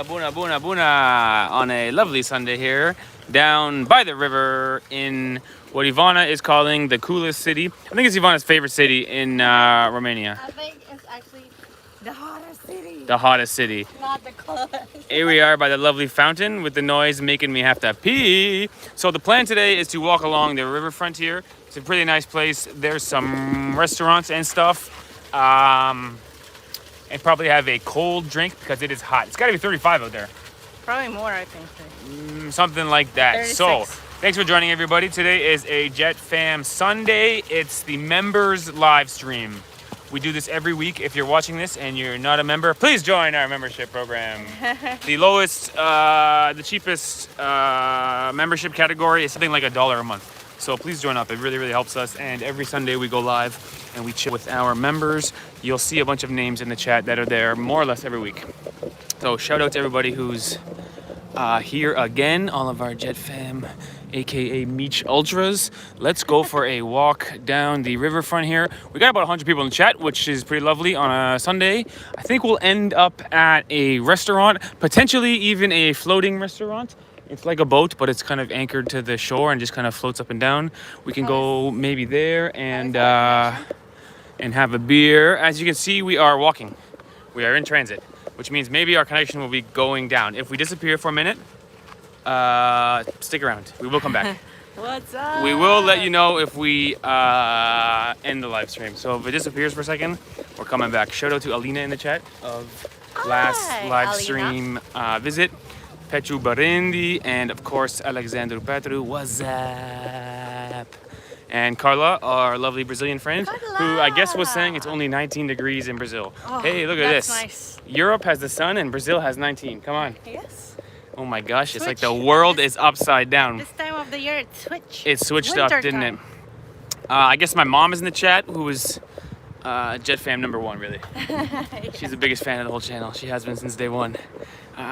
Buna on a lovely Sunday here down by the river in what Ivana is calling the coolest city. I think it's Ivana's favorite city in Romania. I think it's actually the hottest city. The hottest city. Not the coolest. Here we are by the lovely fountain with the noise making me have to pee. So the plan today is to walk along the riverfront here. It's a pretty nice place. There's some restaurants and stuff. And probably have a cold drink because it is hot. It's got to be 35 out there. Probably more, I think. Something like that. 36. So, thanks for joining everybody. Today is a Jet Fam Sunday. It's the members live stream. We do this every week. If you're watching this and you're not a member, please join our membership program. The lowest, the cheapest membership category is something like $1 a month. So please join up. It really, really helps us. And every Sunday we go live and we chill with our members. You'll see a bunch of names in the chat that are there more or less every week. So shout out to everybody who's here again, all of our Jet Fam, aka Meech Ultras. Let's go for a walk down the riverfront here. We got about 100 people in the chat, which is pretty lovely on a Sunday. I think we'll end up at a restaurant, potentially even a floating restaurant. It's like a boat, but it's kind of anchored to the shore and just kind of floats up and down. We can go maybe there and have a beer. As you can see, we are walking. We are in transit, which means maybe our connection will be going down. If we disappear for a minute, stick around. We will come back. What's up? We will let you know if we end the live stream. So if it disappears for a second, we're coming back. Shout out to Alina in the chat of last live Alina. stream visit. Petru Barendi, and of course Alexandru Petru, what's up? And Carla, our lovely Brazilian friend, who I guess was saying it's only 19 degrees in Brazil. Oh, hey, look at this. That's nice. Europe has the sun and Brazil has 19. Come on. Yes. Oh my gosh, it's like the Switch. world is upside down. This time of the year, it switched. It switched Winter up, didn't time. it? I guess my mom is in the chat, who is Jet Fam #1, really. She's the biggest fan of the whole channel. She has been since day one.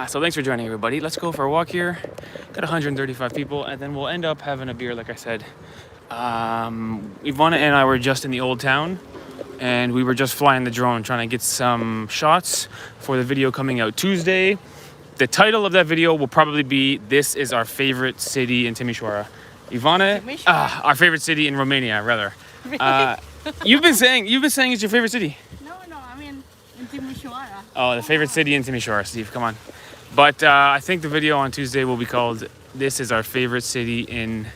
So thanks for joining, everybody. Let's go for a walk here. Got 135 people, and then we'll end up having a beer, like I said. Ivana and I were just in the old town, and we were just flying the drone, trying to get some shots for the video coming out Tuesday. The title of that video will probably be "This is our favorite city in Timișoara." Ivana, our favorite city in Romania, rather. You've been saying it's your favorite city. No, I mean in Timișoara. Oh, the favorite city in Timișoara, Steve. Come on. But I think the video on Tuesday will be called "This is our favorite city in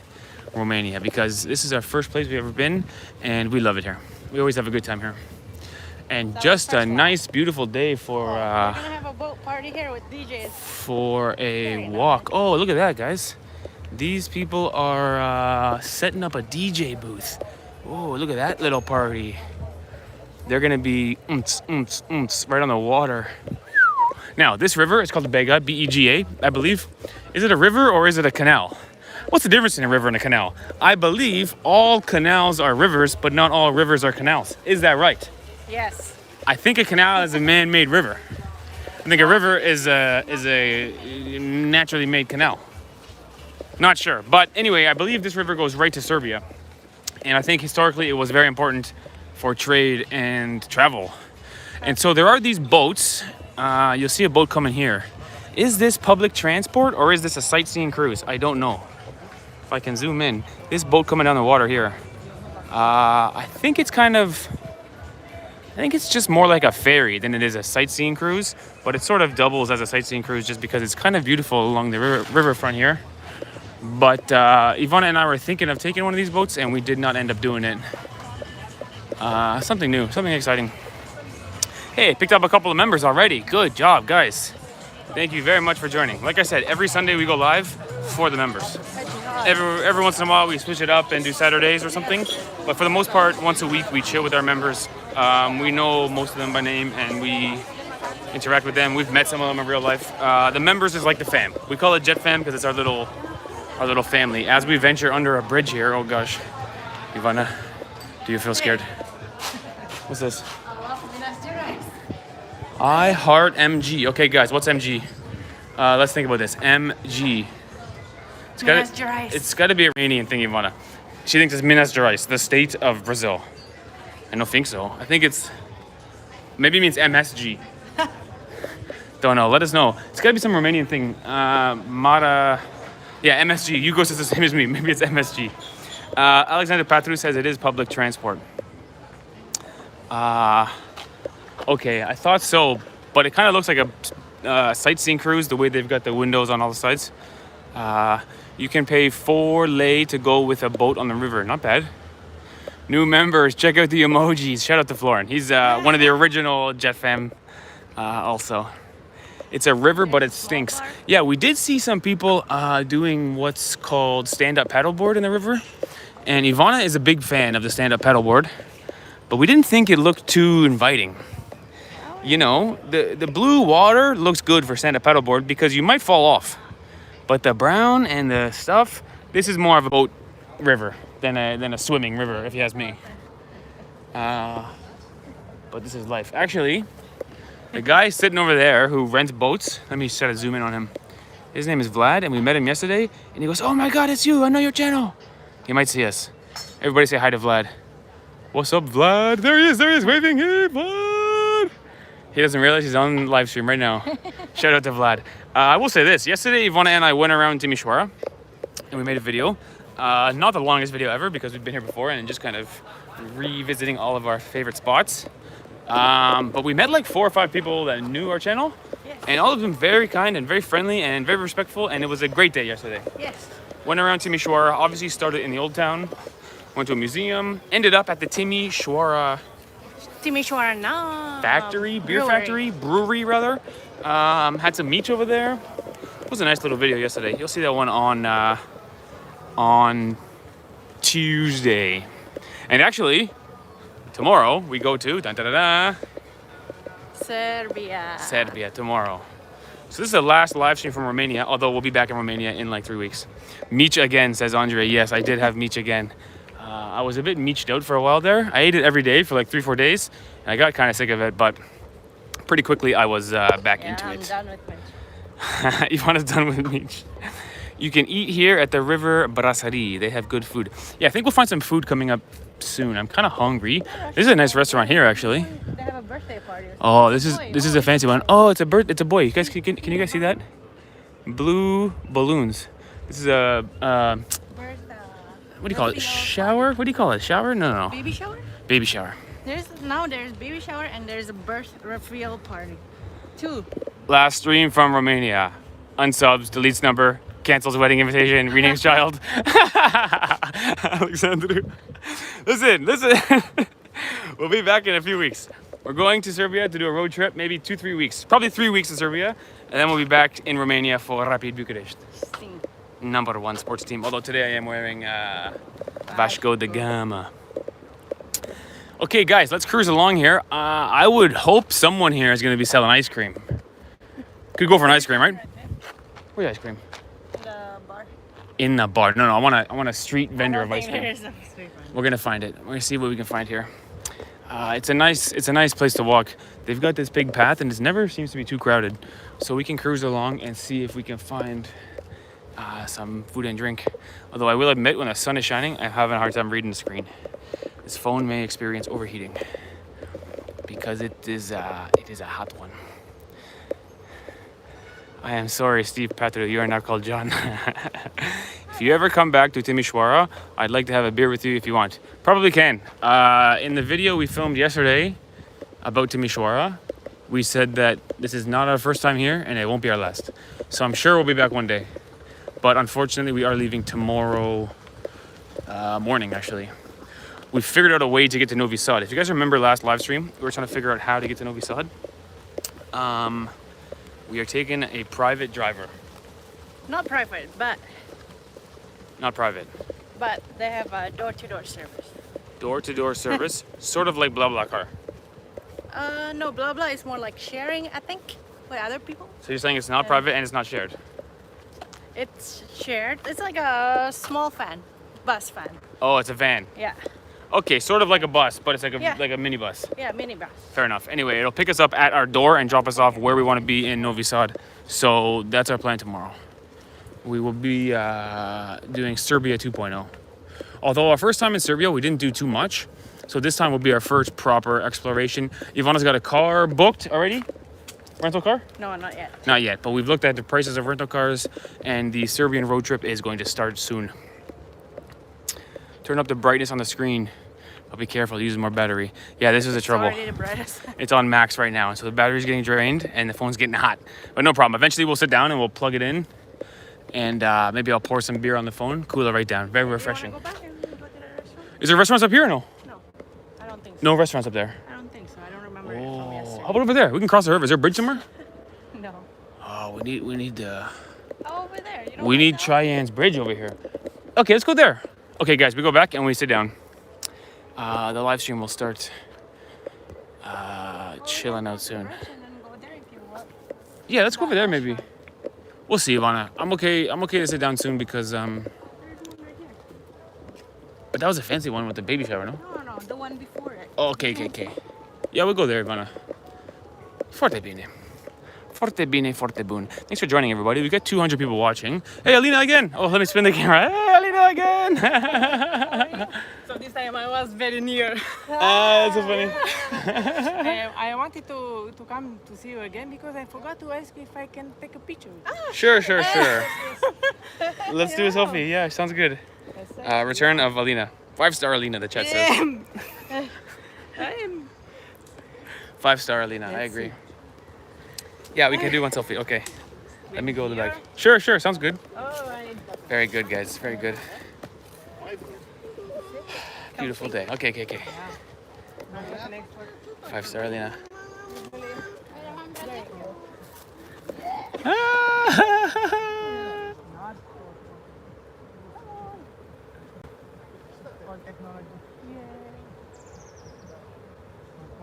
Romania," because this is our first place we've ever been, and we love it here. We always have a good time here. And just a nice, beautiful day for We're gonna have a boat party here with DJs. for a walk. Oh, look at that, guys. These people are setting up a DJ booth. Oh, look at that little party. They're gonna be right on the water. Now, this river is called the Bega, B-E-G-A, I believe. Is it a river or is it a canal? What's the difference in a river and a canal? I believe all canals are rivers, but not all rivers are canals. Is that right? Yes. I think a canal is a man-made river. I think a river is a naturally made canal. Not sure. But anyway, I believe this river goes right to Serbia. And I think historically it was very important for trade and travel. And so there are these boats. You'll see a boat coming here. Is this public transport or is this a sightseeing cruise? I don't know. If I can zoom in. This boat coming down the water here. I think it's just more like a ferry than it is a sightseeing cruise. But it sort of doubles as a sightseeing cruise just because it's kind of beautiful along the riverfront here. But Ivana and I were thinking of taking one of these boats, and we did not end up doing it. Something new, something exciting. Hey, picked up a couple of members already. Good job, guys. Thank you very much for joining. Like I said, every Sunday we go live for the members. Every once in a while we switch it up and do Saturdays or something. But for the most part, once a week we chill with our members. We know most of them by name, and we interact with them. We've met some of them in real life. The members is like the fam. We call it Jet Fam because it's our little family. As we venture under a bridge here, oh gosh, Ivana, do you feel scared? What's this? I heart MG. Okay, guys, what's MG? Let's think about this. MG. It's got to be a Romanian thing, Ivana. She thinks it's Minas Gerais, the state of Brazil. I don't think so. I think maybe it means MSG. Don't know. Let us know. It's got to be some Romanian thing. Mara. Yeah, MSG. Hugo says the same as me. Maybe it's MSG. Alexander Patru says it is public transport. Okay, I thought so, but it kind of looks like a sightseeing cruise, the way they've got the windows on all the sides. You can pay 4 lei to go with a boat on the river. Not bad. New members, check out the emojis. Shout out to Florin. He's one of the original Jet fam also. It's a river, but it stinks. Yeah, we did see some people doing what's called stand-up paddleboard in the river. And Ivana is a big fan of the stand-up paddleboard. But we didn't think it looked too inviting. You know, the blue water looks good for stand-up paddleboard because you might fall off. But the brown and the stuff, this is more of a boat river than a swimming river, if you ask me. But this is life. Actually, the guy sitting over there who rents boats, let me try to zoom in on him. His name is Vlad, and we met him yesterday, and he goes, "Oh my God, it's you, I know your channel." He might see us. Everybody say hi to Vlad. What's up, Vlad? There he is, waving. Hey, Vlad. He doesn't realize he's on live stream right now. Shout out to Vlad. I will say this. Yesterday, Ivana and I went around Timișoara, and we made a video. Not the longest video ever, because we've been here before, and just kind of revisiting all of our favorite spots. But we met like 4 or 5 people that knew our channel, and all of them very kind and very friendly and very respectful, and it was a great day yesterday. Yes. Went around Timișoara, obviously started in the old town, went to a museum, ended up at the Timișoara factory, brewery rather. Had some meat over there. It was a nice little video yesterday. You'll see that one on Tuesday. And actually, tomorrow we go to Serbia tomorrow. So this is the last live stream from Romania, although we'll be back in Romania in like 3 weeks. Meech again, says Andre. Yes, I did have meech again. I was a bit meeched out for a while there. I ate it every day for like 3-4 days, and I got kind of sick of it, but pretty quickly I was back into it. I'm done with meech. Ivana's done with meech. You can eat here at the River Brasserie. They have good food. Yeah, I think we'll find some food coming up soon. I'm kind of hungry. This is a nice restaurant here, actually. They have a birthday party. Oh, this is a fancy one. Oh, it's a boy. You guys can you guys see that? Blue balloons. This is a what do you call it? Shower? What do you call it? Shower? No. Baby shower? Baby shower. There's baby shower and there's a birth reveal party. 2. Last stream from Romania. Unsubs, deletes number, cancels wedding invitation, renames child. Alexander. Listen. We'll be back in a few weeks. We're going to Serbia to do a road trip, maybe 2-3 weeks. Probably 3 weeks in Serbia. And then we'll be back in Romania for Rapid Bucharest. Number 1 sports team. Although today I am wearing Vasco da Gama. Okay, guys, let's cruise along here. I would hope someone here is going to be selling ice cream. Could go for an ice cream, right? Where's ice cream? The bar. In the bar. No, I want a street vendor of ice cream. There's a street vendor. We're gonna find it. We're gonna see what we can find here. It's a nice place to walk. They've got this big path, and it never seems to be too crowded. So we can cruise along and see if we can find some food and drink. Although I will admit, when the sun is shining, I'm having a hard time reading the screen. This phone may experience overheating because it is a hot one. I am sorry, Steve Patru, you are now called John. If you ever come back to Timișoara, I'd like to have a beer with you if you want. Probably can. In the video we filmed yesterday about Timișoara, we said that this is not our first time here and it won't be our last. So I'm sure we'll be back one day. But unfortunately, we are leaving tomorrow morning, actually. We figured out a way to get to Novi Sad. If you guys remember last live stream, we were trying to figure out how to get to Novi Sad. We are taking a private driver. Not private, but Not private. they have a door-to-door service. Door-to-door service, sort of like BlaBlaCar. No, blah blah is more like sharing, I think, with other people. So you're saying it's not private and it's not shared? It's shared. It's like a small bus van. Oh, it's a van. Yeah. Okay, sort of like a bus, but it's like a Yeah. like a minibus. Yeah, minibus. Fair enough. Anyway, it'll pick us up at our door and drop us off where we want to be in Novi Sad. So that's our plan tomorrow. We will be doing Serbia 2.0. Although our first time in Serbia, we didn't do too much. So this time will be our first proper exploration. Ivana's got a car booked already. rental car? No, not yet. Not yet, but we've looked at the prices of rental cars, and the Serbian road trip is going to start soon. Turn up the brightness on the screen. But be careful, it uses more battery. Yeah, this is the trouble. Already the brightest. It's on max right now, so the battery's getting drained and the phone's getting hot. But no problem. Eventually we'll sit down and we'll plug it in, and maybe I'll pour some beer on the phone, cool it right down. Very refreshing. You wanna go back and go to the restaurant? Is there restaurants up here or no? No, I don't think so. No restaurants up there. I don't think so. I don't remember it from Oh, yesterday. how about over there? We can cross the river. Is there a bridge somewhere? No. Oh, we need Oh, over there. You don't we like need that? Cheyenne's bridge over here. Okay, let's go there. Okay, guys, we go back and we sit down. The live stream will start chilling out soon. And then go there if you want. Yeah, let's go over there maybe. We'll see, Ivana. I'm okay to sit down soon because There's one right here. but that was a fancy one with the baby shower, no? No, the one before it. Oh, okay. Yeah, we'll go there, Ivana. Forte bene. Forte bene, forte boon. Thanks for joining, everybody. We got 200 people watching. Hey, Alina again. Oh, let me spin the camera. Hey, Alina again. So this time I was very near. That's so funny. I wanted to come to see you again because I forgot to ask you if I can take a picture. Sure. Let's do a selfie. Yeah, sounds good. Return of Alina. 5-star Alina, the chat says. I'm 5-star Alina, I agree. Yeah, we can do one selfie. Okay. Let me go to the back. here. Sure. Sounds good. Alright. Very good, guys. Very good. Beautiful day. Okay. 5-star Alina.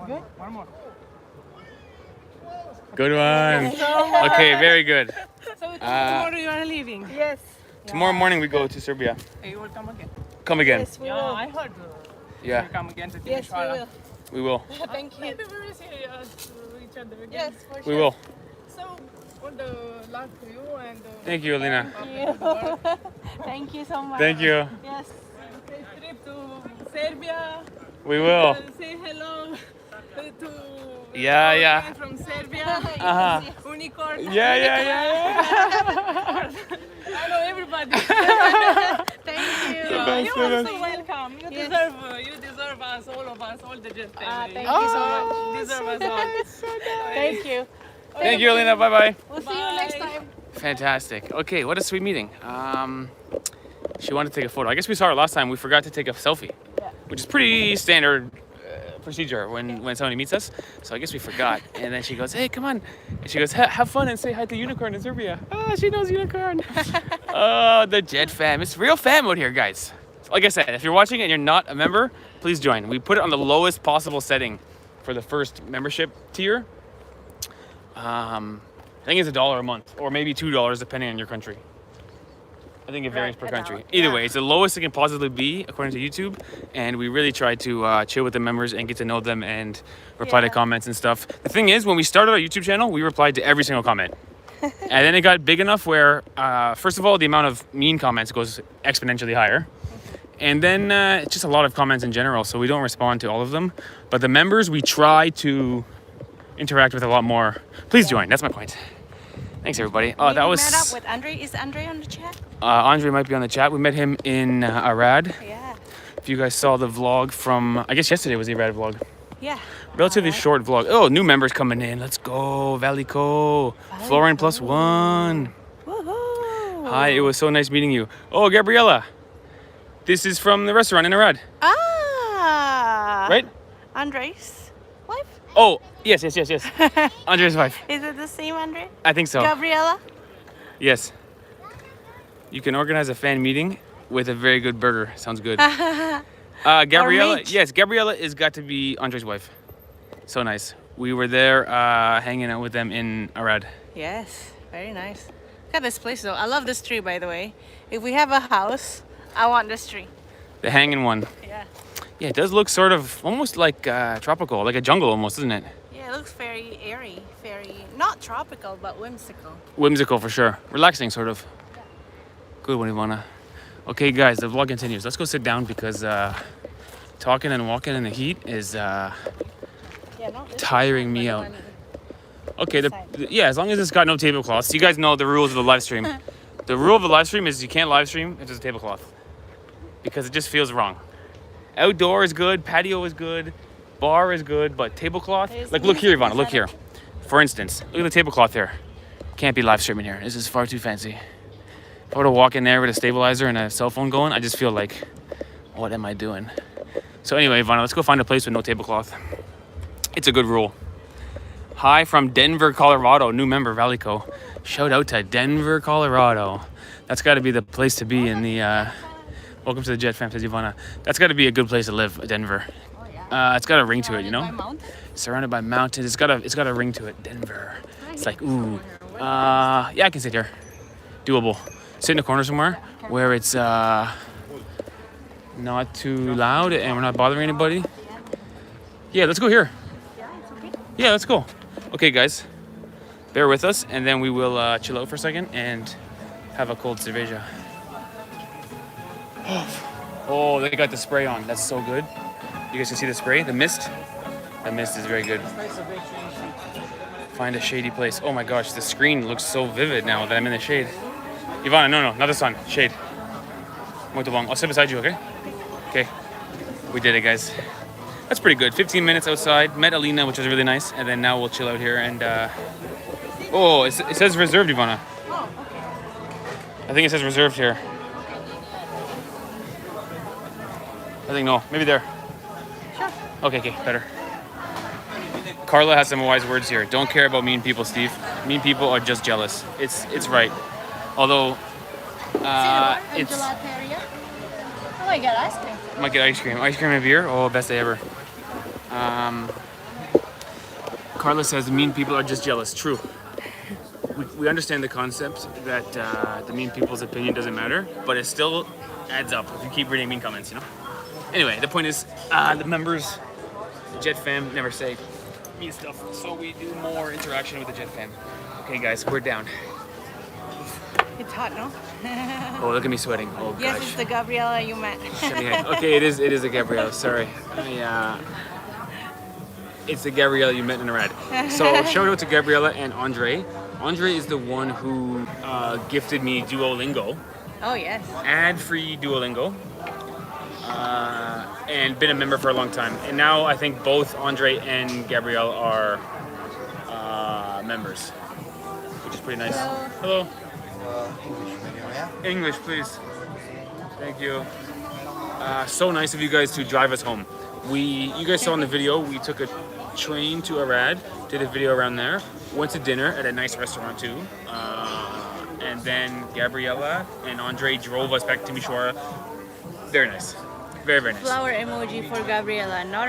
Good? One more. Good one. Okay, very good. So tomorrow you are leaving? Yes. Tomorrow morning we go to Serbia. You will come again? Come again. Yes, we Yeah, will. I heard Yeah, you come again to Yes, we Timisoara. will. we will. Thank you. Maybe we will see each other again. Yes, for We sure. will. So all the luck to you and Thank you, Alina. Thank you so much. Thank you. Yes. safe trip to Serbia. We will. Say hello to Yeah, our yeah. friend from Serbia. Uh-huh. Unicorn. Yeah. I know everybody. Thank you. You the are best. so welcome. You Yes. deserve us, all of us, all the Jet Ah, family. thank you so much. You deserve us all. Thank you. Thank you, Alina. Bye. We'll see you next Bye. time. Fantastic. Okay, what a sweet meeting. She wanted to take a photo. I guess we saw her last time. We forgot to take a selfie, which is pretty standard procedure when somebody meets us. So I guess we forgot. And then she goes, "Hey, come on!" And she goes, "Have fun and say hi to Unicorn in Serbia." Oh, she knows Unicorn. Oh, the Jet fam. It's real fam out here, guys. Like I said, if you're watching and you're not a member, please join. We put it on the lowest possible setting for the first membership tier. I think it's $1 a month, or maybe $2 depending on your country. I think it varies per Right, country. $1. Either Yeah. way, it's the lowest it can possibly be according to YouTube, and we really try to chill with the members and get to know them and reply to Yeah. comments and stuff. The thing is, when we started our YouTube channel, we replied to every single comment. And then it got big enough where, first of all, the amount of mean comments goes exponentially higher. And then it's just a lot of comments in general, so we don't respond to all of them. But the members, we try to interact with a lot more. Please join, that's my point. Thanks, everybody. Oh, that was... met up with Andre. Is Andre on the chat? Andre might be on the chat. We met him in Arad. Yeah. If you guys saw the vlog from, I guess yesterday was the Arad vlog. Yeah. Relatively Alright. short vlog. Oh, new members coming in. Let's go, Valico. Florian plus one. Woohoo! Hi, it was so nice meeting you. Oh, Gabriella. This is from the restaurant in Arad, Ah. right? Andre's wife? Oh, yes. Andre's wife. Is it the same Andre? I think so. Gabriella? Yes. You can organize a fan meeting with a very good burger. Sounds good. Gabriella, meat. yes, Gabriella is got to be Andre's wife. So nice. We were there hanging out with them in Arad. Yes. Very nice. Look at this place though. I love this tree, by the way. If we have a house, I want this tree. The hanging one. Yeah. Yeah, it does look sort of almost like tropical, like a jungle almost, doesn't it? Yeah, it looks very airy, very not tropical but whimsical. Whimsical for sure. Relaxing, sort of. Good one, Ivana. Okay, guys, the vlog continues. Let's go sit down because talking and walking in the heat is Yeah, no, this is tiring me like out. money. Okay, yeah, as long as it's got no tablecloths. You guys know the rules of the live stream. The rule of the live stream is you can't live stream if there's a tablecloth. Because it just feels wrong. Outdoor is good, patio is good, bar is good, but tablecloth? Like, look here, Ivana, look here. For instance, look at the tablecloth here. Can't be live streaming here. This is far too fancy. If I were to walk in there with a stabilizer and a cell phone going, I just feel like, what am I doing? So anyway, Ivana, let's go find a place with no tablecloth. It's a good rule. Hi from Denver, Colorado. New member, Valico. Shout out to Denver, Colorado. That's got to be the place to be in the... welcome to the Jet Fam, says Ivana. That's got to be a good place to live, Denver. It's got a ring to it, you know? Surrounded by mountains. It's got a ring to it, Denver. It's like, ooh. Yeah, I can sit here. Doable. Sit in a corner somewhere where it's not too loud and we're not bothering anybody. Yeah, let's go here. Yeah, let's go. Okay, guys, bear with us, and then we will chill out for a second and have a cold cerveza. Oh, they got the spray on. That's so good. You guys can see the spray, the mist. The mist is very good. Find a shady place. Oh my gosh, the screen looks so vivid now that I'm in the shade. Ivana, no, not the sun. Shade. Muito bom. I'll sit beside you, okay? Okay. We did it, guys. That's pretty good. 15 minutes outside. Met Alina, which was really nice. And then now we'll chill out here and... Oh, it says reserved, Ivana. Oh, okay. I think it says reserved here. I think no. Maybe there. Sure. Okay, better. Carla has some wise words here. Don't care about mean people, Steve. Mean people are just jealous. It's right. Although, it's... Gelateria? Oh, I got ice cream. I might get ice cream. Ice cream and beer? Oh, best day ever. Carla says mean people are just jealous. True. We understand the concept that the mean people's opinion doesn't matter, but it still adds up if you keep reading mean comments, you know? Anyway, the point is, the members, the Jet Fam, never say mean stuff, so we do more interaction with the Jet Fam. Okay, guys, we're down. It's hot, no? Oh, look at me sweating. Oh, gosh. Yes, it's the Gabriella you met. Okay, it is a Gabrielle. Sorry. It's the Gabrielle you met in a rad. So shout out to Gabriella and Andre. Andre is the one who gifted me Duolingo. Oh, yes. Ad-free Duolingo. And been a member for a long time. And now I think both Andre and Gabrielle are members, which is pretty nice. Hello. English, please. Thank you. So nice of you guys to drive us home. You guys saw in the video, we took a train to Arad, did a video around there, went to dinner at a nice restaurant too, and then Gabriella and Andre drove us back to Timișoara. Very nice. Very, very nice. Flower emoji for Gabriella, not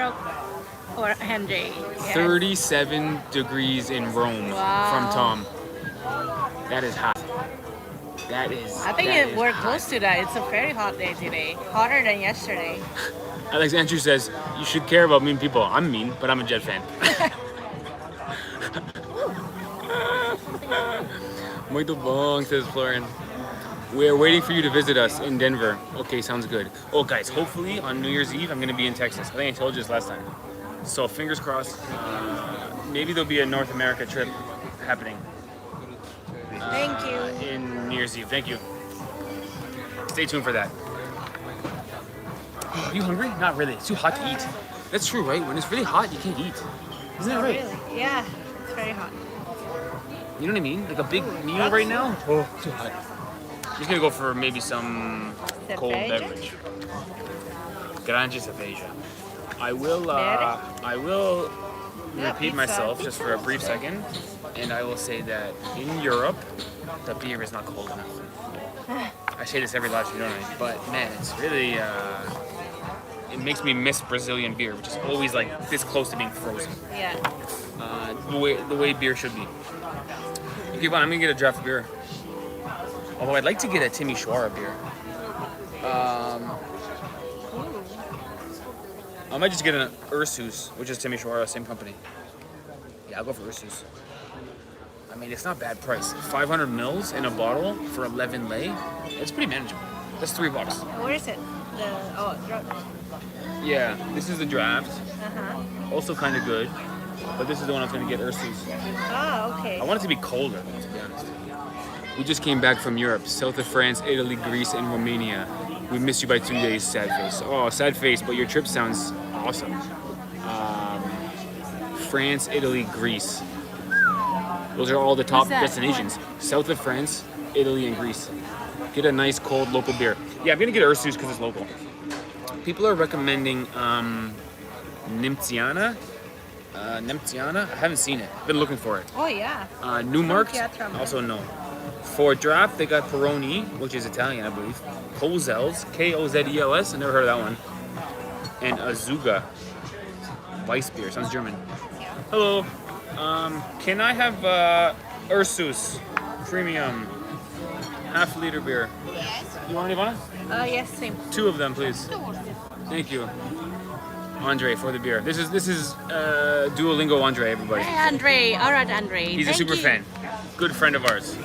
or Andre. Yes. 37 degrees in Rome from Tom. That is hot. That is. I think we're close to that. It's a very hot day today. Hotter than yesterday. Alex Andrew says, you should care about mean people. I'm mean, but I'm a Jet fan. Muito bom, says Florian. We're waiting for you to visit us in Denver. Okay, sounds good. Oh, guys, hopefully on New Year's Eve, I'm going to be in Texas. I think I told you this last time. So fingers crossed. Maybe there'll be a North America trip happening. Thank you. In New Year's Eve. Thank you. Stay tuned for that. Are you hungry? Not really. It's too hot to eat. That's true, right? When it's really hot, you can't eat. Isn't that right? Really? Yeah, it's very hot. You know what I mean? Like a big meal right now? Oh, too hot. I'm just gonna go for maybe some cold beverage. Grande cerveja. I will repeat myself just for a brief second, and I will say that in Europe, the beer is not cold enough. I say this every live stream, don't I? But man, it's really, it makes me miss Brazilian beer, which is always like this close to being frozen. Yeah. The way beer should be. Okay, well, I'm gonna get a draft beer. Although I'd like to get a Timișoara beer. I might just get an Ursus, which is Timișoara, same company. Yeah, I'll go for Ursus. I mean, it's not bad price. 500 mils in a bottle for 11 lei. It's pretty manageable. That's $3. Where is it? Yeah, this is the draft. Uh-huh. Also kind of good. but this is the one I was going to get, Ursus. Oh, okay. I want it to be colder, to be honest. We just came back from Europe, south of France, Italy, Greece, and Romania. We missed you by 2 days, sad face. Oh, sad face, but your trip sounds awesome. France, Italy, Greece. Those are all the top destinations. South of France, Italy, and Greece. Get a nice cold local beer. Yeah, I'm gonna get Ursus because it's local. People are recommending Nemtiana. Nemtiana? I haven't seen it. Been looking for it. Oh, yeah. Newmarkt? Theatrum. Also no. For draft, they got Peroni, which is Italian, I believe. Kozels, Kozels. I never heard of that one. And Azuga. Weiss beer. Sounds German. Hello. Can I have Ursus Premium half-liter beer? Yes. You want any, Ivana? Yes, same. 2 of them, please. Thank you. Andre for the beer. This is Duolingo Andre, everybody. Hey, Andre. All right, Andre. He's a super fan. Good friend of ours.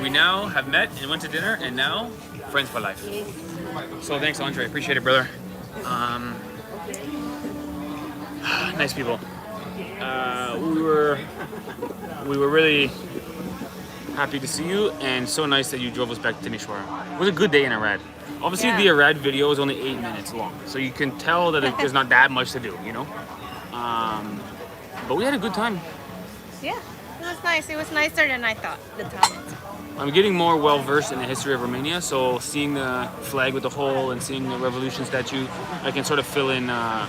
We now have met and went to dinner, and now friends for life. So thanks, Andre. Appreciate it, brother. Nice people. We were really happy to see you, and so nice that you drove us back to Timișoara. It was a good day in Arad. Obviously, Yeah. the Arad video is only 8 minutes long, so you can tell that there's not that much to do, you know. But we had a good time. Yeah, it was nice. It was nicer than I thought, the town. I'm getting more well versed in the history of Romania, so seeing the flag with the hole and seeing the revolution statue, I can sort of fill in the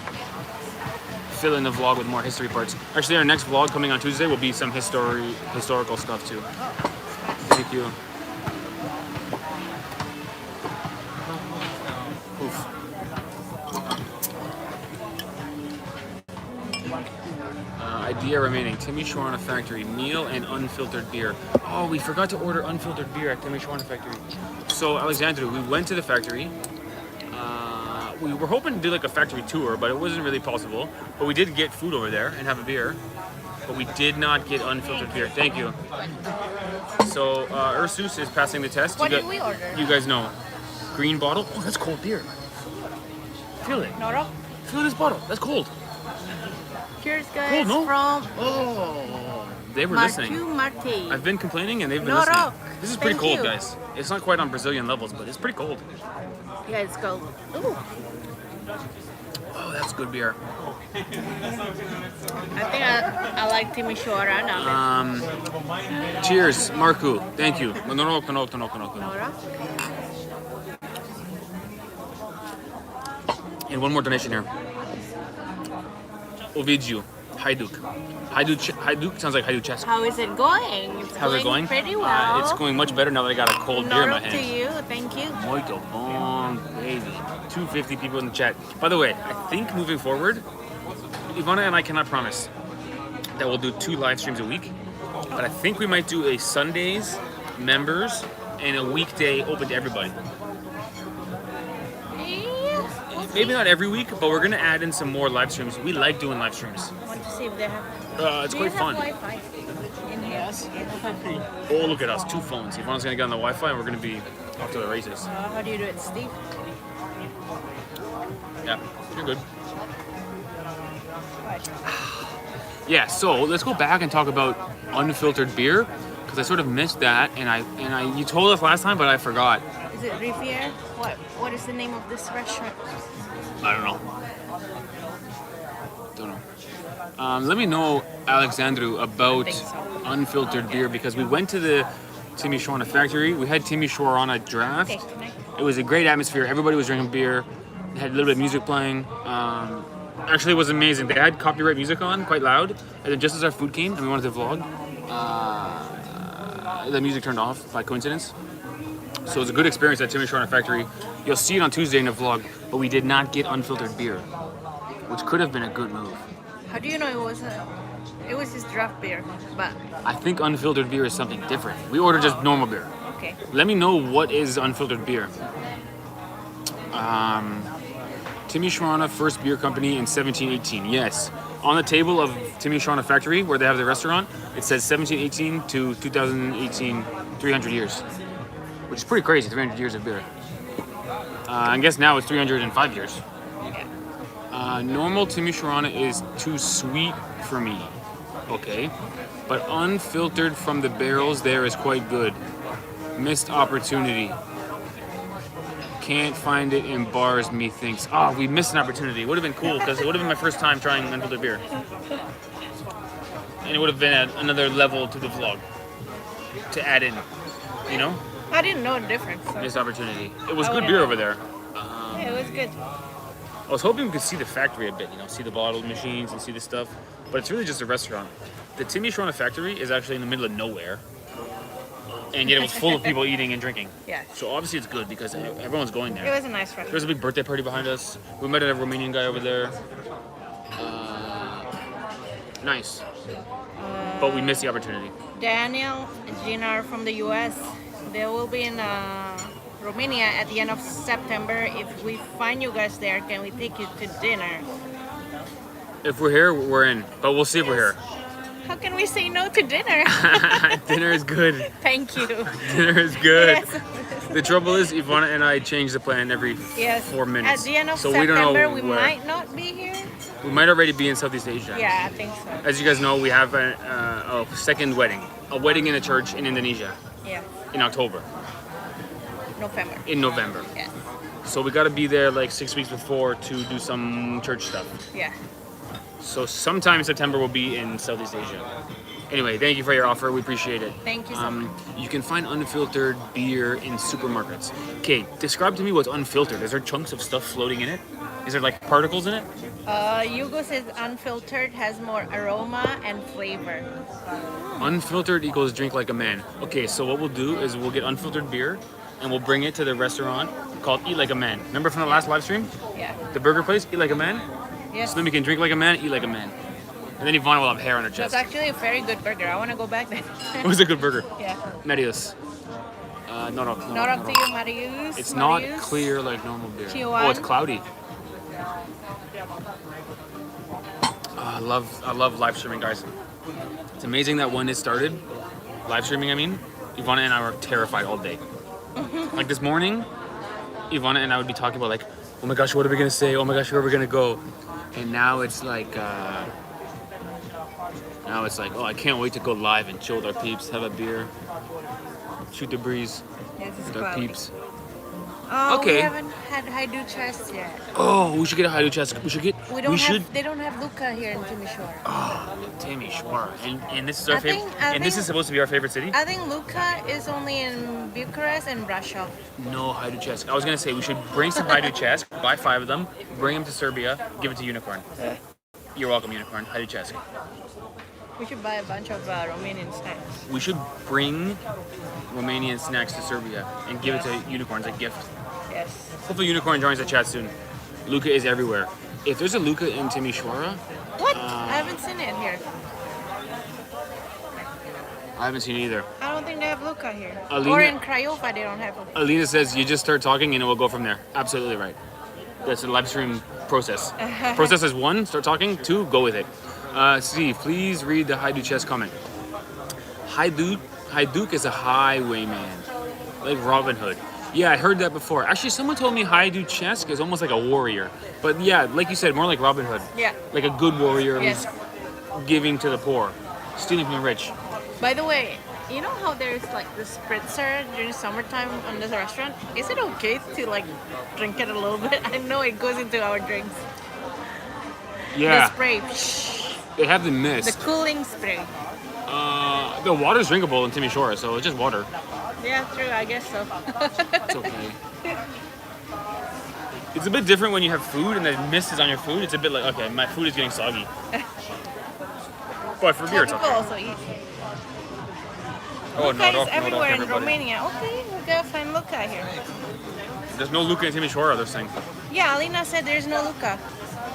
vlog with more history parts. Actually, our next vlog coming on Tuesday will be some historical stuff too. Thank you. Oof. Idea remaining: Timișoara Factory meal and unfiltered beer. Oh, we forgot to order unfiltered beer at Timișoara Factory. So, Alexandru, we went to the factory. We were hoping to do like a factory tour, but it wasn't really possible. But we did get food over there and have a beer. But we did not get unfiltered beer. Thank you. So, Ursus is passing the test. What did we order? You guys know. Green bottle. Oh, that's cold beer. Feel it. Noro? Feel this bottle. That's cold. Cheers, guys. Cold, no? From Oh, they were listening. Marte. I've been complaining and they've been No, listening. no. This is pretty Thank cold, you. guys. It's not quite on Brazilian levels, but it's pretty cold. Yeah, it's cold. Ooh. Oh, that's good beer. I think I like Timișoara now. Cheers, Marku. Thank you. Noroc. Noro? And one more donation here. Ovidiu, Hajduk. Hajduk sounds like Hajduk. How is it going? It's How's it going? Pretty well. It's going much better now that I got a cold beer in my Noro to hand. you. Thank you. Muito bom, baby. 250 people in the chat. By the way, I think moving forward, Ivana and I cannot promise that we'll do 2 live streams a week, but I think we might do a Sundays members and a weekday open to everybody. Yeah. Maybe not every week, but we're gonna add in some more live streams. We like doing live streams. I want to see if they have. It's Do quite you fun. have Wi-Fi in here? Oh, look at us, 2 phones. Ivana's gonna get on the Wi-Fi and we're gonna be off to the races. How do you do it, Steve? Yeah, you're good. Yeah, so let's go back and talk about unfiltered beer because I sort of missed that, and I you told us last time, but I forgot. Is it Riviere? What is the name of this restaurant? I don't know. Let me know, Alexandru, about think so. unfiltered beer because we went to the Timișoara factory. We had Timișoara draft. Okay, tonight. It was a great atmosphere. Everybody was drinking beer. They had a little bit of music playing. Actually, it was amazing. They had copyright music on, quite loud. And then just as our food came and we wanted to vlog, the music turned off by coincidence. So it was a good experience at Timișoara factory. You'll see it on Tuesday in the vlog, but we did not get unfiltered beer, which could have been a good move. How do you know it was his draft beer? But I think unfiltered beer is something different. We ordered just normal beer. okay. Let me know what is unfiltered beer. Timișoara first beer company in 1718. Yes. On the table of Timișoara factory, where they have the restaurant, it says 1718 to 2018, 300 years. Which is pretty crazy, 300 years of beer. I guess now it's 305 years. Normal Timișoara is too sweet for me. Okay. But unfiltered from the barrels there is quite good. Missed opportunity. Can't find it in bars, methinks. Oh, we missed an opportunity. It would have been cool because it would have been my first time trying unfiltered beer. And it would have been another level to the vlog to add in, you know? I didn't know the difference. So. Missed opportunity. It was I good wouldn't beer know. over there. Yeah, it was good. I was hoping we could see the factory a bit, you know, see the bottled machines and see the stuff. But it's really just a restaurant. The Timișoara factory is actually in the middle of nowhere. And yet it was full of people eating and drinking. Yeah. So obviously it's good because everyone's going there. It was a nice There restaurant. was a big birthday party behind us. We met a Romanian guy over there. Nice. But we missed the opportunity. Daniel, Gina are from the US. They will be in Romania at the end of September. If we find you guys there, can we take you to dinner? If we're here, we're in. But we'll see if we're here. How can we say no to dinner? Dinner is good. Thank you. Dinner is good. Yes. The trouble is, Ivana and I change the plan every Yes. 4 minutes. At the end of so September, we don't know we where. might not be here. We might already be in Southeast Asia. Yeah, I think so. As you guys know, we have a second wedding. A wedding in a church in Indonesia Yeah, in October. November. In November. Yeah, So we got to be there like 6 weeks before to do some church stuff. yeah. So sometime in September we'll be in Southeast Asia. Anyway, thank you for your offer. We appreciate it. Thank you so much. You can find unfiltered beer in supermarkets. Okay, describe to me what's unfiltered. Is there chunks of stuff floating in it? Is there like particles in it? Yugo says unfiltered has more aroma and flavor. Unfiltered equals drink like a man. Okay, so what we'll do is we'll get unfiltered beer and we'll bring it to the restaurant called Eat Like a Man. Remember from the last live stream? Yeah. The burger place, Eat Like a Man? Yes. So then we can drink like a man, eat like a man. And then Ivana will have hair on her That's chest. actually a very good burger. I want to go back there. It was a good burger. Yeah. Marius. No. Not up to you, Marius. It's not Marius. clear like normal beer. Chihuahua. Oh, it's cloudy. I love live streaming, guys. It's amazing that when it started, live streaming, I mean, Ivana and I were terrified all day. Like this morning, Ivana and I would be talking about like, oh my gosh, what are we gonna say? Oh my gosh, where are we gonna go? And now it's like, oh, I can't wait to go live and chill with our peeps, have a beer, shoot the breeze Yes, it's with our cloudy. peeps. Oh, Okay. we haven't had Haidu chest yet. Oh, we should get a Haidu chest. They don't have Luca here in Timișoara. Timișoara. And this is our favorite. I And this think- is supposed to be our favorite city. I think Luca is only in Bucharest and Brasov. No Haidu chest. I was gonna say we should bring some Haidu chest, buy 5 of them, bring them to Serbia, give it to Unicorn. You're welcome, Unicorn. Haidu chest. We should buy a bunch of Romanian snacks. We should bring Romanian snacks to Serbia and give it to Unicorn as a gift. Yes. Hopefully, Unicorn joins the chat soon. Luca is everywhere. If there's a Luca in Timișoara, What? I haven't seen it here. I haven't seen it either. I don't think they have Luca here. Alina- Or in Craiova, they don't have Luca. Alina says you just start talking and it will go from there. Absolutely right. That's a live stream process. Process is 1, start talking. 2, go with it. Steve, please read the Haidu chest comment. Hajduk is a highwayman, like Robin Hood. Yeah, I heard that before. Actually, someone told me Haidu Chesk is almost like a warrior. But yeah, like you said, more like Robin Hood. Yeah. Like a good warrior Yes. who's giving to the poor, stealing from the rich. By the way, you know how there's like the spritzer during summertime in this restaurant? Is it okay to like drink it a little bit? I know it goes into our drinks. Yeah, The spray. they have the The mist. cooling spray. The water's drinkable in Timișoara, so it's just water. Yeah, true, I guess so. It's okay. It's a bit different when you have food and the mist is on your food. It's a bit like, okay, my food is getting soggy. But for beer, it's People okay. also eat. Oh, Luca is no, everywhere in everybody. Romania. Okay, we gotta find Luca here. There's no Luca in Timișoara, they're saying. Yeah, Alina said there's no Luca.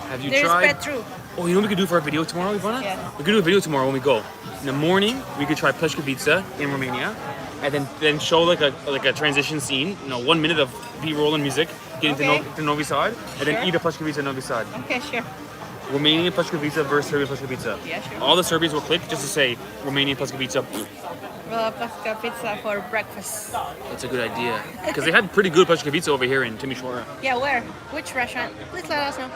Have you There's tried? Petru. Oh, you know what we could do for our video tomorrow, Ivana? Yeah. We could do a video tomorrow when we go. In the morning, we could try Pleshkovica in Romania, and then show like a transition scene. 1 minute of B-roll and music, getting Okay. to Novi Sad, and then Sure. eat a Pleshkovica in Novi Sad. Okay, sure. Romanian Pleshkovica versus Serbian Pleshkovica. Yeah, sure. All the Serbians will click just to say Romanian Pleshkovica. We'll have Pasca pizza for breakfast. That's a good idea. Because they had pretty good Pleshkovica over here in Timișoara. Yeah, where? Which restaurant? Please let us know.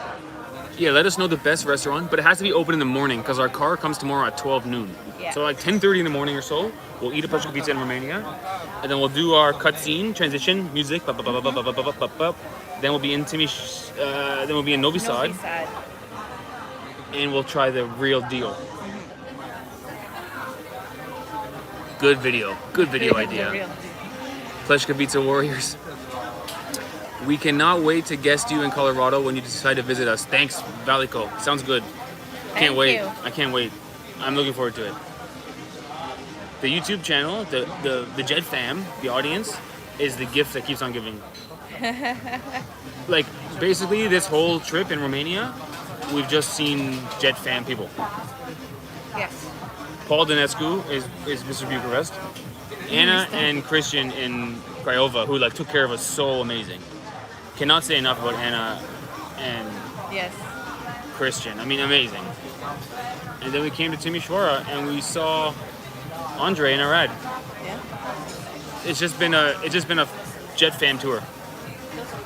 Yeah, let us know the best restaurant, but it has to be open in the morning because our car comes tomorrow at 12 noon. Yeah. So like 10:30 in the morning or so, we'll eat a Pashka pizza in Romania, and then we'll do our cutscene, transition, music, then we'll be in then we'll be in Novi Sad, Novi Sad. and we'll try the real deal. Good video The idea. real deal. Pleshka Pizza Warriors. We cannot wait to guest you in Colorado when you decide to visit us. Thanks, Valico. Sounds good. Can't Thank wait. you. I can't wait. I'm looking forward to it. The YouTube channel, the Jet fam, the audience, is the gift that keeps on giving. Like, basically, this whole trip in Romania, we've just seen Jet fam people. Yes. Paul Dinescu is Mr. Bucharest. Anna and Christian in Craiova, who like took care of us so amazing. Cannot say enough about Anna and Yes. Christian. I mean, amazing. And then we came to Timișoara and we saw Andre and Arad. Yeah. It's just been a Jet fam tour.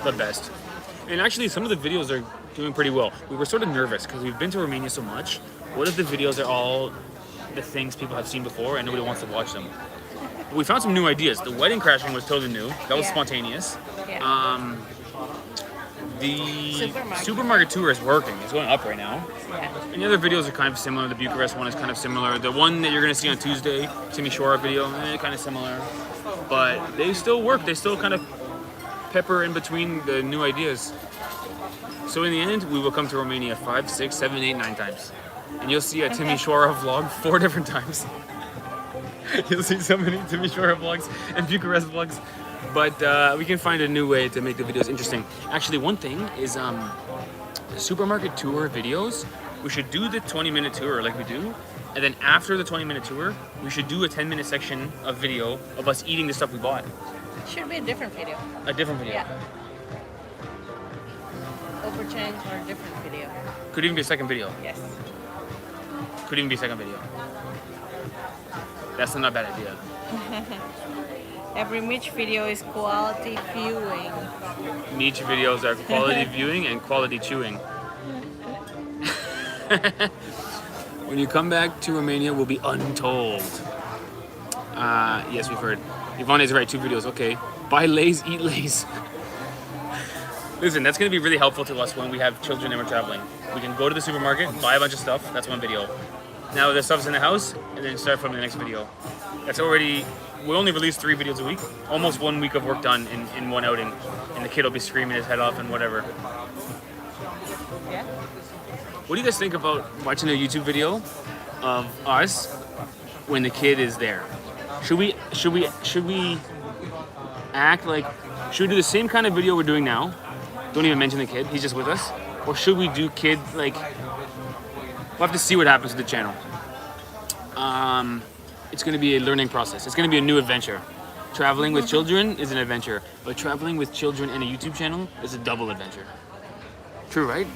The best. And actually, some of the videos are doing pretty well. We were sort of nervous because we've been to Romania so much. What if the videos are all the things people have seen before and nobody wants to watch them? We found some new ideas. The wedding crashing was totally new. That was Yeah. spontaneous. Yeah. The Supermarket. supermarket tour is working. It's going up right now. Yeah. And the other videos are kind of similar. The Bucharest one is kind of similar. The one that you're going to see on Tuesday, Timișoara video, kind of similar. But they still work. They still kind of pepper in between the new ideas. So in the end, we will come to Romania 5, 6, 7, 8, 9 times. And you'll see a Timișoara vlog 4 different times. You'll see so many Timișoara vlogs and Bucharest vlogs. But we can find a new way to make the videos interesting. Actually, one thing is supermarket tour videos. We should do the 20-minute tour like we do. And then after the 20-minute tour, we should do a 10-minute section of video of us eating the stuff we bought. Should be a different video. A different video. Yeah. Overchange or a different video. Could even be a second video. Yes. Could even be a second video. That's not a bad idea. Every Mitch video is quality viewing. Niche videos are quality viewing and quality chewing. When you come back to Romania, we'll be untold. Yes, we've heard. Yvonne is right, 2 videos. Okay. Buy Lays, eat Lays. Listen, that's going to be really helpful to us when we have children and we're traveling. We can go to the supermarket, buy a bunch of stuff. That's one video. Now the stuff's in the house, and then start from the next video. That's already... We only release 3 videos a week. Almost 1 week of work done in one outing. And the kid will be screaming his head off and whatever. Yeah. What do you guys think about watching a YouTube video of us when the kid is there? Should we act like, should we do the same kind of video we're doing now? Don't even mention the kid, he's just with us. Or should we do kid, like, we'll have to see what happens to the channel. It's gonna be a learning process. It's gonna be a new adventure. Traveling with children is an adventure, but traveling with children and a YouTube channel is a double adventure. True, right?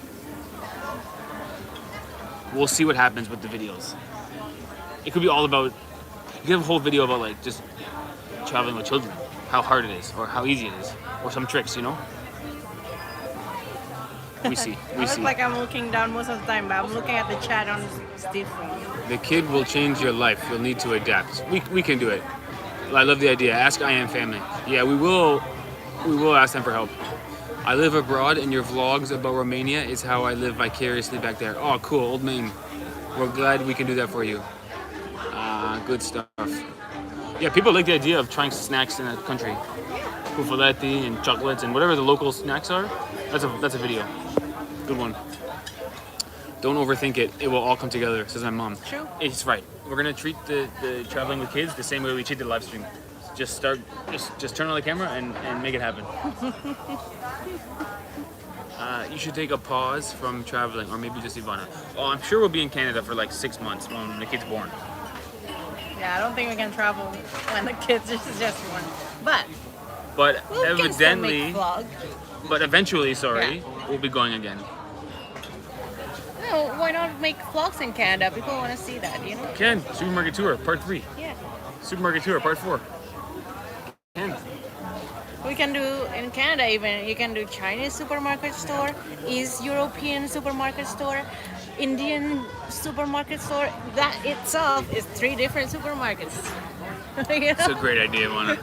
We'll see what happens with the videos. It could be all about, you could have a whole video about like just traveling with children, how hard it is, or how easy it is, or some tricks, you know? We see. I look like I'm looking down most of the time, but I'm looking at the chat on Steve phone. The kid will change your life. You'll need to adapt. We can do it. I love the idea. Ask I Am Family. Yeah, we will ask them for help. I live abroad and your vlogs about Romania is how I live vicariously back there. Oh, cool, old man. We're glad we can do that for you. Good stuff. Yeah, people like the idea of trying snacks in a country. Puffoletti and chocolates and whatever the local snacks are. That's a video. Good one. Don't overthink it. It will all come together, says my mom. True. It's right. We're gonna treat the traveling with kids the same way we treat the live stream. Just turn on the camera and make it happen. You should take a pause from traveling, or maybe just Ivana. Oh, I'm sure we'll be in Canada for like 6 months when the kid's born. Yeah, I don't think we can travel when the kids is just one. But But we can still evidently, make vlog. but eventually, sorry, Yeah. we'll be going again. No, why not make vlogs in Canada? People want to see that, you know? Ken, Supermarket Tour, Part 3. Yeah. Supermarket Tour, Part 4. Ken. We can do in Canada even. You can do Chinese supermarket store, East European supermarket store, Indian supermarket store. That itself is 3 different supermarkets. You It's a know? great idea, Ivana.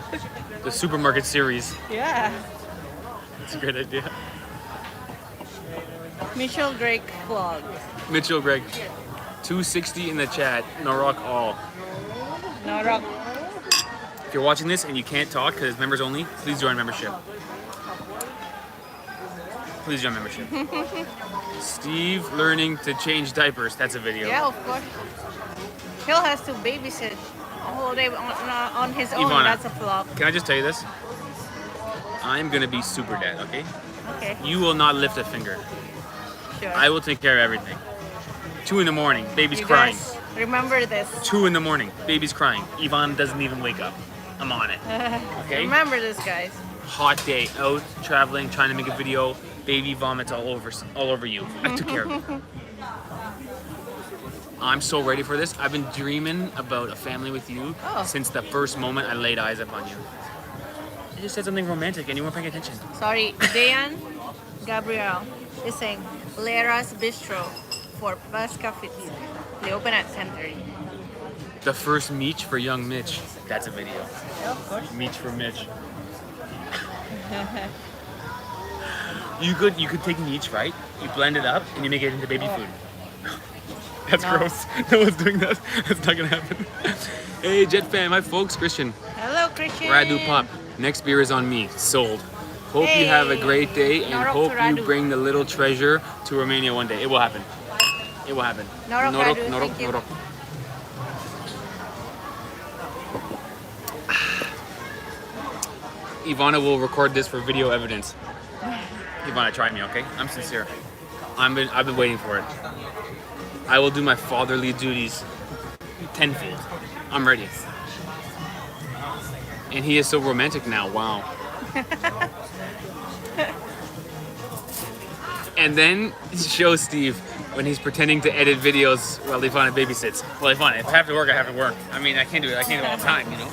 The supermarket series. Yeah. It's a great idea. Mitchell Drake vlog. Mitchell Greg, 260 in the chat. Norok all. No rock. If you're watching this and you can't talk because it's members only, please join membership. Please join membership. Steve learning to change diapers. That's a video. Yeah, of course. Phil has to babysit a whole day on his own. Ivana. That's a vlog. Can I just tell you this? I'm gonna be super dad, okay? Okay, You will not lift a finger. sure. I will take care of everything. 2 in the morning, baby's You crying. guys remember this. 2 in the morning, baby's crying. Yvonne doesn't even wake up. I'm on it. Okay? Remember this, guys. Hot day, out traveling, trying to make a video. Baby vomits all over you. I took care of it. I'm so ready for this. I've been dreaming about a family with you Oh. since the first moment I laid eyes upon you. I just said something romantic and you weren't paying attention. Sorry, Dayan Gabriel is saying Lera's Bistro for Pasca Fitness. They open at 10:30. The first Meech for young Mitch. That's a video. Yeah, of course. Meech for Mitch. You could take Meech, right? You blend it up and you make it into baby food. That's No. gross. No one's doing that. That's not gonna happen. Hey, Jet fam, hi folks, Christian. Hello, Christian. Radu Pop. Next beer is on me. Sold. Hope you have a Hey. great day and Norok hope to you Radu. bring the little treasure to Romania one day. It will happen. It will happen. Norok, Radu, Norok, thank you. Norok. Ivana will record this for video evidence. Ivana, try me, okay? I'm sincere. I've been waiting for it. I will do my fatherly duties tenfold. I'm ready. And he is so romantic now. Wow. And then show Steve when he's pretending to edit videos while Ivana babysits. Well, Ivana, if I have to work, I have to work. I mean, I can't do it. I can't do it all the time, you know.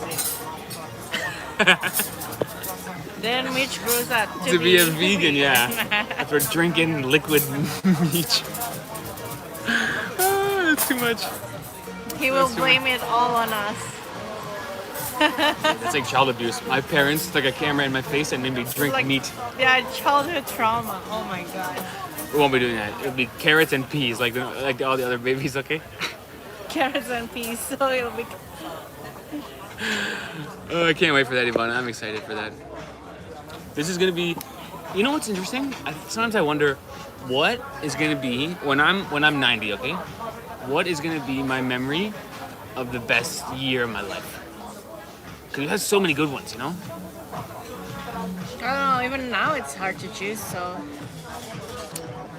Then Mitch grows up To be a vegan, yeah. After drinking liquid meat. Oh, that's too much. He will That's too blame it all on us. That's like child abuse. My parents took a camera in my face and made me drink Like- meat. Yeah, childhood trauma. Oh my god. We won't be doing that. It'll be carrots and peas like all the other babies, okay? Carrots and peas, so it'll be. Oh, I can't wait for that, Ivana. I'm excited for that. This is gonna be. You know what's interesting? Sometimes I wonder, what is gonna be when I'm 90, okay? What is gonna be my memory of the best year of my life? Because it has so many good ones, you know? I don't know, even now it's hard to choose, so.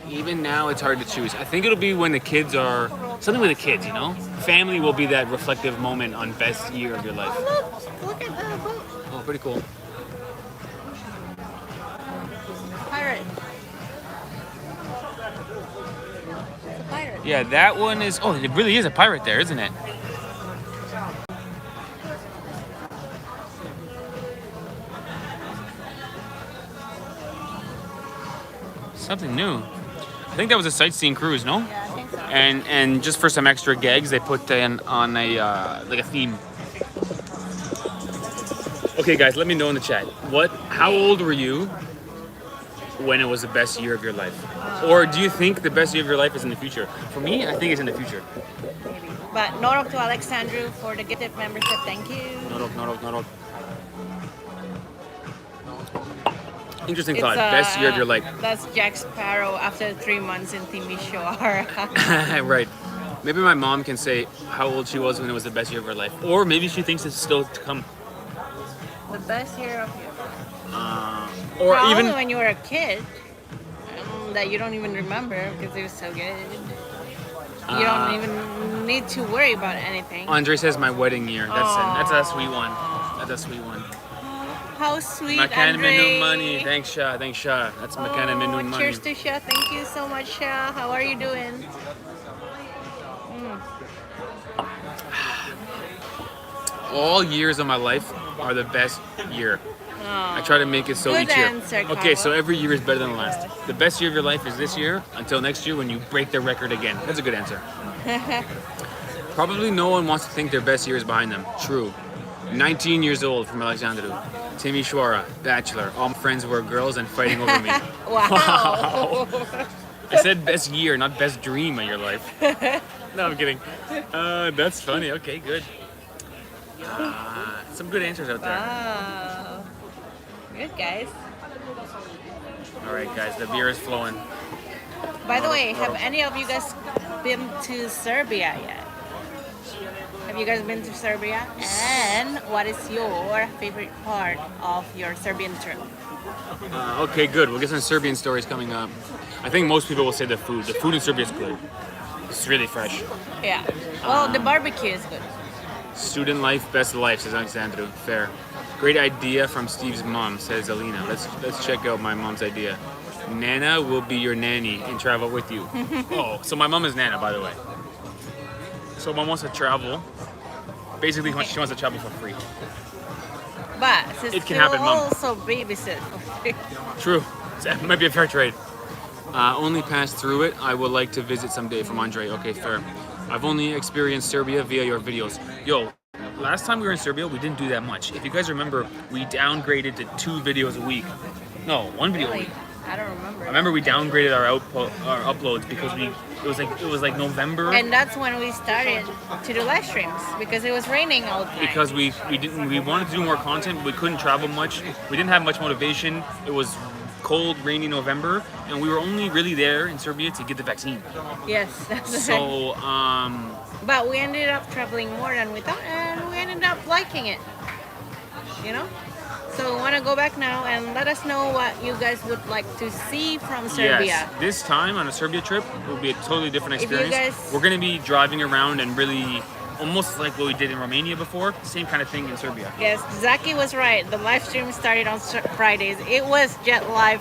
Even now, it's hard to choose. I think it'll be when the kids are something with the kids, you know. Family will be that reflective moment on best year of your life. Look at that boat. Oh, pretty cool. Pirate. It's a pirate. Yeah, that one is. Oh, it really is a pirate there, isn't it? Something new. I think that was a sightseeing cruise, no? Yeah, I think so. And just for some extra gags, they put in on a like a theme. Okay, guys, let me know in the chat. How old were you when it was the best year of your life? Or do you think the best year of your life is in the future? For me, I think it's in the future. Maybe. But Norok to Alexandru for the gifted membership. Thank you. Not. Interesting thought. Best year of your life. That's Jack Sparrow after 3 months in Timisoara. Right. Maybe my mom can say how old she was when it was the best year of her life. Or maybe she thinks it's still to come. The best year of your life. Or Probably even when you were a kid. That you don't even remember because it was so good. You don't even need to worry about anything. Andre says my wedding year. That's a sweet one. That's a sweet one. How sweet, Makana Andre. Minu money. Thanks, Sha. Thanks, Sha. That's Makana Minu money. Cheers to Sha. Thank you so much, Sha. How are you doing? All years of my life are the best year. I try to make it so Good each year. answer, Okay, so Carlo. every year is better than the last. The best year of your life is this year until next year when you break the record again. That's a good answer. Probably no one wants to think their best year is behind them. True. 19 years old from Alexandru. Timmy Shwara, bachelor. All my friends were girls and fighting over me. Wow. I said best year, not best dream of your life. No, I'm kidding. That's funny. Okay, good. Some good answers out there. Wow. Good, guys. All right, guys, the beer is flowing. By the way, have any of you guys been to Serbia yet? Have you guys been to Serbia? And what is your favorite part of your Serbian trip? Okay, good. We'll get some Serbian stories coming up. I think most people will say the food. The food in Serbia is good. It's really fresh. Yeah. Well, the barbecue is good. Student life, best life, says Alexandru. Fair. Great idea from Steve's mom, says Alina. Let's check out my mom's idea. Nana will be your nanny and travel with you. Oh, so my mom is Nana, by the way. So mom wants to travel. Basically, she wants to travel for free. But It can happen, Mom. also babysit. True. It might be a fair trade. Only passed through it. I would like to visit someday from Andre. Okay, fair. I've only experienced Serbia via your videos. Yo, last time we were in Serbia, we didn't do that much. If you guys remember, we downgraded to 2 videos a week. No, 1 video a Really? week. I don't remember. I remember we downgraded our uploads because it was like November. And that's when we started to do live streams because it was raining all the time. Because we wanted to do more content, but we couldn't travel much. We didn't have much motivation. It was cold, rainy November, and we were only really there in Serbia to get the vaccine. Yes, that's right. So But we ended up traveling more than we thought, and we ended up liking it. You know? So we want to go back now and let us know what you guys would like to see from Serbia. yes, this time on a Serbia trip will be a totally different If you experience. guys- We're going to be driving around and really almost like what we did in Romania before, same kind of thing in Serbia. Yes, Zaki was right. The live stream started on Fridays. It was JetLag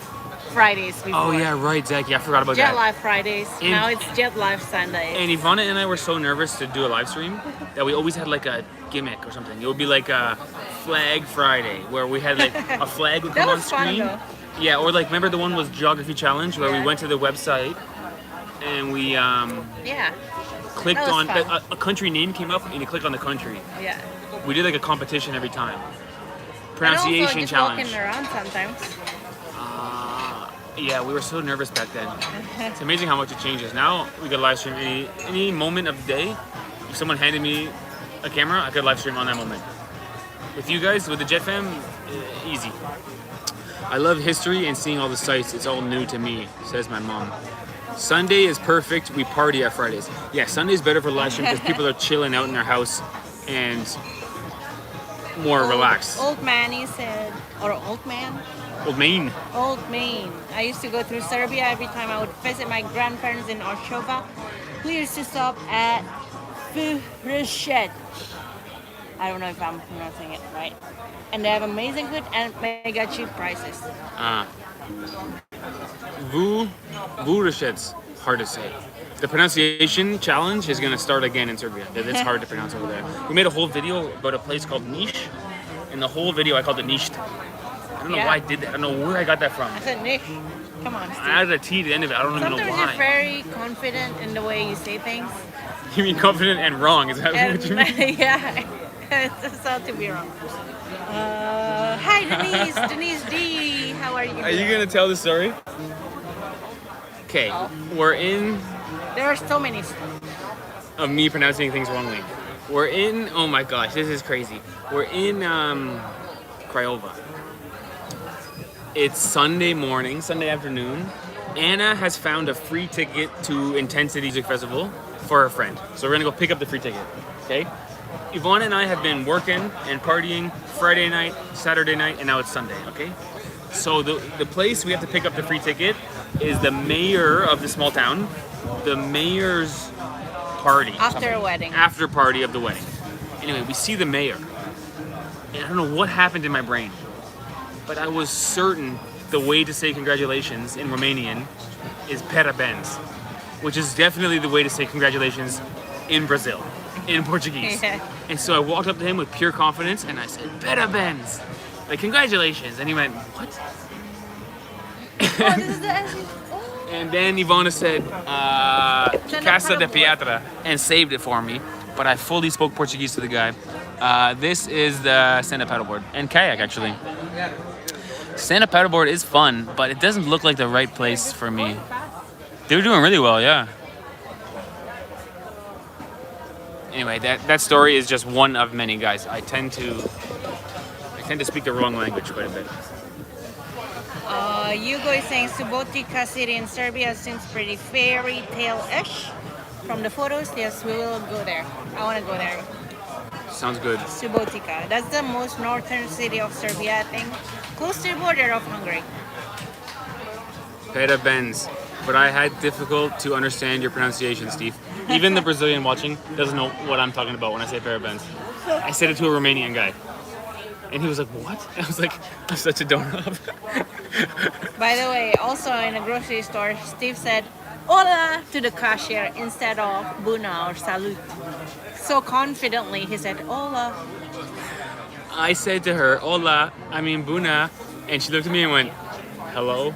Fridays before. Oh yeah, right, Zachy. I forgot about that. JetLag Fridays. And- Now it's JetLag Sundays. And Ivana and I were so nervous to do a live stream that we always had like a gimmick or something. It would be like a Flag Friday where we had like a flag would That come on was fun, screen. though. Yeah, or like remember the one was Geography Challenge where Yeah. we went to the website and we Yeah, clicked That was on fun. a country name came up and you click on the country. yeah. We did like a competition every time. And Pronunciation also just challenge. walking around sometimes. Yeah, we were so nervous back then. It's amazing how much it changes. Now we could live stream any moment of the day. If someone handed me a camera, I could live stream on that moment. With you guys, with the Jet Fam, easy. I love history and seeing all the sights. It's all new to me, says my mom. Sunday is perfect. We party at Fridays. Yeah, Sunday's better for live stream because people are chilling out in their house and more relaxed. Old man, he said, or old man? Old Maine. Old Maine. I used to go through Serbia every time I would visit my grandparents in Orshova. We used to stop at Furushet. I don't know if I'm pronouncing it right. And they have amazing food and mega cheap prices. Vurushets. Hard to say. The pronunciation challenge is going to start again in Serbia. It's hard to pronounce over there. We made a whole video about a place called Niš. In the whole video, I called it Nisht. I don't know Yeah. why I did that. I don't know where I got that from. I said, Nick, come on, I Steve. added a T to the end of it. I don't even know Sometimes you're why. very confident in the way you say things. You mean confident and wrong? Is that And what you mean? yeah, it's sound to be wrong. Hi, Denise. Denise D. How are you? Are you going to tell the story? Okay, we're in There are so many stuff. of me pronouncing things wrongly. We're in, oh my gosh, this is crazy. We're in Craiova. It's Sunday morning, Sunday afternoon. Anna has found a free ticket to Intensity Music Festival for her friend. So we're gonna go pick up the free ticket, okay? Yvonne and I have been working and partying Friday night, Saturday night, and now it's Sunday, okay? So the place we have to pick up the free ticket is the mayor of the small town, the mayor's party. After a wedding. After party of the wedding. Anyway, we see the mayor. And I don't know what happened in my brain, but I was certain the way to say congratulations in Romanian is parabéns, which is definitely the way to say congratulations in Brazil, in Portuguese. Yeah. And so I walked up to him with pure confidence and I said, parabéns. like, congratulations. And he went, what? Oh, this is the SU. Oh. And then Ivana said, Casa de Pietra, and saved it for me. But I fully spoke Portuguese to the guy. This is the stand-up paddleboard and kayak, actually. Stand-up paddleboard is fun, but it doesn't look like the right place for me. They were doing really well, yeah. Anyway, that story is just one of many, guys. I tend to speak the wrong language quite a bit. Hugo is saying Subotica city in Serbia seems pretty fairy tale-ish. From the photos, yes, we will go there. I want to go there. Sounds good. Subotica. That's the most northern city of Serbia, I think. Close to the border of Hungary. Pera Benz. But I had difficult to understand your pronunciation, Steve. Even the Brazilian watching doesn't know what I'm talking about when I say Pera Benz. I said it to a Romanian guy. And he was like, what? I was like, I'm such a doorknob. By the way, also in a grocery store, Steve said, Hola to the cashier instead of Buna or Salut. So confidently, he said, Hola. I said to her, Hola, I mean Buna. And she looked at me and went, hello?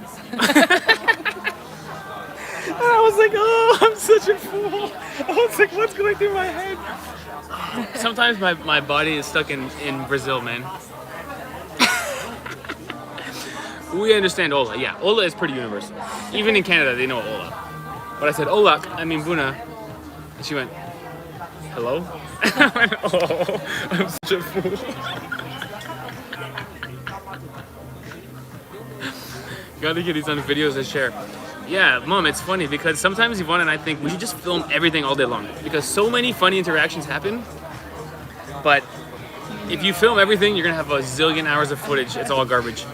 And I was like, oh, I'm such a fool. I was like, what's going through my head? Sometimes my body is stuck in Brazil, man. We understand Ola. Yeah, Ola is pretty universal. Even in Canada, they know Ola. But I said, Ola, I mean Buna. And she went, hello? I went, oh, I'm such a fool. Gotta get these on videos to share. Yeah, Mom, it's funny because sometimes Yvonne and I think we should just film everything all day long because so many funny interactions happen. But if you film everything, you're gonna have a zillion hours of footage. It's all garbage.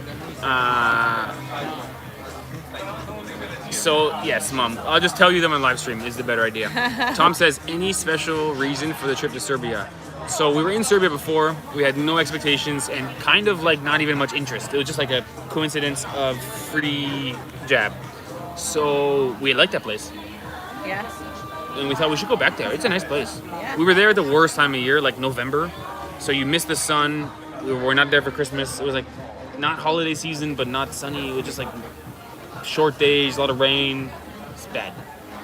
So yes, Mom, I'll just tell you them on live stream is the better idea. Tom says, any special reason for the trip to Serbia? So we were in Serbia before. We had no expectations and kind of like not even much interest. It was just like a coincidence of free jab. So we liked that place. Yeah. And we thought we should go back there. It's a nice place. Yeah. We were there at the worst time of year, like November. So you missed the sun. We were not there for Christmas. It was like not holiday season, but not sunny. It was just like short days, a lot of rain. It's bad.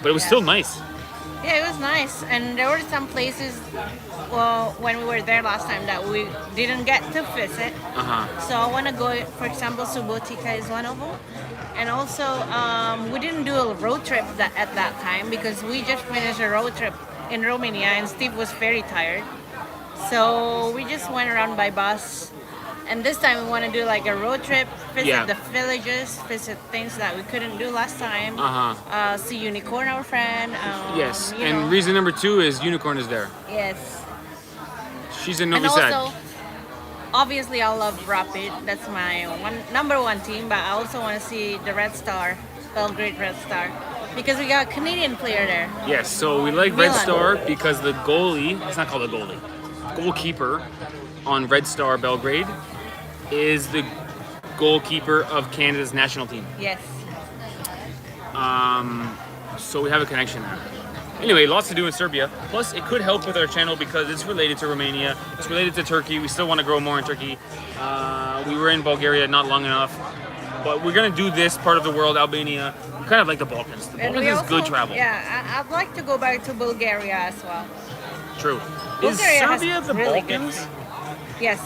But it was still nice. Yeah, it was nice. And there were some places, well, when we were there last time that we didn't get to visit. So I want to go, for example, Subotica is one of them. And also, we didn't do a road trip at that time because we just finished a road trip in Romania and Steve was very tired. So we just went around by bus. And this time we want to do like a road trip, visit the villages, visit things that we couldn't do last time. See Unicorn, our friend. Yes, and reason number 2 is Unicorn is there. Yes. She's in Novi Sad. And also, obviously I love Rapid. That's my number one team, but I also want to see the Red Star, Belgrade Red Star. Because we got a Canadian player there. Yes, so we like Red Star because the goalie, it's not called a goalie, goalkeeper on Red Star Belgrade is the goalkeeper of Canada's national team. Yes. So we have a connection there. Anyway, lots to do in Serbia. Plus, it could help with our channel because it's related to Romania. It's related to Turkey. We still want to grow more in Turkey. We were in Bulgaria not long enough. But we're going to do this part of the world, Albania. We kind of like the Balkans. The Balkans is good travel. Yeah, I'd like to go back to Bulgaria as well. True. Bulgaria is Serbia the really Balkans? Yes.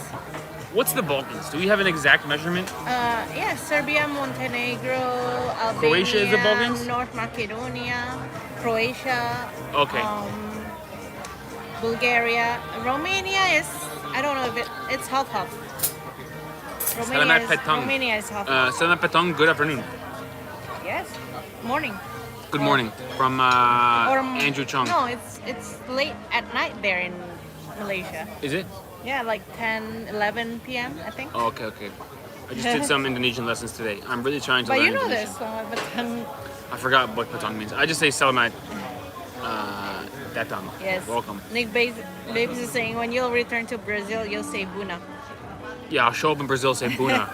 What's the Balkans? Do we have an exact measurement? Yeah, Serbia, Montenegro, Albania, Croatia is the Balkans? North Macedonia, Croatia. Okay. Bulgaria. Romania is, I don't know if it's half. Romania is half. Salamat Petang, good afternoon. Yes. Morning. Good morning from Andrew Chong. No, it's late at night there in Malaysia. Is it? Yeah, like 10, 11 p.m. I think. Oh, okay. I just did some Indonesian lessons today. I'm really trying to learn But you know Indonesian. this, but I forgot what Petang means. I just say Salamat Datang. yes. Welcome. Nick Babes is saying when you'll return to Brazil, you'll say Buna. Yeah, I'll show up in Brazil, say Buna.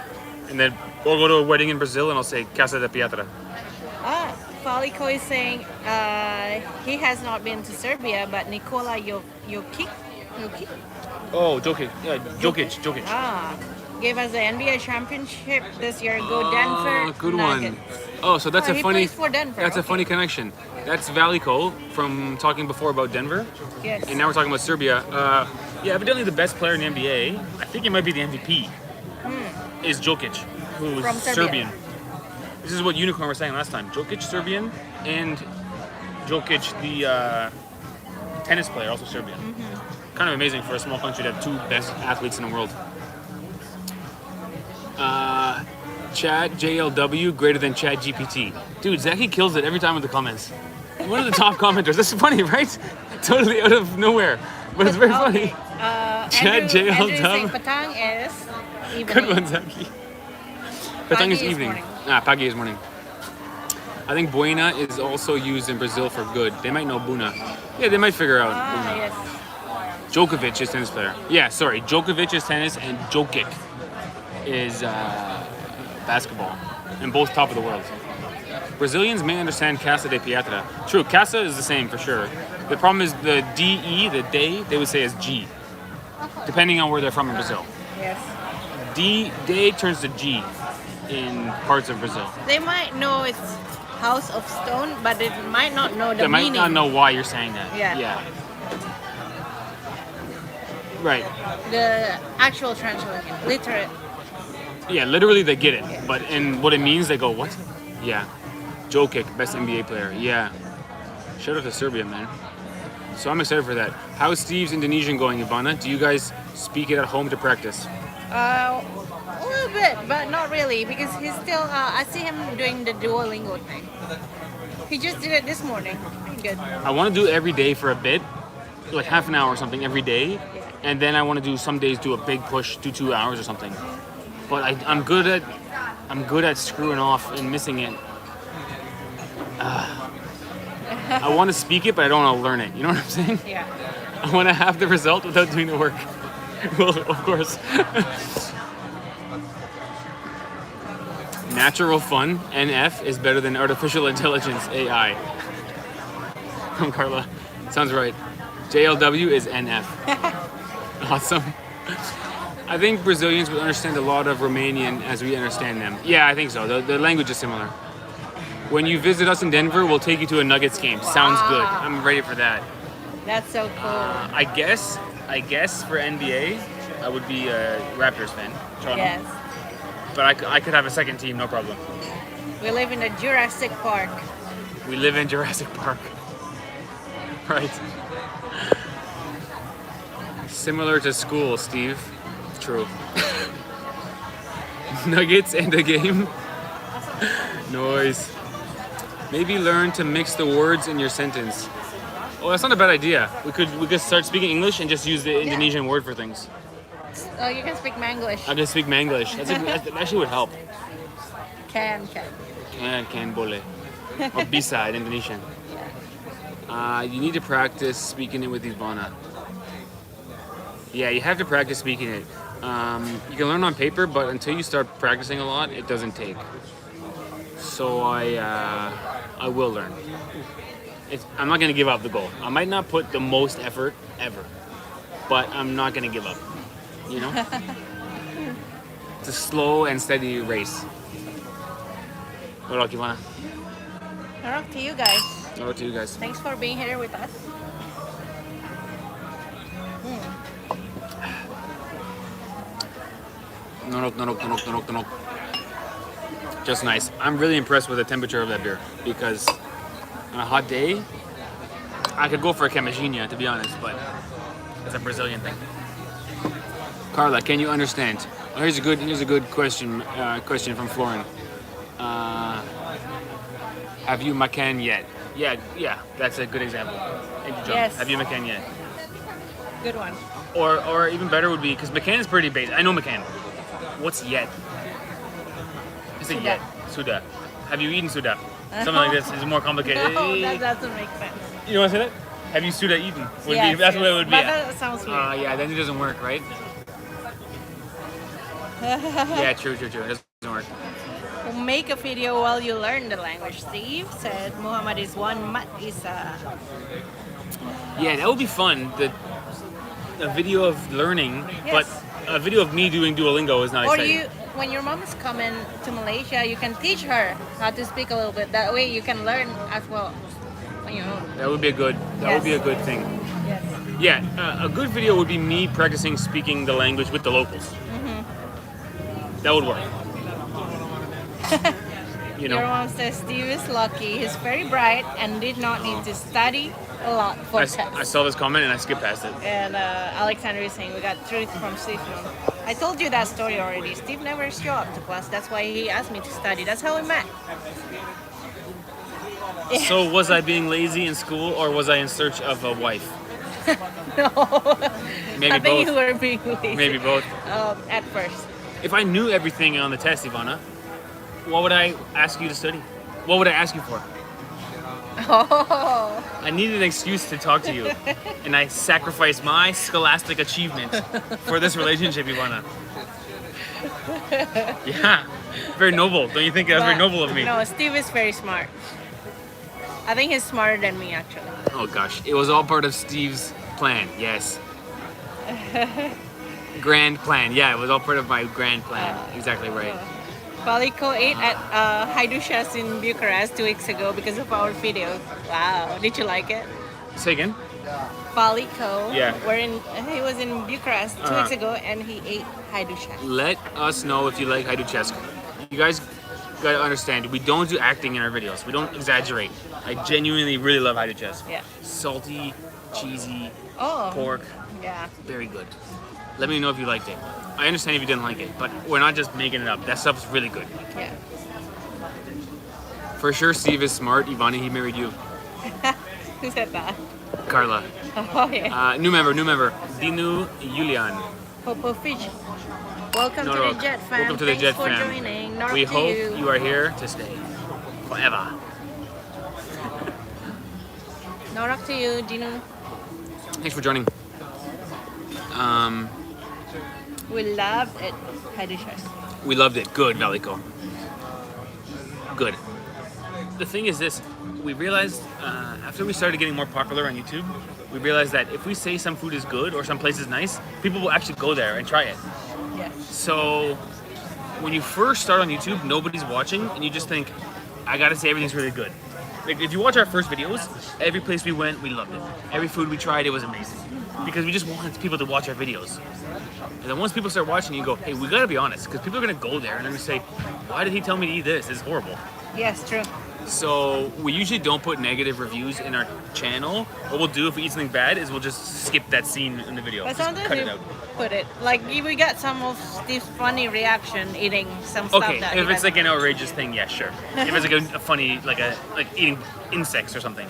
And then we'll go to a wedding in Brazil and I'll say Casa de Pietra. Falico is saying he has not been to Serbia, but Nikola Jokic. Oh, Jokic. Yeah, Jokic. gave us the NBA championship this year. Go Denver. Good Nuggets. one. Oh, so that's Oh, a he funny. plays for Denver, That's a okay. funny connection. That's Valley Cole from talking before about Denver, Yes. and now we're talking about Serbia. Yeah, evidently the best player in the NBA. I think it might be the MVP. Is Jokic, who is From Serbia. Serbian. This is what Unicorn was saying last time. Jokic, Serbian, and Jokic, the tennis player, also Serbian. Kind of amazing for a small country to have two best athletes in the world. Chad JLW greater than Chad GPT. Dude, Zachy kills it every time with the comments. One of the top commenters. That's funny, right? Totally out of nowhere, but it's very funny. Chad Andrew JLW. saying Patang is evening. Good one, Zachy. Patang is Pagi is evening. morning. Pagi is morning. I think Buena is also used in Brazil for good. They might know Buna. Yeah, they might figure out Buna. Yes. Djokovic is tennis player. Yeah, sorry. Djokovic is tennis and Jokic is basketball. And both top of the world. Brazilians may understand Casa de Piatra. True, Casa is the same for sure. The problem is the DE, the day, they would say as G. Depending on where they're from in Brazil. Yes. Day turns to G in parts of Brazil. They might know it's House of Stone, but they might not know the They might meaning. not know why you're saying that. Yeah. Right. The actual translation, literate. Yeah, literally they get it. But in what it means, they go, what? Yeah. Jokic, best NBA player. Yeah. Shout out to Serbia, man. So I'm excited for that. How's Steve's Indonesian going, Ivana? Do you guys speak it at home to practice? A little bit, but not really, because he's still. I see him doing the Duolingo thing. He just did it this morning. Pretty good. I want to do it every day for a bit, like half an hour or something every day, and then I want to do some days do a big push, do 2 hours or something. But I'm good at screwing off and missing it. I want to speak it, but I don't want to learn it. You know what I'm saying? Yeah. I want to have the result without doing the work. Well, of course. Natural fun, NF, is better than artificial intelligence, AI. From Carla. Sounds right. JLW is NF. Awesome. I think Brazilians would understand a lot of Romanian as we understand them. Yeah, I think so. The language is similar. When you visit us in Denver, we'll take you to a Nuggets game. Sounds good. I'm ready for that. That's so cool. I guess for NBA, I would be a Raptors fan. Toronto. Yes. But I could have a second team, no problem. We live in the Jurassic Park. We live in Jurassic Park. Right. Similar to school, Steve. True. Nuggets and a game. Noise. Maybe learn to mix the words in your sentence. Oh, that's not a bad idea. We could start speaking English and just use the Indonesian word for things. Oh, you can speak Manglish. I can speak Manglish. That actually would help. Can. Can boleh. Or bisa in Indonesian. You need to practice speaking it with Ivana. Yeah, you have to practice speaking it. You can learn on paper, but until you start practicing a lot, it doesn't take. So I will learn. I'm not gonna give up the goal. I might not put the most effort ever, but I'm not gonna give up. You know, it's a slow and steady race. What about Ivana? Talk to you guys. What about you guys? Thanks for being here with us. No. Just nice. I'm really impressed with the temperature of that beer because on a hot day, I could go for a camisinha to be honest, but it's a Brazilian thing. Carla, can you understand? Oh, here's a good question. Question from Florin. Have you makan yet? Yeah. That's a good example. Thank you, John. Yes. Have you makan yet? Good one. Or even better would be because makan is pretty basic. I know makan. What's yet? Is it Sudah. yet? Sudah. Have you eaten sudah? Something like this is more complicated. No, that doesn't make sense. You want to say that? Have you sudah eaten? Yes, That's what it would be. But that sounds weird. Yeah, then it doesn't work, right? Yeah, true. It doesn't work. We'll make a video while you learn the language. Steve said Muhammad is one, Mat is Yeah, that would be fun. The video of learning, Yes. but a video of me doing Duolingo is not Or exciting. when your mom is coming to Malaysia, you can teach her how to speak a little bit. That way you can learn as well. You know. That would be a good. That would be a good thing. Yes. Yeah, a good video would be me practicing speaking the language with the locals. That would work. You Your know, mom says Steve is lucky. He's very bright and did not need to study a lot for tests. I saw this comment and I skipped past it. And Alexander is saying we got truth from Steve. I told you that story already. Steve never showed up to class. That's why he asked me to study. That's how we met. So was I being lazy in school or was I in search of a wife? No. Maybe I think both. you were being lazy. Maybe both. At first. If I knew everything on the test, Ivana, what would I ask you to study? What would I ask you for? Oh. I needed an excuse to talk to you, and I sacrificed my scholastic achievement for this relationship, Ivana. Yeah, very noble. Don't you think that's very noble of me? No, Steve is very smart. I think he's smarter than me, actually. Oh gosh, it was all part of Steve's plan. Yes. Grand plan. Yeah, it was all part of my grand plan. Exactly right. Paliko ate at Haidushas in Bucharest 2 weeks ago because of our video. Wow, did you like it? Say again. Paliko. Yeah. He was in Bucharest 2 weeks ago and he ate Haidushas. Let us know if you like Haiduchesc. You guys gotta understand, we don't do acting in our videos. We don't exaggerate. I genuinely really love Haiduchesc. Yeah. Salty, cheesy, Oh. pork, Yeah. very good. Let me know if you liked it. I understand if you didn't like it, but we're not just making it up. That stuff's really good. Yeah. For sure, Steve is smart. Ivana, he married you. Who said that? Carla. Oh yeah. New member. Dinu Julian. Popo Fish. Welcome No, to no, the Jet fam. welcome to the Thanks Jet for fam. joining. Not We to hope you are here to stay forever. Not up to you, Dino. Thanks for joining. We loved it. Haidushas. We loved it. Good, Valiko. Good. The thing is this, we realized after we started getting more popular on YouTube, we realized that if we say some food is good or some place is nice, people will actually go there and try it. Yes. So when you first start on YouTube, nobody's watching and you just think, I gotta say everything's really good. Like if you watch our first videos, every place we went, we loved it. Every food we tried, it was amazing. Because we just wanted people to watch our videos. And then once people start watching, you go, hey, we gotta be honest, because people are gonna go there and they're gonna say, why did he tell me to eat this? It's horrible. Yes, true. So we usually don't put negative reviews in our channel. What we'll do if we eat something bad is we'll just skip that scene in the video. But Just sometimes cut it we out. put it. Like we got some of Steve's funny reaction eating some stuff Okay, that if he it's like doesn't- an outrageous thing, yeah, sure. If it's like a funny, like eating insects or something.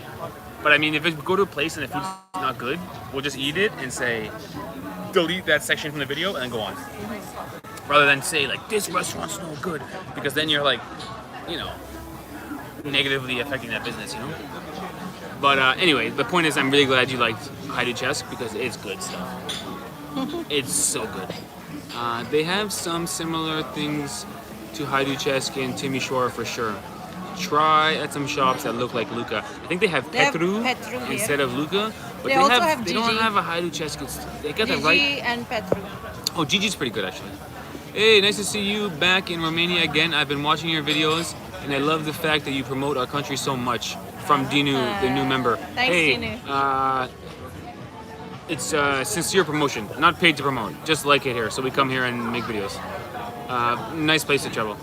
But I mean, if we go to a place and the food's not good, we'll just eat it and say, delete that section from the video and then go on. Rather than say like, this restaurant's no good, because then you're like, you know, negatively affecting that business, you know? But anyway, the point is I'm really glad you liked Haiduchesc because it's good stuff. It's so good. They have some similar things to Haiduchesc in Timisoara for sure. Try at some shops that look like Luca. I think they have They have Petru Petru here. instead of Luca. But They also have they don't Gigi. have a Haiduchesc. They got the Gigi right. and Petru. Oh, Gigi's pretty good actually. Hey, nice to see you back in Romania again. I've been watching your videos and I love the fact that you promote our country so much. From Dinu, the new member. Thanks, hey, Dinu. It's sincere promotion, not paid to promote. Just like it here, so we come here and make videos. Nice place to travel.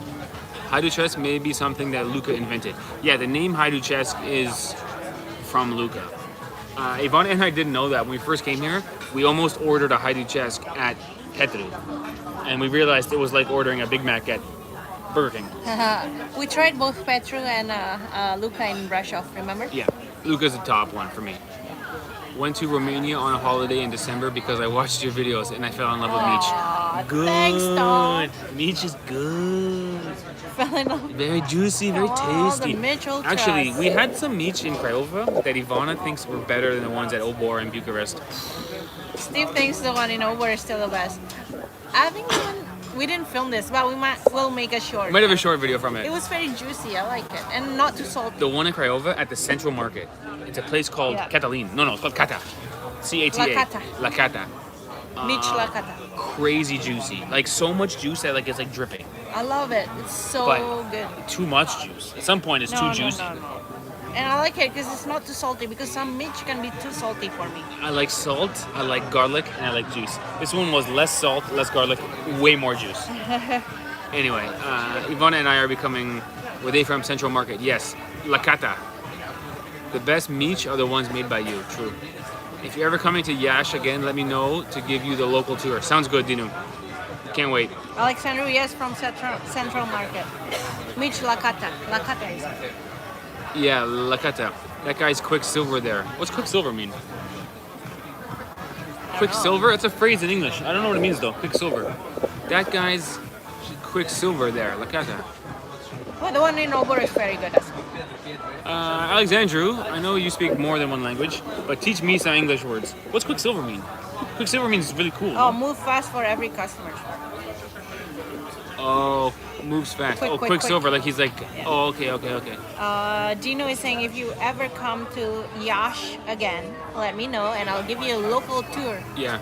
Haiduchesc may be something that Luca invented. Yeah, the name Haiduchesc is from Luca. Ivana and I didn't know that. When we first came here, we almost ordered a Haiduchesc at Petru. And we realized it was like ordering a Big Mac at Burger King. We tried both Petru and Luca in Brasov, remember? Yeah, Luca's the top one for me. Went to Romania on a holiday in December because I watched your videos and I fell in love with Aw, Meech. Good. thanks, Tom. Meech is good. Fell in love. Very juicy, very Oh, tasty. the Meech Ultras. Actually, we had some Meech in Craiova that Ivana thinks were better than the ones at Obor and Bucharest. Steve thinks the one in Over is still the best. I think the one, we didn't film this, but we'll make a short. We might have a short video from It it. was very juicy. I like it, and not too salty. The one in Craiova at the Central Market. It's a place called Yeah. Catalin. No, it's called Cata. C-A-T-A. La Cata. La Cata. Meech La Cata. crazy juicy. Like so much juice that like it's like dripping. I love it. It's so But good. too much juice. At some point, it's No, too no, juicy. no, no. And I like it because it's not too salty. Because some meat can be too salty for me. I like salt, I like garlic, and I like juice. This one was less salt, less garlic, way more juice. Anyway, Ivana and I are becoming, were they from Central Market? Yes, La Cata. The best meats are the ones made by you, true. If you're ever coming to Yash again, let me know to give you the local tour. Sounds good, Dinu. Can't wait. Alexandru, yes, from Central Market. Mitch Lakata. Lakata is it? Yeah, La Cata. That guy's Quicksilver there. What's Quicksilver mean? Quicksilver? It's a phrase in English. I don't know what it means though. Quicksilver. That guy's Quicksilver there, La Cata. Well, the one in Obor is very good as well. Alexandru, I know you speak more than one language, but teach me some English words. What's Quicksilver mean? Quicksilver means really cool. Oh, move fast for every customer. Oh, moves fast. Quick, oh, quick, Quicksilver, quick. like he's like, oh, okay. Dino is saying if you ever come to Yash again, let me know and I'll give you a local tour. Yeah.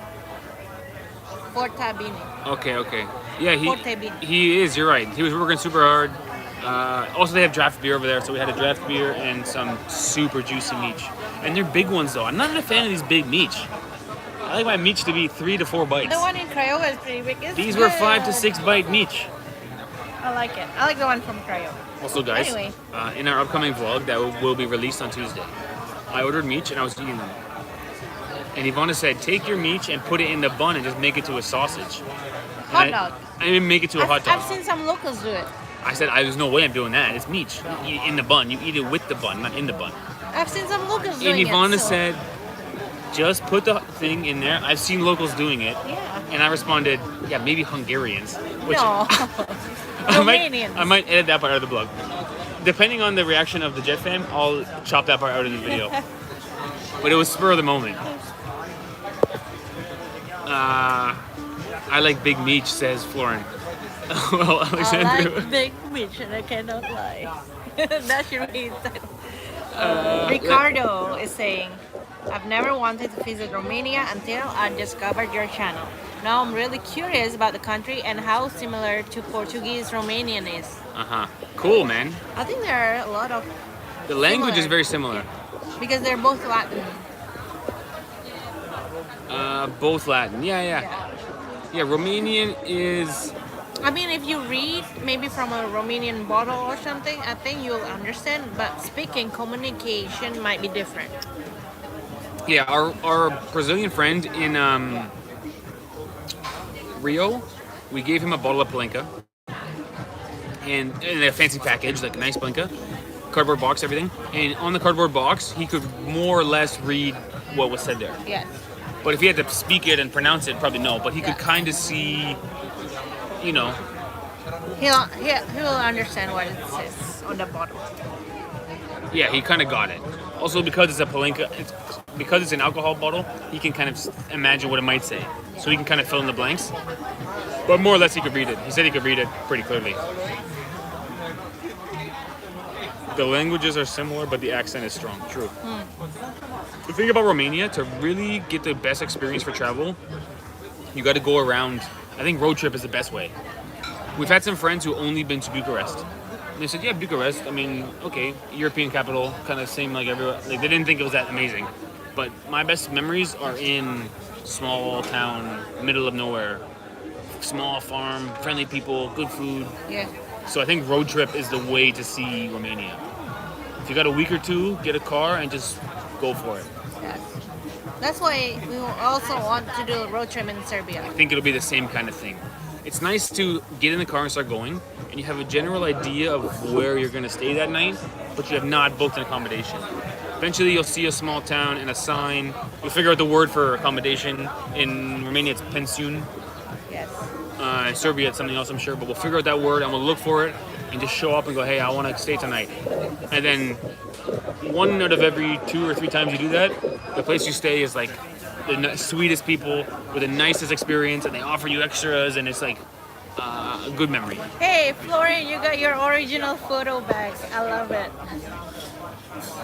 Fort Tabini. Okay. Yeah, Forte bean. he is, you're right. He was working super hard. Also, they have draft beer over there, so we had a draft beer and some super juicy meat. And they're big ones, though. I'm not a fan of these big meat. I like my meat to be 3 to 4 bites. The one in Craiova is pretty big. It's These were good. 5 to 6 bite meat. I like it. I like the one from Craiova. Also, guys, Anyway. in our upcoming vlog that will be released on Tuesday, I ordered meat and I was eating them. And Ivana said, take your meat and put it in the bun and just make it to a sausage. Hot And dog. I didn't make it to a hot dog. I've seen some locals do it. I said, there's no way I'm doing that. It's meat. You eat it in the bun. You eat it with the bun, not in the bun. I've seen some locals And doing Ivana it. So. said, just put the thing in there. I've seen locals doing it. Yeah. And I responded, yeah, maybe Hungarians. Which No. Romanians. I might edit that part out of the blog. Depending on the reaction of the Jet fam, I'll chop that part out of the video. But it was spur of the moment. I like big meat, says Florin. Well, Alexandru. I like big meat and I cannot lie. That should be Ricardo is saying, I've never wanted to visit Romania until I discovered your channel. Now I'm really curious about the country and how similar to Portuguese Romanian is. Cool, man. I think there are a lot of The language is Similar. very similar. because they're both Latin. Both Latin. Yeah, Romanian is... I mean, if you read maybe from a Romanian bottle or something, I think you'll understand. But speaking, communication might be different. Yeah, our Brazilian friend in Rio, we gave him a bottle of Palenka. And in a fancy package, like a nice Palenka. Cardboard box, everything. And on the cardboard box, he could more or less read what was said there. Yes. But if he had to speak it and pronounce it, probably no. But he could Yeah. kind of see, you know. He'll understand what it says on the bottle. Yeah, he kind of got it. Also, because it's a Palenka, because it's an alcohol bottle, he can kind of imagine what it might say. So he can kind of fill in the blanks. But more or less, he could read it. He said he could read it pretty clearly. The languages are similar, but the accent is strong. True. The thing about Romania, to really get the best experience for travel, you got to go around. I think road trip is the best way. We've had some friends who only been to Bucharest. And they said, yeah, Bucharest, I mean, okay, European capital, kind of same like everywhere. Like, they didn't think it was that amazing. But my best memories are in small town, middle of nowhere, small farm, friendly people, good food. Yeah. So I think road trip is the way to see Romania. If you got a week or two, get a car and just go for it. Yes. That's why we also want to do a road trip in Serbia. I think it'll be the same kind of thing. It's nice to get in the car and start going, and you have a general idea of where you're going to stay that night, but you have not booked an accommodation. Eventually, you'll see a small town and a sign. You'll figure out the word for accommodation. In Romania, it's pensiun. Yes. In Serbia, it's something else, I'm sure, but we'll figure out that word and we'll look for it and just show up and go, hey, I want to stay tonight. And then 1 out of every 2 or 3 times you do that, the place you stay is like the sweetest people with the nicest experience, and they offer you extras, and it's like a good memory. Hey, Florian, you got your original photo back. I love it.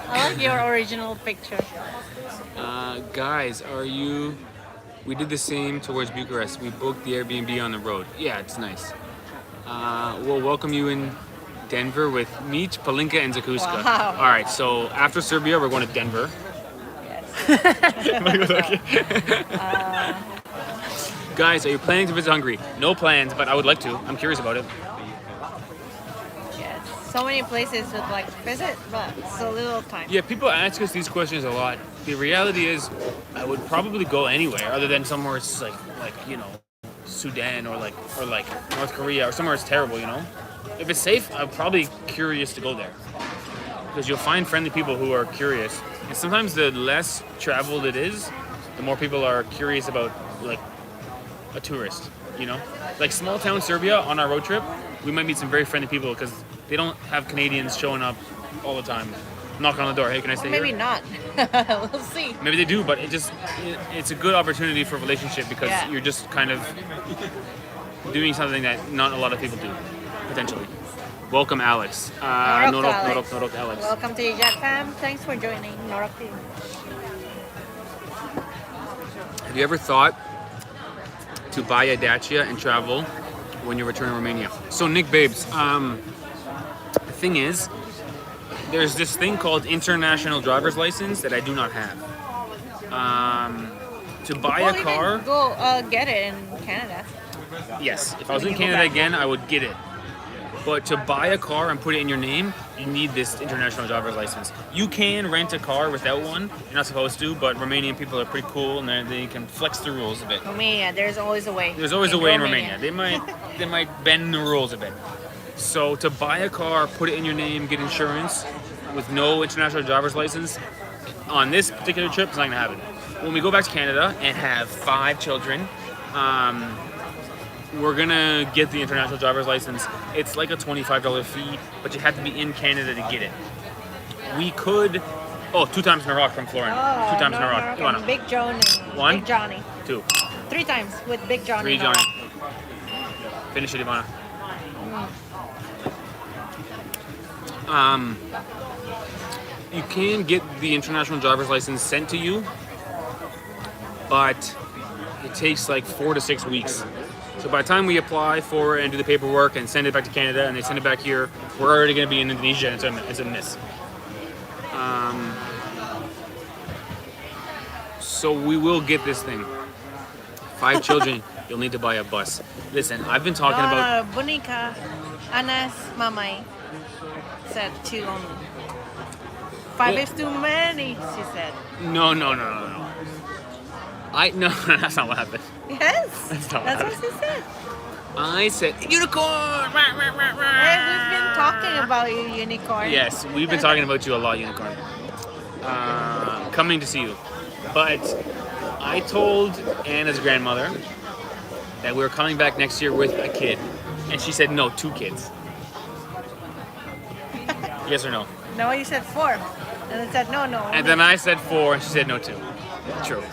I like your original picture. Guys, are you We did the same towards Bucharest. We booked the Airbnb on the road. Yeah, it's nice. We'll welcome you in Denver with Meech, Palinka, and Zakuska. Wow. All right, so after Serbia, we're going to Denver. Guys, are you planning to visit Hungary? No plans, but I would like to. I'm curious about it. Yes. So many places would like to visit, but so little time. Yeah, people ask us these questions a lot. The reality is, I would probably go anywhere other than somewhere it's like you know, Sudan or like North Korea or somewhere it's terrible. You know, if it's safe, I'm probably curious to go there because you'll find friendly people who are curious. And sometimes the less traveled it is, the more people are curious about like a tourist. You know, like small town Serbia on our road trip, we might meet some very friendly people because they don't have Canadians showing up all the time. Knock on the door. Hey, can I stay Maybe here? not. We'll see. Maybe they do, but it's a good opportunity for relationship because Yeah. you're just kind of doing something that not a lot of people do, potentially. Welcome, Alex. Norok, Alex. Welcome to Jet Fam. Thanks for joining Norok team. Have you ever thought to buy a Dacia and travel when you return to Romania? So, Nick Babes, the thing is, there's this thing called international driver's license that I do not have. To buy Well, a you car, can go get it in Canada. yes. If I was When in you go Canada back. again, I would get it. But to buy a car and put it in your name, you need this international driver's license. You can rent a car without one. You're not supposed to, but Romanian people are pretty cool and they can flex the rules a bit. Romania, there's always a way. There's always a way in Romania. They might bend the rules a bit. So to buy a car, put it in your name, get insurance with no international driver's license on this particular trip, it's not gonna happen. When we go back to Canada and have 5 children, we're gonna get the international driver's license. It's like a $25 fee, but you have to be in Canada to get it. We could, 2 times in a rock from Florida. 2 times in a rock. Norok and Big Johnny. One? Big Johnny. 2. 3 times with Big Johnny. 3, Johnny. Finish it, Ivana. You can get the international driver's license sent to you, but it takes like 4 to 6 weeks. So by the time we apply for it and do the paperwork and send it back to Canada and they send it back here, we're already going to be in Indonesia and it's a miss. So we will get this thing. 5 children, you'll need to buy a bus. Listen, I've been talking about... Bonica, Anas, Mamay said 2 only. 5 is too many, she said. No. No, that's not what happened. Yes, That's not that's what what she said. I said, unicorn! Hey, we've been talking about you, unicorn. Yes, we've been talking about you a lot, unicorn. Coming to see you. But I told Anna's grandmother that we were coming back next year with a kid. And she said, no, 2 kids. Yes or no? No, you said 4. And I said, no. And then I said 4, and she said, no, 2. True.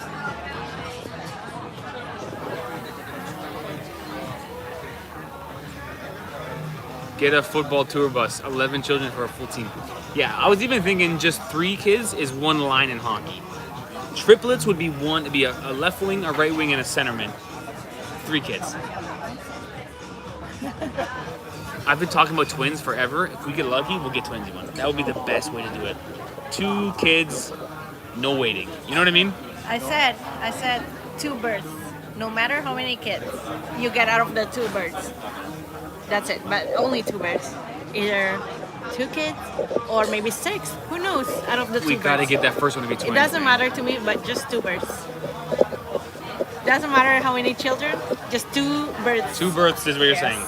Get a football tour bus, 11 children for a full team. Yeah, I was even thinking just 3 kids is 1 line in hockey. Triplets would be a left wing, a right wing, and a centerman. 3 kids. I've been talking about twins forever. If we get lucky, we'll get twins even. That would be the best way to do it. 2 kids, no waiting. You know what I mean? I said 2 births. No matter how many kids you get out of the 2 births. That's it, but only 2 births. Either 2 kids or maybe 6. Who knows? Out of the 2 We births. gotta get that first one to be twins. It doesn't matter to me, but just 2 births. Doesn't matter how many children, just 2 births. 2 births is what you're Yes. saying.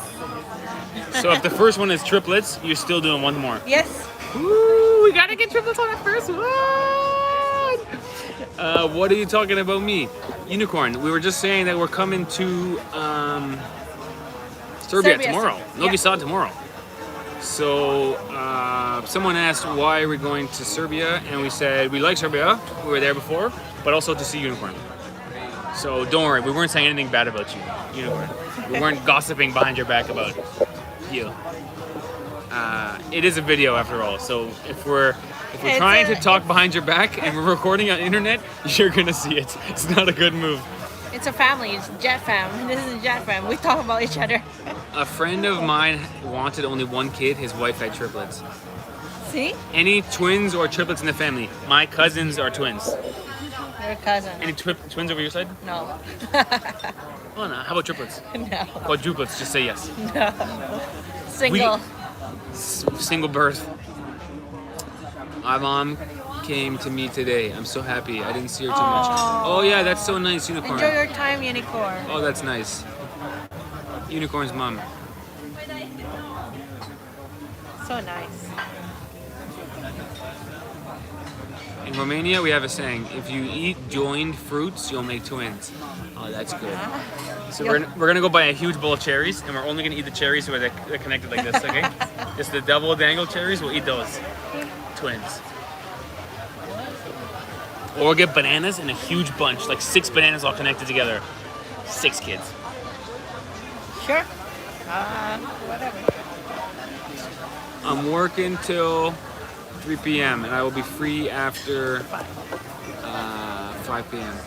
So if the first one is triplets, you're still doing 1 more. Yes. Woo, we gotta get triplets on that first one. What are you talking about me? Unicorn, we were just saying that we're coming to Serbia tomorrow. Novi Sad tomorrow. So someone asked why are we going to Serbia, and we said we like Serbia. We were there before, but also to see Unicorn. So don't worry, we weren't saying anything bad about you, Unicorn. We weren't gossiping behind your back about you. It is a video after all, so if we're trying to talk behind your back and we're recording on the internet, you're gonna see it. It's not a good move. It's a family. It's Jet Fam. This is Jet Fam. We talk about each other. A friend of mine wanted only one kid. His wife had triplets. See? Any twins or triplets in the family? My cousins are twins. Your cousin. Any twins over your side? No. Oh no. How about triplets? No. Quadruplets? Just say yes. No. Single. Single birth. My mom came to me today. I'm so happy. I didn't see her too much. Oh yeah, that's so nice, Unicorn. Enjoy your time, Unicorn. Oh, that's nice. Unicorn's mom. So nice. In Romania, we have a saying: if you eat joined fruits, you'll make twins. Oh, that's good. So we're gonna go buy a huge bowl of cherries, and we're only gonna eat the cherries where they're connected like this. Okay? Just the double dangle cherries. We'll eat those. Twins. Or we'll get bananas in a huge bunch, like 6 bananas all connected together. 6 kids. Sure. Whatever. I'm working till 3 p.m. and I will be free after 5 p.m.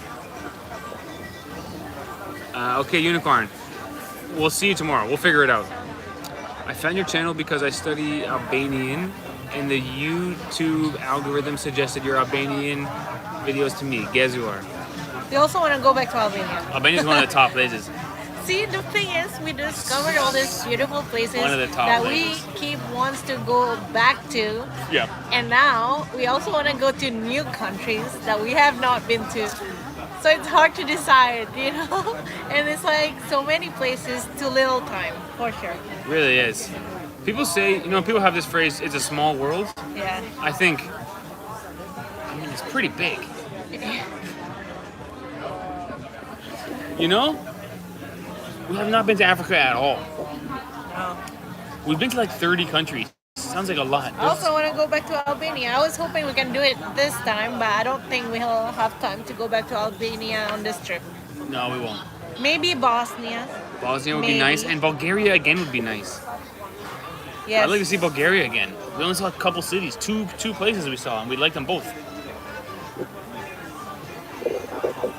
Okay, Unicorn. We'll see you tomorrow. We'll figure it out. I found your channel because I study Albanian, and the YouTube algorithm suggested your Albanian videos to me. Gezuar. We also want to go back to Albania. Albania is one of the top places. See, the thing is, we discovered all these beautiful places One of the top that places. we keep wants to go back to. Yeah. And now we also want to go to new countries that we have not been to. So it's hard to decide, you know? And it's like so many places, too little time, for sure. It really is. People say, people have this phrase, it's a small world. Yeah. I mean, it's pretty big. You know? We have not been to Africa at all. No. We've been to like 30 countries. Sounds like a lot. I also want to go back to Albania. I was hoping we can do it this time, but I don't think we'll have time to go back to Albania on this trip. No, we won't. Maybe Bosnia. Bosnia would be Maybe. nice, and Bulgaria again would be nice. Yes. I'd like to see Bulgaria again. We only saw a couple cities, two places we saw, and we liked them both.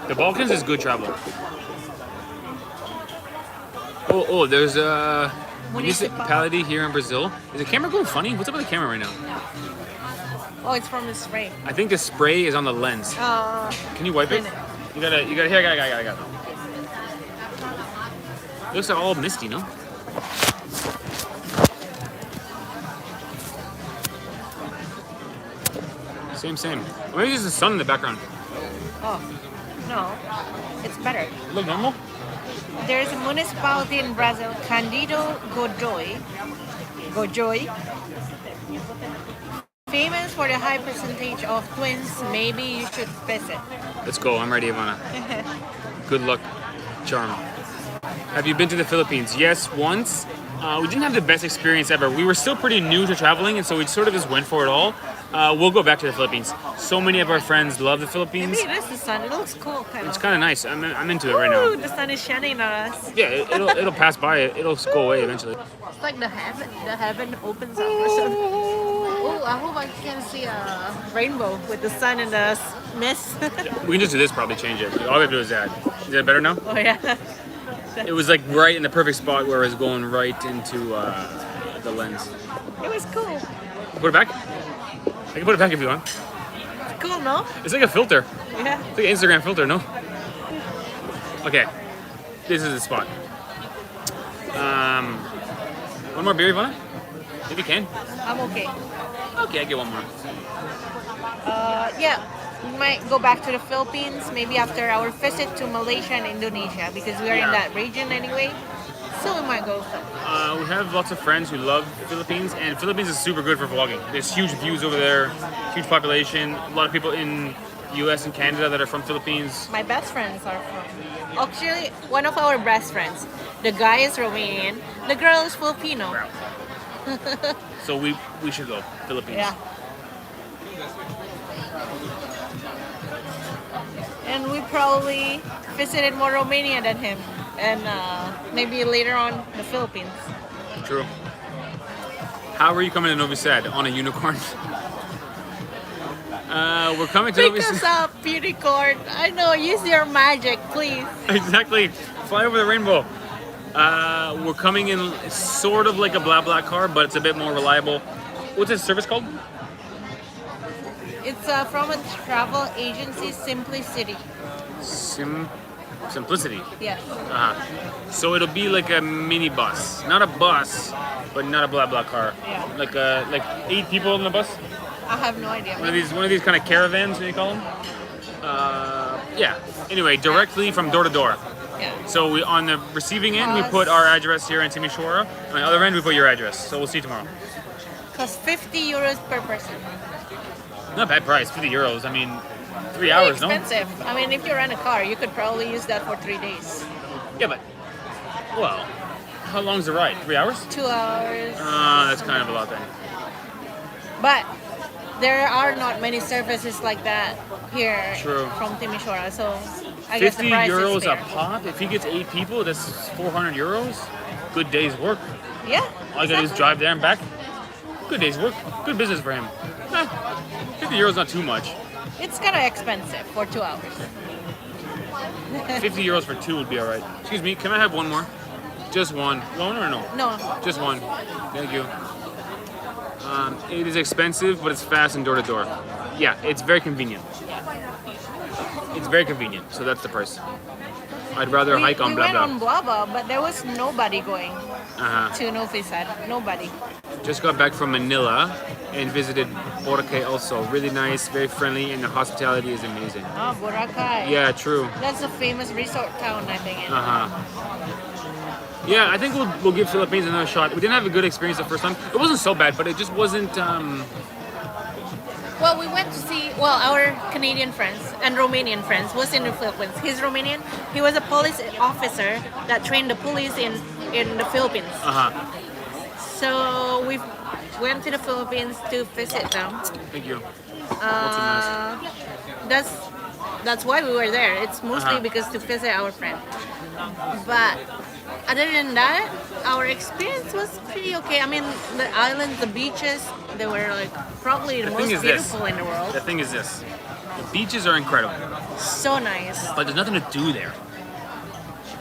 The Balkans is good travel. Oh, there's a municipality here in Brazil. Is the camera going funny? What's up with the camera right now? Oh, it's from the spray. I think the spray is on the lens. Can you wipe it? You gotta, here, I got it. It looks all misty, no? Same. Or maybe there's the sun in the background. Oh, no. It's better. Look normal? There's a municipality in Brazil, Candido Godoy. Famous for the high percentage of twins. Maybe you should visit. Let's go. I'm ready, Ivana. Good luck, charm. Have you been to the Philippines? Yes, once. We didn't have the best experience ever. We were still pretty new to traveling, and so we sort of just went for it all. We'll go back to the Philippines. So many of our friends love the Philippines. Maybe it is the sun. It looks cool, kind It's of. kind of nice. I'm into it right now. The sun is shining on us. Yeah, it'll pass by. It'll go away eventually. It's like the heaven opens up or something. Oh, I hope I can see a rainbow with the sun and the mist. We can just do this, probably change it. All we have to do is that. Is that better now? Oh yeah. It was like right in the perfect spot where it was going right into the lens. It was cool. Put it back? I can put it back if you want. It's cool, no? It's like a filter. Yeah. It's like an Instagram filter, no? Okay. This is the spot. One more beer, Ivana? If you can. I'm okay. Okay, I get one more. Yeah. We might go back to the Philippines maybe after our visit to Malaysia and Indonesia because we are in that region anyway. So we might go. We have lots of friends who love Philippines, and Philippines is super good for vlogging. There's huge views over there, huge population. A lot of people in US and Canada that are from Philippines. My best friends are from. Actually, one of our best friends. The guy is Romanian. The girl is Filipino. Wow. So we should go Philippines. Yeah. And we probably visited more Romania than him. And maybe later on the Philippines. True. How are you coming to Novi Sad on a unicorn? We're coming to Pick us up, unicorn. I know, use your magic, please. Exactly. Fly over the rainbow. We're coming in sort of like a blah car, but it's a bit more reliable. What's this service called? It's from a travel agency, Simplicity. Simplicity. Yes. So it'll be like a mini bus, not a bus, but not a blah car. Yeah. Like 8 people in the bus. I have no idea. One of these kind of caravans, what do you call them? Yeah. Anyway, directly from door to door. Yeah. So we on the receiving end we put our address here in Timișoara. On the other end we put your address. So we'll see you tomorrow. Costs 50 euros per person. Not bad price, 50 euros. I mean, 3 hours, no? Expensive. I mean, if you rent a car, you could probably use that for 3 days. Yeah, but well, how long's the ride? 3 hours? 2 hours. That's kind of a lot then. But there are not many services like that here True. from Timișoara, so I guess the 50 price euros is a fair. pop. If he gets 8 people, that's 400 euros. Good day's work. Yeah. All I gotta do is drive there and back. Good day's work. Good business for him. 50 euros not too much. It's kind of expensive for 2 hours. 50 euros for 2 would be alright. Excuse me, can I have one more? Just one. One or no? No. Just one. Thank you. It is expensive, but it's fast and door to door. Yeah, it's very convenient. It's very convenient, so that's the price. I'd rather hike on we blah went blah. on Blabla, but there was nobody going Uh-huh. to Novi Sad. Nobody. Just got back from Manila and visited Boracay also. Really nice, very friendly, and the hospitality is amazing. Oh, Boracay. Yeah, true. That's a famous resort town, I think. Uh-huh. Yeah, I think we'll give Philippines another shot. We didn't have a good experience the first time. It wasn't so bad, but it just wasn't. Well, we went to see, our Canadian friends and Romanian friends was in the Philippines. He's Romanian. He was a police officer that trained the police in the Philippines. Uh-huh. So we went to the Philippines to visit them. Thank you. That's why we were there. It's mostly because to visit our friend. But other than that, our experience was pretty okay. I mean, the islands, the beaches, they were like probably the most beautiful in the world. The thing is this. The beaches are incredible, So nice. but there's nothing to do there.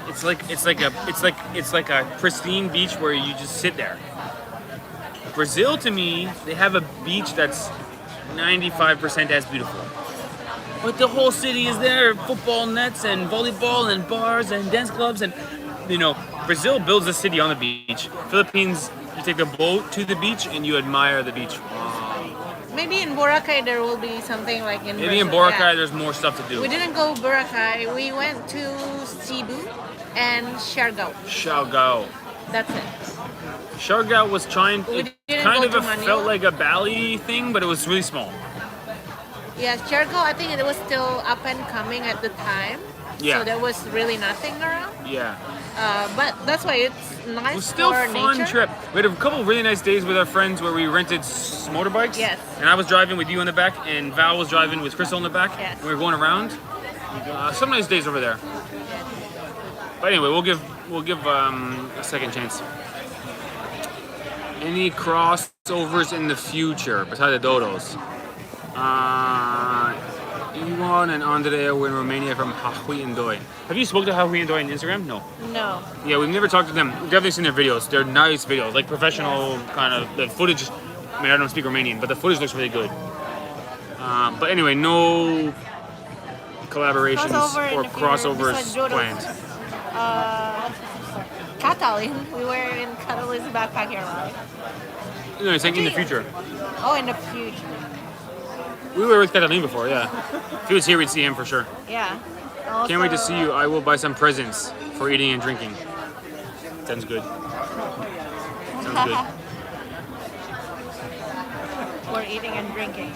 It's like a pristine beach where you just sit there. Brazil, to me, they have a beach that's 95% as beautiful. But the whole city is there, football nets and volleyball and bars and dance clubs and, Brazil builds a city on the beach. Philippines, you take a boat to the beach and you admire the beach. Maybe in Boracay there will be something like in Maybe in Brazil. Boracay Yeah. there's more stuff to do. We didn't go Boracay. We went to Cebu and Siargao. Siargao. That's it. Siargao was trying, We it didn't kind go of to Manila. felt like a Bali thing, but it was really small. Yeah, Siargao, I think it was still up and coming at the time. Yeah. So there was really nothing around. Yeah. But that's why it's nice It was still for a fun nature. trip. We had a couple of really nice days with our friends where we rented motorbikes. Yes. And I was driving with you in the back, and Val was driving with Crystal in the back. Yes. And we were going around. Some nice days over there. But anyway, we'll give a second chance. Any crossovers in the future besides the Dodos? Iwan and Andrea were in Romania from Hahui Indoy. Have you spoken to Hahui Indoy on Instagram? No. No. Yeah, we've never talked to them. We've definitely seen their videos. They're nice videos, like professional kind of. The footage, I mean, I don't speak Romanian, but the footage looks really good. But anyway, no collaborations Crossover in or the future crossovers besides Dodos. planned. Catalin. We were in Catalin's backpacker ride. No, it's like in the future. Oh, in the future. We were with Catalin before, yeah. If he was here, we'd see him for sure. Yeah. Can't wait to see you. I will buy some presents for eating and drinking. Sounds good. Sounds good. We're eating and drinking.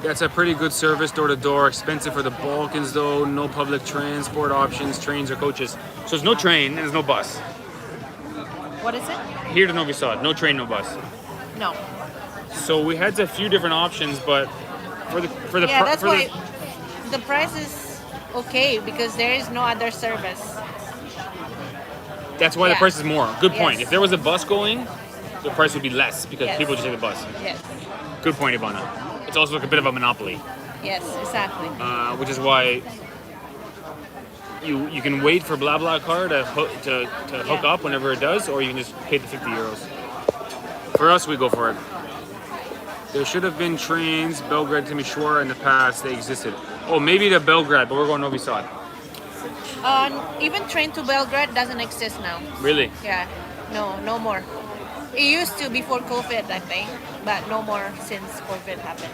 That's a pretty good service, door to door. Expensive for the Balkans though. No public transport options, trains or coaches. So there's no train and there's no bus. What is it? Here to Novi Sad, no train, no bus. No. So we had a few different options, but for the Yeah, that's why the price is okay because there is no other service. that's why the Yeah. price is more. Good point. Yes. If there was a bus going, the price would be less because Yes. people just take the bus. Yes. Good point, Ivana. it's also like a bit of a monopoly, Yes, exactly. which is why you can wait for BlaBlaCar to hook up whenever it does, or you can just pay the 50 euros. For us, we go for it. There should have been trains Belgrade to Mishwara in the past. They existed. Oh, maybe to Belgrade, but we're going Novi Sad. Even train to Belgrade doesn't exist now. Really? Yeah, no more. It used to before COVID, I think, but no more since COVID happened.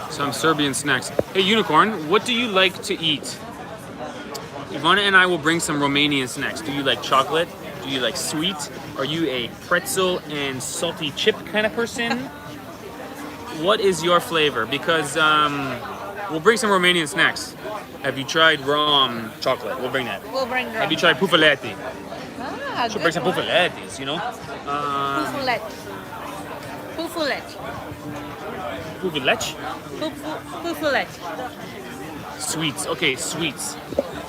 Some Serbian snacks. Hey, Unicorn, what do you like to eat? Ivana and I will bring some Romanian snacks. Do you like chocolate? Do you like sweet? Are you a pretzel and salty chip kind of person? What is your flavor? Because we'll bring some Romanian snacks. Have you tried Rom chocolate? We'll bring that. We'll bring Have you tried pufaletti? Should bring some one. pufalettis, you know? Pufulet. Pufulet. Pufalech? Pufulet. Sweets. Okay, sweets.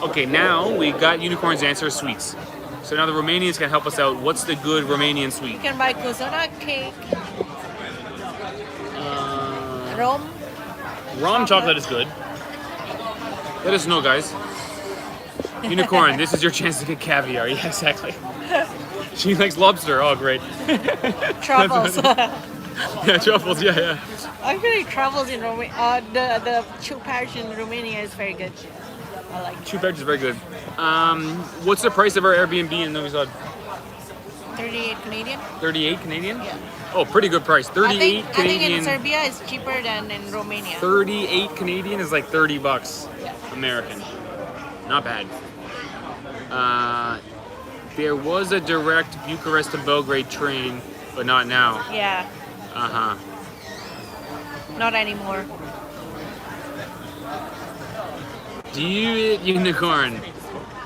Okay, now we got Unicorn's answer, sweets. So now the Romanians can help us out. What's the good Romanian sweet? You can buy coconut cake. Rom. Rom chocolate is good. Let us know, guys. Unicorn, this is your chance to get caviar. Yeah, exactly. She likes lobster. Oh, great. Truffles. Yeah, truffles. Yeah. Actually, truffles in Romania. The chupaj in Romania is very good. I like it. Chupaj is very good. What's the price of our Airbnb in Novi Sad? 38 Canadian. 38 Canadian? Yeah. Oh, pretty good price. 38 I think Canadian. in Serbia it's cheaper than in Romania. 38 Canadian is like 30 bucks American. Not bad. There was a direct Bucharest to Belgrade train, but not now. Yeah, Uh-huh. not anymore. Do you eat unicorn?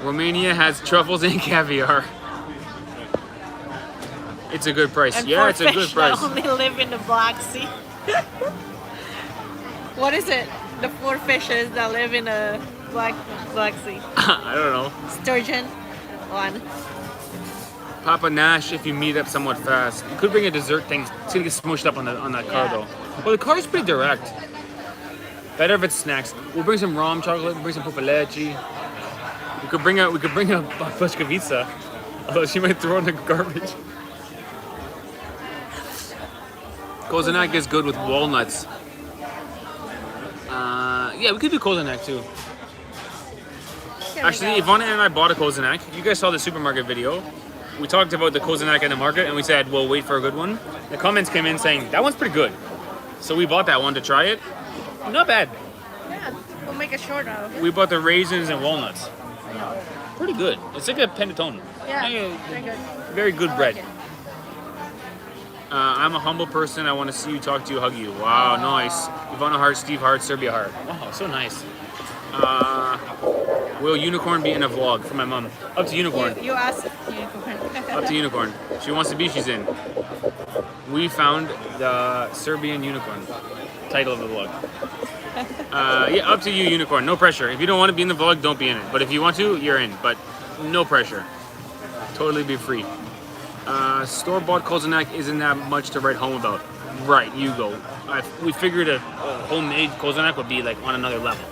Romania has truffles and caviar. It's a good price. And Yeah, for it's a good fish price. that only live in the Black Sea. What is it? The 4 fishes that live in the Black Sea. I don't know. Sturgeon, 1. Papa Nash, if you meet up somewhat fast. You could bring a dessert thing. It's gonna get smushed up on that car Yeah. though. Well, the car's pretty direct. Better if it's snacks. We'll bring some Rom chocolate. We'll bring some pupaletti. We could bring a Boshkovica, although she might throw it in the garbage. Kozanak is good with walnuts. Yeah, we could do Kozanak too. Here we Actually, go. Ivana and I bought a Kozanak. You guys saw the supermarket video. We talked about the Kozanak in the market and we said, we'll wait for a good one. The comments came in saying, that one's pretty good. So we bought that one to try it. Not bad. Yeah, we'll make a short out of it. We bought the raisins and walnuts. Pretty good. It's like a panettone. Yeah, very good. Very good I bread. like it. I'm a humble person. I want to see you, talk to you, hug you. Wow, nice. Ivana Hart, Steve Hart, Serbia Hart. Wow, so nice. Will Unicorn be in a vlog for my mom? Up to Unicorn. You asked Unicorn. Up to Unicorn. She wants to be, she's in. We found the Serbian Unicorn. Title of the vlog. Yeah, up to you, Unicorn. No pressure. If you don't want to be in the vlog, don't be in it. But if you want to, you're in. But no pressure. Totally be free. Store-bought Kozanak isn't that much to write home about. Right, you go. We figured a homemade Kozanak would be like on another level.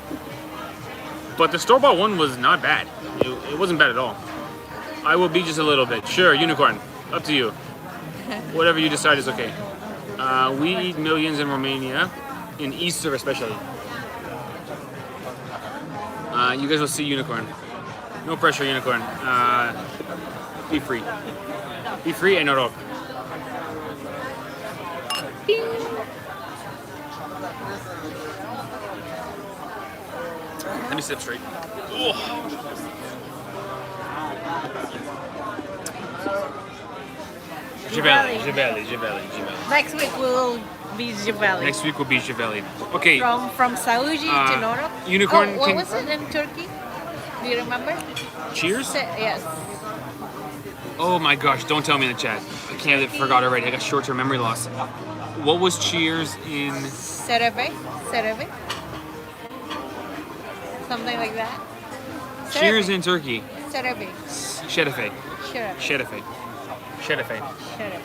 But the store-bought one was not bad. It wasn't bad at all. I will be just a little bit. Sure, Unicorn. Up to you. Whatever you decide is okay. We eat millions in Romania, in Easter especially. You guys will see Unicorn. No pressure, Unicorn. Be free. Be free and noroc. Let me sit up straight. Givelli. Next week will be Givelli. Next week will be Givelli. Okay. From Saúde to Norok. Unicorn. Oh, what was it in Turkey? Do you remember? Cheers? Yes. Oh my gosh, don't tell me in the chat. I can't, I forgot already. I got short-term memory loss. What was cheers in... Sereve? Something like that. Cheers in Turkey? Sereve. Şerefe. Sure. Şerefe. Şerefe. Sure.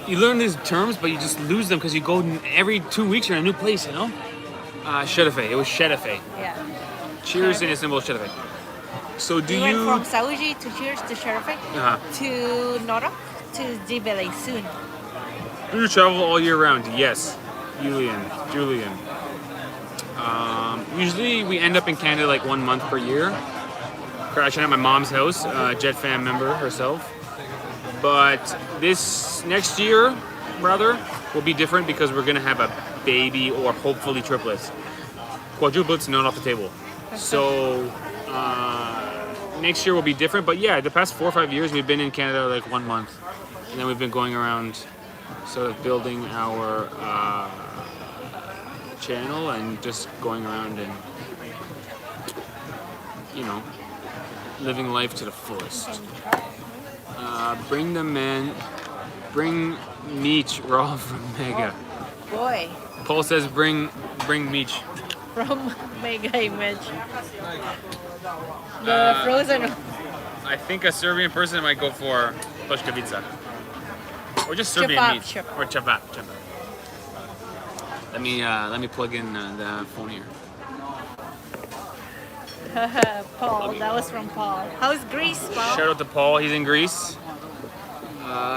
you learn these terms, but you just lose them because you go every 2 weeks you're in a new place, you know? Şerefe. It was şerefe. Yeah. Cheers Şerefe. in Istanbul, şerefe. So do We went you... from Saudi to Cheers to Şerefe Uh-huh. to Nora to Cibele soon. Do you travel all year round? Yes. Julian. Usually we end up in Canada like 1 month per year. Crashing at my mom's house, Jet Fam member herself. But this next year, rather, will be different because we're gonna have a baby or hopefully triplets. Quadruplets not off the table. So next year will be different. But yeah, the past 4 or 5 years we've been in Canada like 1 month, and then we've been going around, sort of building our channel and just going around and living life to the fullest. Bring the man, bring Meech raw from Mega. Boy, Paul says bring Meech. from Mega Image. The frozen. I think a Serbian person might go for Pleškavica. Or just Serbian Ćevap, meat. ćevap. Or ćevap. Let me plug in the phone here. Paul, that was from Paul. How's Greece, Paul? Shout out to Paul, he's in Greece.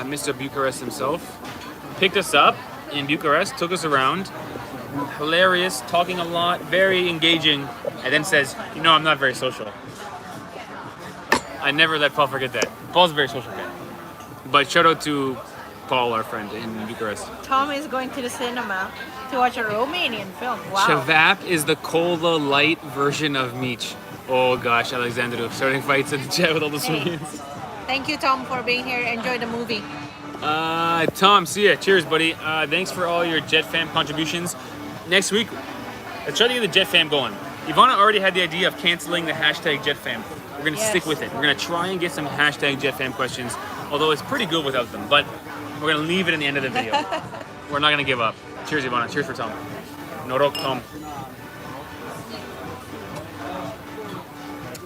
Mr. Bucharest himself. Picked us up in Bucharest, took us around. Hilarious, talking a lot, very engaging, and then says, I'm not very social. I never let Paul forget that. Paul's a very social guy. But shout out to Paul, our friend in Bucharest. Tom is going to the cinema to watch a Romanian film. Wow. Ćevap is the cola light version of Meech. Oh gosh, Alexandru, starting fights in the chat with all the Swedes. Thank you, Tom, for being here. Enjoy the movie. Tom, see ya. Cheers, buddy. Thanks for all your Jet Fam contributions. Next week, let's try to get the Jet Fam going. Ivana already had the idea of canceling the hashtag Jet Fam. We're gonna stick with it. We're gonna try and get some hashtag Jet Fam questions, although it's pretty good without them, but we're gonna leave it in the end of the video. We're not gonna give up. Cheers, Ivana. Cheers for Tom. Norok, Tom.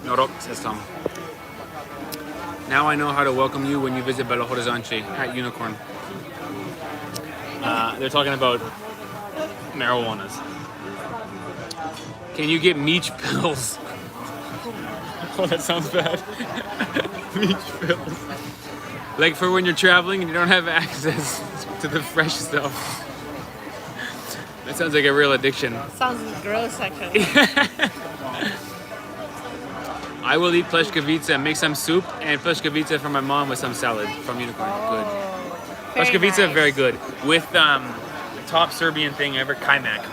Norok, says Tom. Now I know how to welcome you when you visit Belo Horizonte at Unicorn. They're talking about marijuanas. Can you get Meech pills? Oh, that sounds bad. Meech pills. Like for when you're traveling and you don't have access to the fresh stuff. That sounds like a real addiction. Sounds gross, actually. I will eat pleškavica, make some soup, and pleškavica from my mom with some salad from Unicorn. Good. Pleškavica, nice. very good. With top Serbian thing ever, kajmak.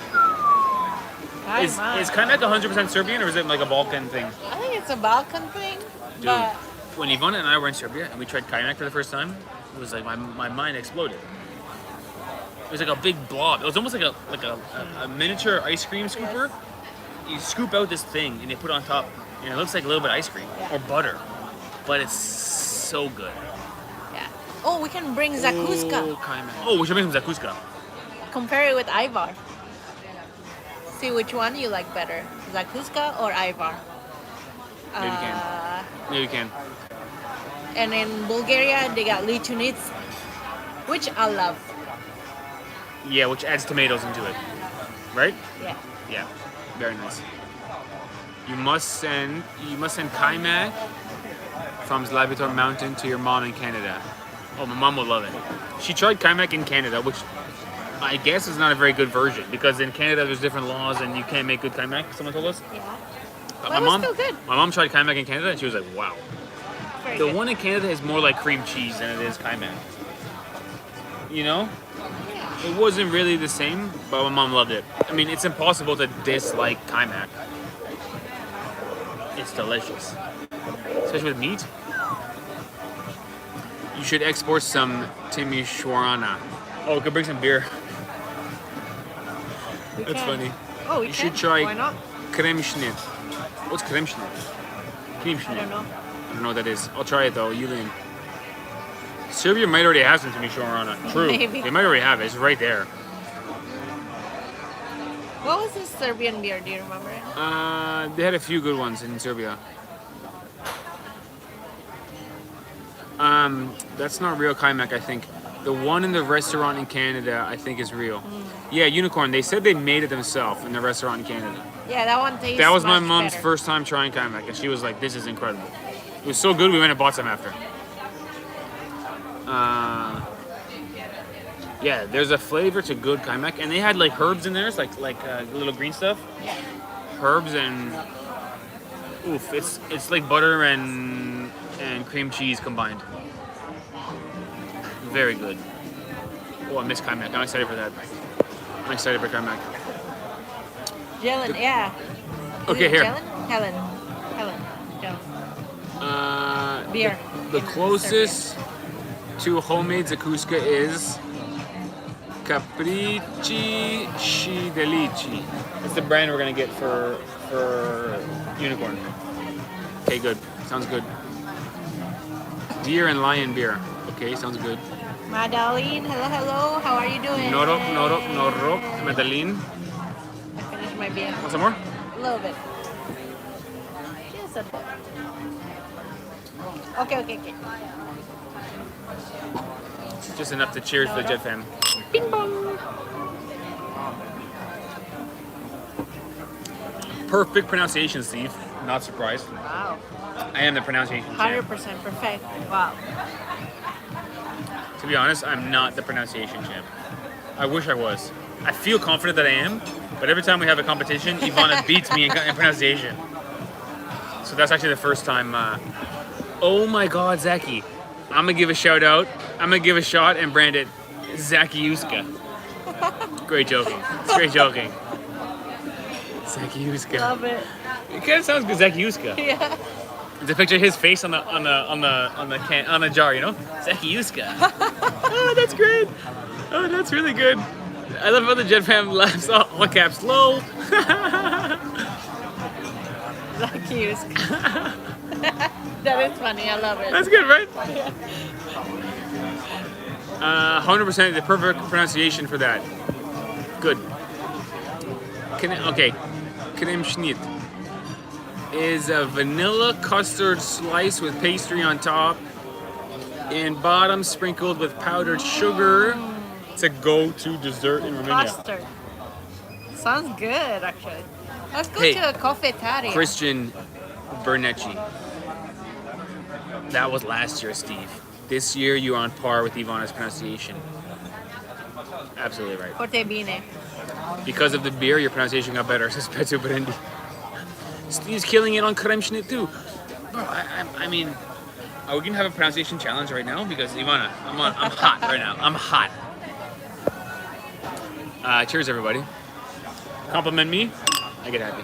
Is kajmak 100% Serbian or is it like a Balkan thing? I think it's a Balkan thing. Dude, But when Ivana and I were in Serbia and we tried kajmak for the first time, it was like my mind exploded. It was like a big blob. It was almost like a miniature ice cream scooper. You scoop out this thing and you put it on top, and it looks like a little bit of ice cream or butter, but it's so good. yeah. Oh, we can bring zakuska. Oh, kajmak. Oh, we should make some zakuska. Compare it with Ivar. See which one you like better, zakuska or Ivar. Maybe you can. Maybe you can. And in Bulgaria, they got lichunits, which I love. Yeah, which adds tomatoes into it, right? Yeah. Yeah, very nice. You must send kajmak from Zlavitor Mountain to your mom in Canada. Oh, my mom will love it. She tried kajmak in Canada, which I guess is not a very good version because in Canada there's different laws and you can't make good kajmak. Someone told us. Yeah. But Well, it was still good. My mom tried kajmak in Canada and she was like, "Wow." Very The good. one in Canada is more like cream cheese than it is kajmak. You know? It wasn't really the same, but my mom loved it. I mean, it's impossible to dislike kajmak. It's delicious. Especially with meat. You should export some Timișoara. Oh, we could bring some beer. We That's can. funny. Oh, we You can. should try Why not? Kremšnit. What's Kremšnit? I Kremšnit. don't know. I don't know what that is. I'll try it though. Julian. Serbia might already have some Timișoara. True. Maybe. They might already have it. It's right there. What was this Serbian beer? Do you remember it? They had a few good ones in Serbia. That's not real kajmak, I think. The one in the restaurant in Canada, I think, is real. Yeah, Unicorn. They said they made it themselves in the restaurant in Canada. Yeah, that one tastes That was my much mom's better. first time trying kaimak, and she was like, "This is incredible." It was so good, we went and bought some after. Yeah, there's a flavor to good kaimak, and they had like herbs in there, it's like little green stuff. Herbs and oof, it's like butter and cream cheese combined. Very good. Oh, I miss kaimak. I'm excited for that. I'm excited for kaimak. Jelen, yeah. Okay, Is it here. Jelen? Helen. Jelen. Beer. The closest to homemade zakuska is Capricci Scidelici. It's the brand we're gonna get for Unicorn. Okay, good. Sounds good. Deer and lion beer. Okay, sounds good. Madeline, hello. How are you doing? Norok, Medellin. I finished my beer. Want some more? A little bit. Just a bit. Okay. Just enough to cheers for the Jet fam. Bing bong. Perfect pronunciation, Steve. Not surprised. Wow. I am the pronunciation champ. 100% perfect. Wow. To be honest, I'm not the pronunciation champ. I wish I was. I feel confident that I am, but every time we have a competition, Ivana beats me in pronunciation. So that's actually the first time. Oh my God, Zaki. I'm gonna give a shout out. I'm gonna give a shot and brand it Zakiuska. Great joking. It's great joking. Zakiuska. Love it. It kind of sounds good, Zakiuska. Yeah. To picture his face on the jar, you know? Zakiuska. Oh, that's great. Oh, that's really good. I love how the Jet fam laughs all caps. LOL. Lucky. That is funny. I love it. That's good, right? 100% the perfect pronunciation for that. Good. Okay. Creme Schnitt is a vanilla custard slice with pastry on top and bottom sprinkled with powdered sugar. It's a go-to dessert in Romania. Custard. Sounds good, actually. Let's go Hey, to a cafeteria. Christian Bernecci. That was last year, Steve. This year, you're on par with Ivana's pronunciation. Absolutely right. Forte bene. Because of the beer, your pronunciation got better. Spezzo Brendi. Steve's killing it on creme schnitt too. Bro, I mean, are we gonna have a pronunciation challenge right now? Because Ivana, I'm hot right now. I'm hot. Cheers, everybody. Compliment me, I get happy.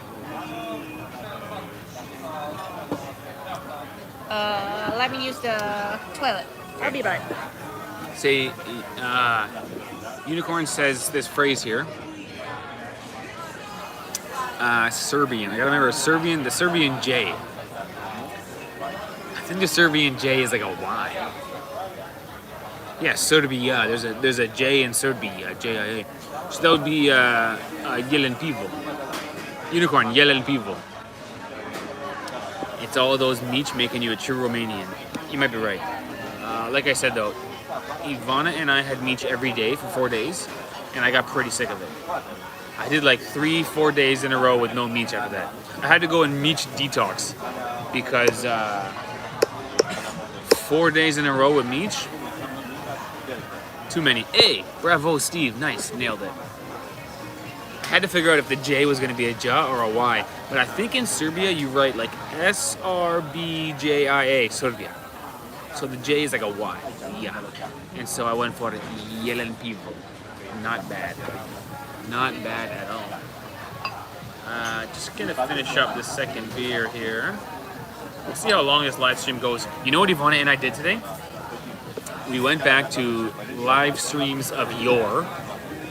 Let me use the toilet. I'll be back. Say, Unicorn says this phrase here. Serbian. I gotta remember the Serbian J. I think the Serbian J is like a Y. Yeah, Serbia. There's a J in Serbia, J-I-A. So that would be Yelen Pivo. Unicorn, Yelen Pivo. It's all those meats making you a true Romanian. You might be right. Like I said though, Ivana and I had meat every day for 4 days, and I got pretty sick of it. I did like 3-4 days in a row with no meat after that. I had to go and meat detox because 4 days in a row with meat, too many. Hey, bravo, Steve, nice, nailed it. I had to figure out if the J was going to be a J or a Y, but I think in Serbia you write like S-R-B-J-I-A, Serbia. So the J is like a Y, yeah. And so I went for Yelen Pivo. Not bad. Not bad at all. Just gonna finish up the second beer here. Let's see how long this live stream goes. You know what Ivana and I did today? We went back to live streams of yore,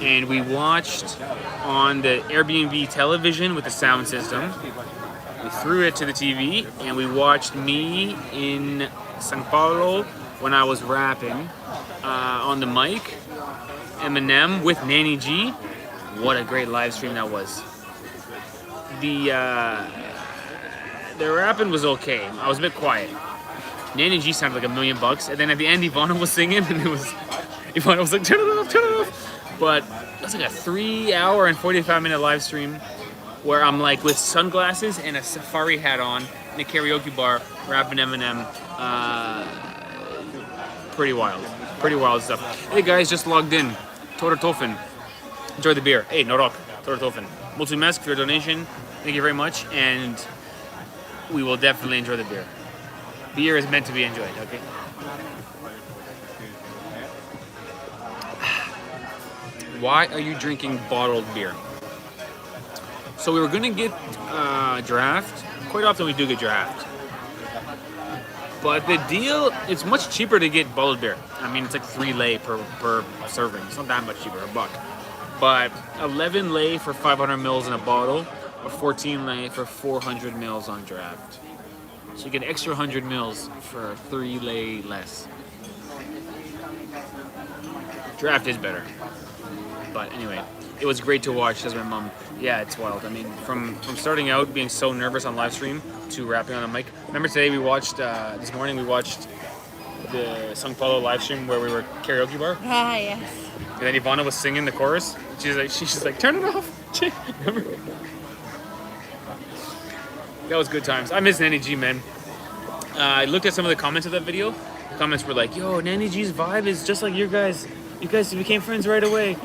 and we watched on the Airbnb television with the sound system. We threw it to the TV, and we watched me in São Paulo when I was rapping on the mic. Eminem with Nanny G. What a great live stream that was. The rapping was okay. I was a bit quiet. Nanny G sounded like $1 million, and then at the end Ivana was singing, and Ivana was like, turn it off, turn it off. But it's like a 3-hour and 45-minute live stream where I'm like with sunglasses and a safari hat on in a karaoke bar rapping Eminem. Pretty wild stuff. Hey guys, just logged in. Tora Tofen. Enjoy the beer. Hey, Norok. Tora Tofen. Mulțumesc for your donation. Thank you very much, and we will definitely enjoy the beer. Beer is meant to be enjoyed, okay? Why are you drinking bottled beer? So we were gonna get draft. Quite often we do get draft. But the deal, it's much cheaper to get bottled beer. I mean, it's like 3 lei per serving. It's not that much cheaper, $1. But 11 lei for 500 mils in a bottle, or 14 lei for 400 mils on draft. So you get an extra 100 mils for 3 lei less. Draft is better. But anyway, it was great to watch, says my mom. Yeah, it's wild. I mean, from starting out being so nervous on live stream to rapping on a mic. Remember today we watched, this morning we watched the São Paulo live stream where we were karaoke bar? Ah, yes. And then Ivana was singing the chorus. She's like, turn it off. Remember? That was good times. I miss Nanny G, man. I looked at some of the comments of that video. The comments were like, yo, Nanny G's vibe is just like your guys. You guys became friends right away.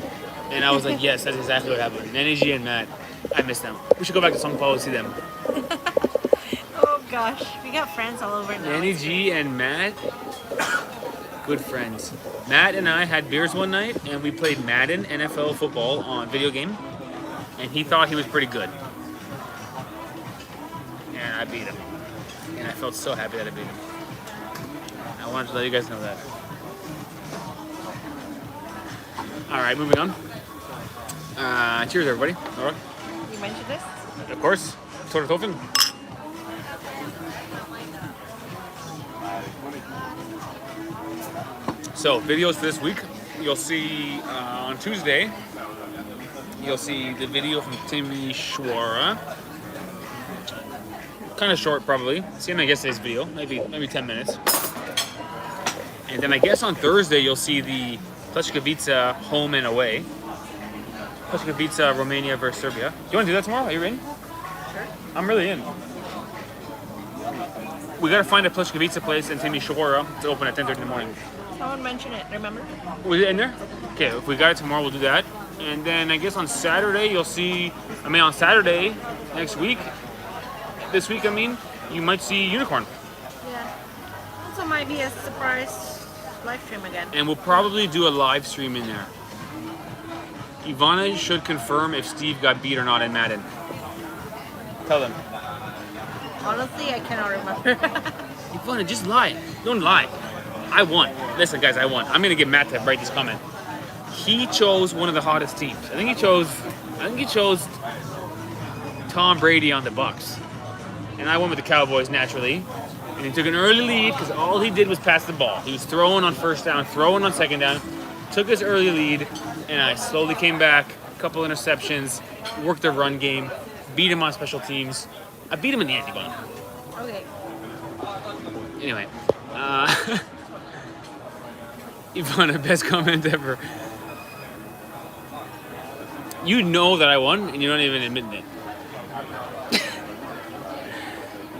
And I was like, yes, that's exactly what happened. Nanny G and Matt, I miss them. We should go back to São Paulo to see them. Oh gosh, we got friends all over now. Nanny G and Matt, good friends. Matt and I had beers one night and we played Madden NFL football on video game. And he thought he was pretty good. And I beat him. And I felt so happy that I beat him. I wanted to let you guys know that. All right, moving on. Cheers, everybody. All right. You mentioned this? Of course. Tora Tofen. So, videos for this week. You'll see on Tuesday, you'll see the video from Timmy Schwara. Kind of short, probably. Same as yesterday's video, maybe 10 minutes. And then I guess on Thursday, you'll see the Pleškovica home and away. Pleškovica, Romania versus Serbia. You want to do that tomorrow? Are you in? Sure. I'm really in. We gotta find a Pleškovica place in Timișoara to open at 10:30 in the morning. Someone mentioned it, remember? Was it in there? Okay, if we got it tomorrow, we'll do that. And then I guess on Saturday, you'll see, on Saturday next week, this week, you might see Unicorn. Yeah. Also might be a surprise live stream again. And we'll probably do a live stream in there. Ivana should confirm if Steve got beat or not in Madden. Tell them. Honestly, I cannot remember. Ivana, just lie. Don't lie. I won. Listen, guys, I won. I'm gonna get Matt to write this comment. He chose one of the hottest teams. I think he chose Tom Brady on the Bucks. And I went with the Cowboys naturally. And he took an early lead because all he did was pass the ball. He was throwing on first down, throwing on second down. Took his early lead, and I slowly came back. A couple interceptions, worked the run game, beat him on special teams. I beat him in the end, Ivana. Okay. Anyway, Ivana, best comment ever. You know that I won, and you're not even admitting it.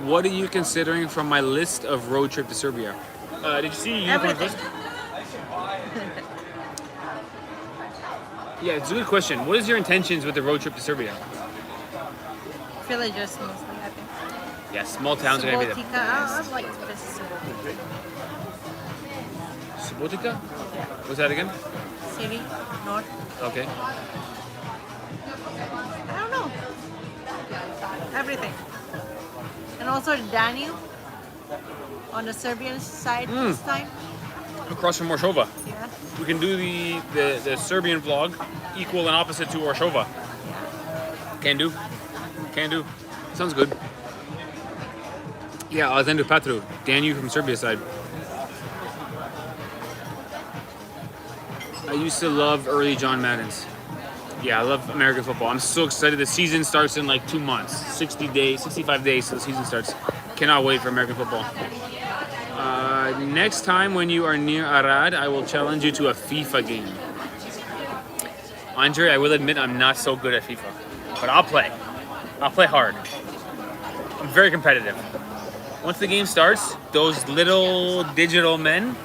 What are you considering from my list of road trip to Serbia? Did you see Unicorn Everything. list? Yeah, it's a good question. What is your intentions with the road trip to Serbia? Villages mostly, I think. Yeah, small towns are gonna be the Subotica. best. I'd like to visit Subotica. Subotica? What's that again? City, north. Okay. I don't know. Everything. And also Danube on the Serbian side this time. Across from Warsaw. Yeah. We can do the Serbian vlog equal and opposite to Warsaw. Can do. Sounds good. Yeah, Alexander Patru, Danube from Serbia side. I used to love early John Maddens. Yeah, I love American football. I'm so excited. The season starts in like 2 months. 65 days till the season starts. Cannot wait for American football. Next time when you are near Arad, I will challenge you to a FIFA game. Andre, I will admit I'm not so good at FIFA, but I'll play. I'll play hard. I'm very competitive. Once the game starts, those little digital men,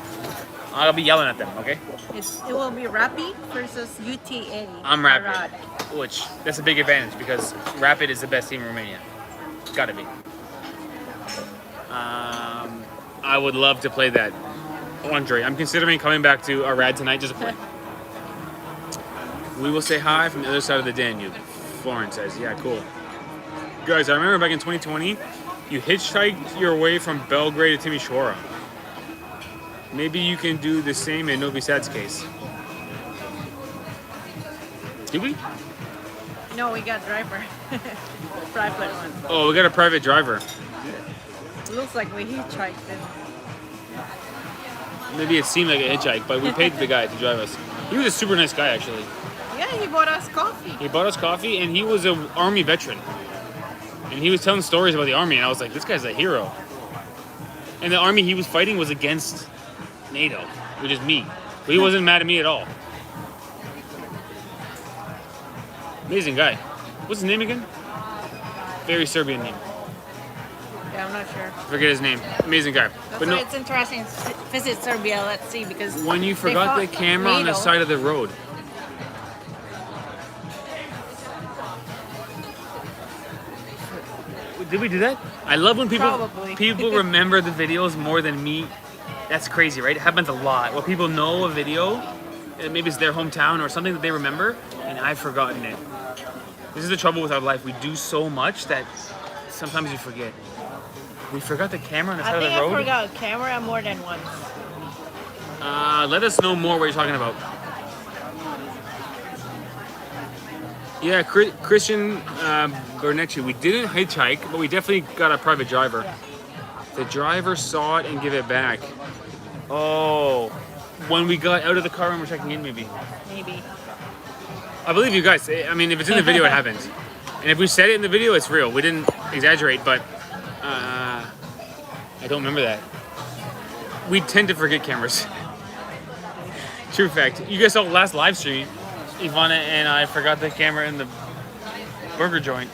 I'll be yelling at them, okay? It will be Rapid versus UTA. I'm Rapid, Arad. which that's a big advantage because Rapid is the best team in Romania. Gotta be. I would love to play that. Andre, I'm considering coming back to Arad tonight just to play. We will say hi from the other side of the Danube. Florence says, yeah, cool. Guys, I remember back in 2020, you hitchhiked your way from Belgrade to Timișoara. Maybe you can do the same in Novi Sad's case. Did we? No, we got driver. Private one. Oh, we got a private driver. Looks like we hitchhiked it. Maybe it seemed like a hitchhike, but we paid the guy to drive us. He was a super nice guy, actually. Yeah, he bought us coffee. He bought us coffee, and he was an army veteran. And he was telling stories about the army, and I was like, this guy's a hero. And the army he was fighting was against NATO, which is me. But he wasn't mad at me at all. Amazing guy. What's his name again? Very Serbian name. Yeah, I'm not sure. Forget his name. Amazing guy. That's But why no, it's interesting to visit Serbia. Let's see, because when you they forgot the fought camera on the NATO. side of the road. Did we do that? I love when Probably. people remember the videos more than me. That's crazy, right? It happens a lot. When people know a video, and maybe it's their hometown or something that they remember, and I've forgotten it. This is the trouble with our life. We do so much that sometimes you forget. We forgot the camera on the side I of think the I road. forgot camera more than once. Let us know more what you're talking about. Yeah, Christian Bernecci, we didn't hitchhike, but we definitely got a private driver. Yeah. The driver saw it and gave it back. Oh, when we got out of the car and we're checking in, maybe. Maybe. I believe you guys. I mean, if it's in the video, it happened. And if we said it in the video, it's real. We didn't exaggerate, but I don't remember that. We tend to forget cameras. True fact. You guys saw the last live stream. Ivana and I forgot the camera in the burger joint.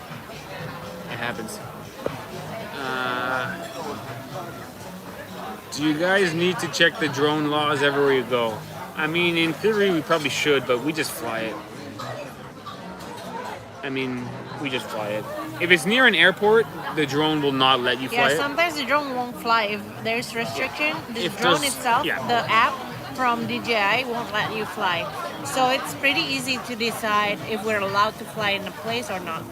It happens. Do you guys need to check the drone laws everywhere you go? I mean, in theory, we probably should, but we just fly it. We just fly it. If it's near an airport, the drone will not let you fly Yeah, it. sometimes the drone won't fly if there's restriction. The If drone there's- itself, yeah. the app from DJI won't let you fly. So it's pretty easy to decide if we're allowed to fly in a place or not.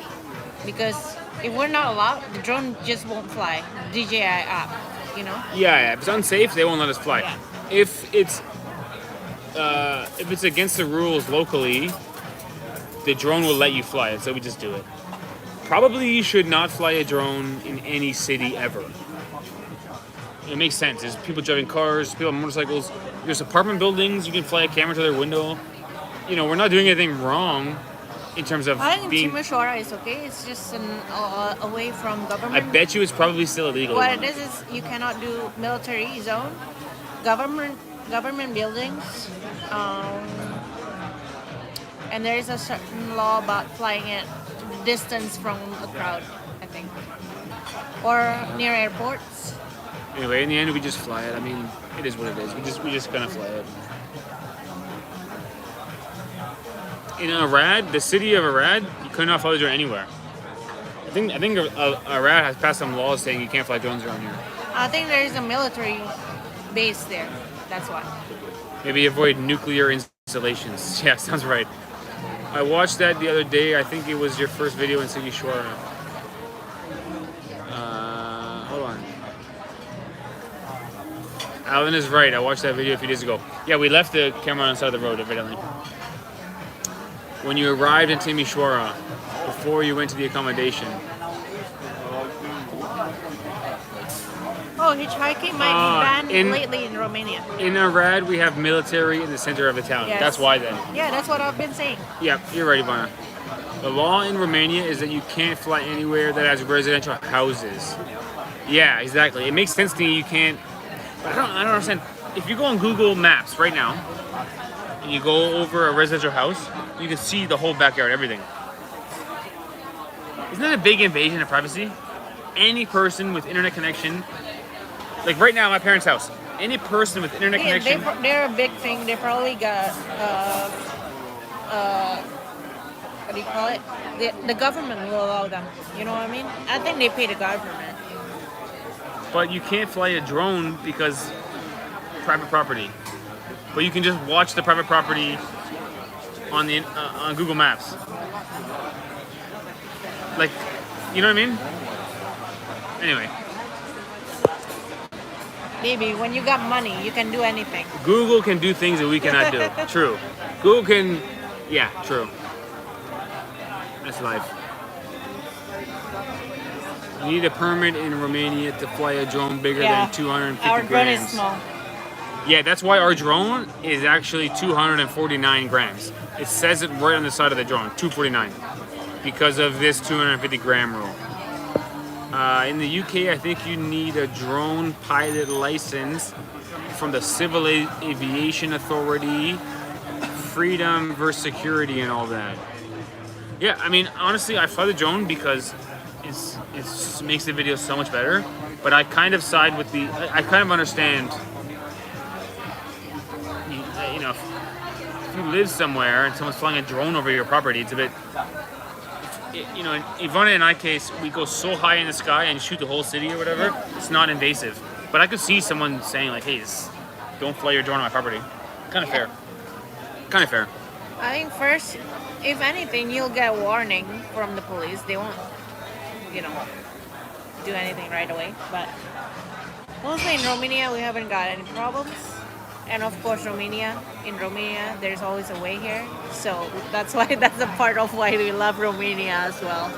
Because if we're not allowed, the drone just won't fly. DJI app, you know? Yeah, if it's unsafe, they won't let us fly. Yeah. If it's against the rules locally, the drone will let you fly it, so we just do it. Probably you should not fly a drone in any city ever. It makes sense. There's people driving cars, people on motorcycles. There's apartment buildings. You can fly a camera to their window. You know, we're not doing anything wrong in terms of I think being. Timișoara is okay. It's just away from I government. bet you it's probably still illegal. What it is you cannot do military zone, government buildings, and there is a certain law about flying at distance from a crowd, I think, or near airports. Anyway, in the end, we just fly it. I mean, it is what it is. We just gonna fly it. In Arad, the city of Arad, you could not fly the drone anywhere. I think Arad has passed some laws saying you can't fly drones around here. I think there is a military base there. That's why. Maybe avoid nuclear installations. Yeah, sounds right. I watched that the other day. I think it was your first video in Timișoara. Hold on. Alan is right. I watched that video a few days ago. Yeah, we left the camera on the side of the road, evidently. When you arrived in Timișoara, before you went to the accommodation. Oh, hitchhiking might be banned lately in Romania. In Arad, we have military in the center of the town. Yes. That's why then. Yeah, that's what I've been saying. Yeah, you're right, Ivana. The law in Romania is that you can't fly anywhere that has residential houses. Yeah, exactly. It makes sense to me you can't I don't understand. If you go on Google Maps right now and you go over a residential house, you can see the whole backyard, everything. Isn't that a big invasion of privacy? Any person with internet connection, like right now, my parents' house. Any person with internet Yeah, connection. they're a big thing. They probably got what do you call it? The government will allow them. You know what I mean? I think they pay the government. But you can't fly a drone because private property. But you can just watch the private property on the on Google Maps. Like, you know what I mean? Anyway, Maybe when you got money, you can do anything. Google can do things that we cannot do. True. Google can, yeah, true. That's life. You need a permit in Romania to fly a drone bigger than 250 our drone grams. is small. Yeah, that's why our drone is actually 249 grams. It says it right on the side of the drone, 249, because of this 250 gram rule. In the UK, I think you need a drone pilot license from the Civil Aviation Authority, freedom versus security and all that. Yeah, I mean, honestly, I fly the drone because it makes the video so much better, but I kind of side with I kind of understand, you know, if you live somewhere and someone's flying a drone over your property, it's a bit, you know, in Ivana and I case, we go so high in the sky and shoot the whole city or whatever, it's not invasive. But I could see someone saying like, hey, don't fly your drone on my property. Kind of fair. Kind of fair. I think first, if anything, you'll get warning from the police. They won't, you know, do anything right away. But mostly in Romania, we haven't got any problems. And of course, in Romania, there's always a way here. So that's a part of why we love Romania as well.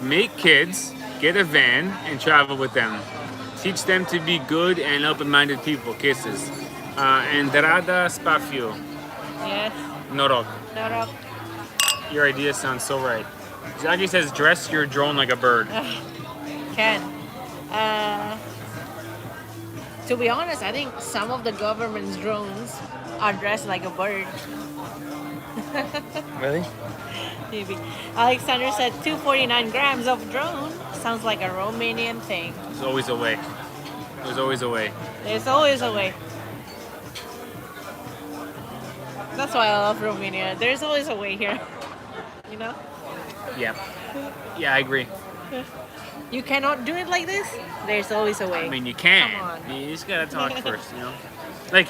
Make kids, get a van, and travel with them. Teach them to be good and open-minded people. Kisses. Entrada spacio. Yes. Noroc. Not Your idea sounds so right. Jackie says, dress your drone like a bird. can. To be honest, I think some of the government's drones are dressed like a bird. Really? Maybe. Alexander said 249 grams of drone. Sounds like a Romanian thing. There's always a way. There's always a way. There's always a way. That's why I love Romania. There's always a way here. You know? Yeah. Yeah, I agree. You cannot do it like this. There's always a way. I mean, you can. Come on. You just gotta talk first, you know? Like,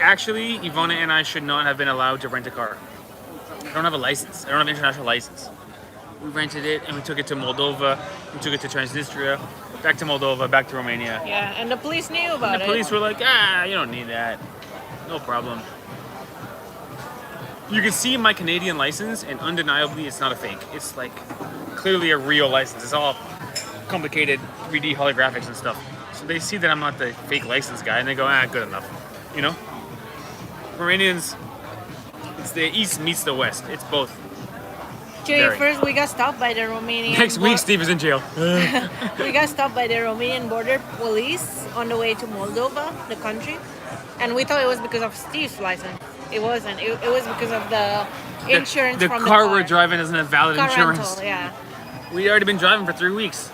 actually, Ivana and I should not have been allowed to rent a car. I don't have a license. I don't have an international license. We rented it and we took it to Moldova. We took it to Transnistria, back to Moldova, back to Romania. Yeah, and the police knew about And the it. police were like, you don't need that. No problem. You can see my Canadian license, and undeniably, it's not a fake. It's like clearly a real license. It's all complicated 3D holographics and stuff. So they see that I'm not the fake license guy, and they go, good enough. You know? Romanians, it's the East meets the West. It's both. Actually, Very. first we got stopped by the Romanian. Next week, Steve is in jail. We got stopped by the Romanian border police on the way to Moldova, the country, and we thought it was because of Steve's license. It wasn't. It was because of the insurance the from car the car we're driving doesn't have valid car insurance. rental, yeah. We already been driving for 3 weeks.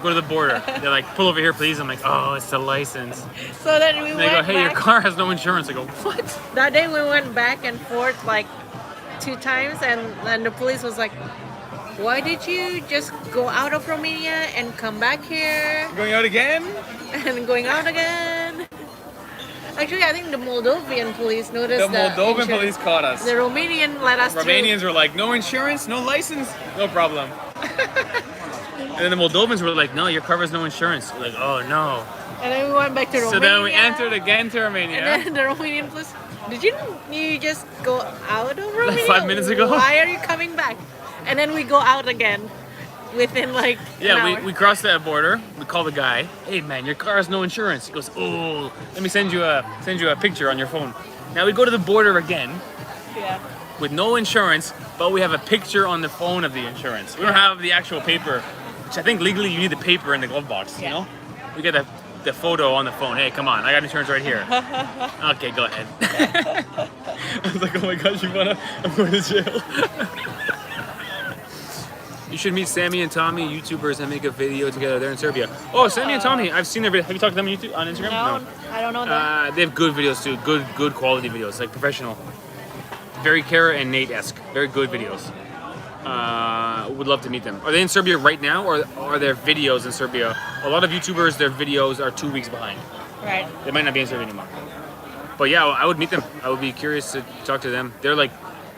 Go to the border. They're like, pull over here, please. I'm like, oh, it's the license. So then we And they went go, hey, your back. car has no insurance. I go, what? That day we went back and forth like 2 times, and then the police was like, "Why did you just go out of Romania and come back here Going out again? and going out again?" Actually, I think the Moldovan police noticed The Moldovan police caught us. The Romanian let us Romanians were like, no insurance, no license, no problem. And then the Moldovans were like, no, your car has no insurance. We're like, oh no. through. And then we went back to Romania. So then we entered again to Romania. And then the Romanian police, did you just go out of Romania? 5 minutes ago? Why are you coming back? And then we go out again within like an hour. we crossed that border. We call the guy. Hey man, your car has no insurance. He goes, oh, let me send you a picture on your phone. Now we go to the border again Yeah. with no insurance, but we have a picture on the phone of the insurance. We don't have the actual paper, which I think legally you need the paper in the glove box, you know? We get the photo on the phone. Hey, come on, I got insurance right here. Okay, go ahead. I was like, oh my gosh, I'm going to jail. You should meet Sammy and Tommy, YouTubers, and make a video together. They're in Serbia. Oh, Sammy and Tommy, I've seen their video. Have you talked to them on Instagram? No, I don't know that. They have good videos too. Good quality videos, like professional. Very Kara and Nate-esque. Very good videos. Would love to meet them. Are they in Serbia right now, or are there videos in Serbia? A lot of YouTubers, their videos are 2 weeks behind. Right. They might not be in Serbia anymore. But yeah, I would meet them. I would be curious to talk to them. They're like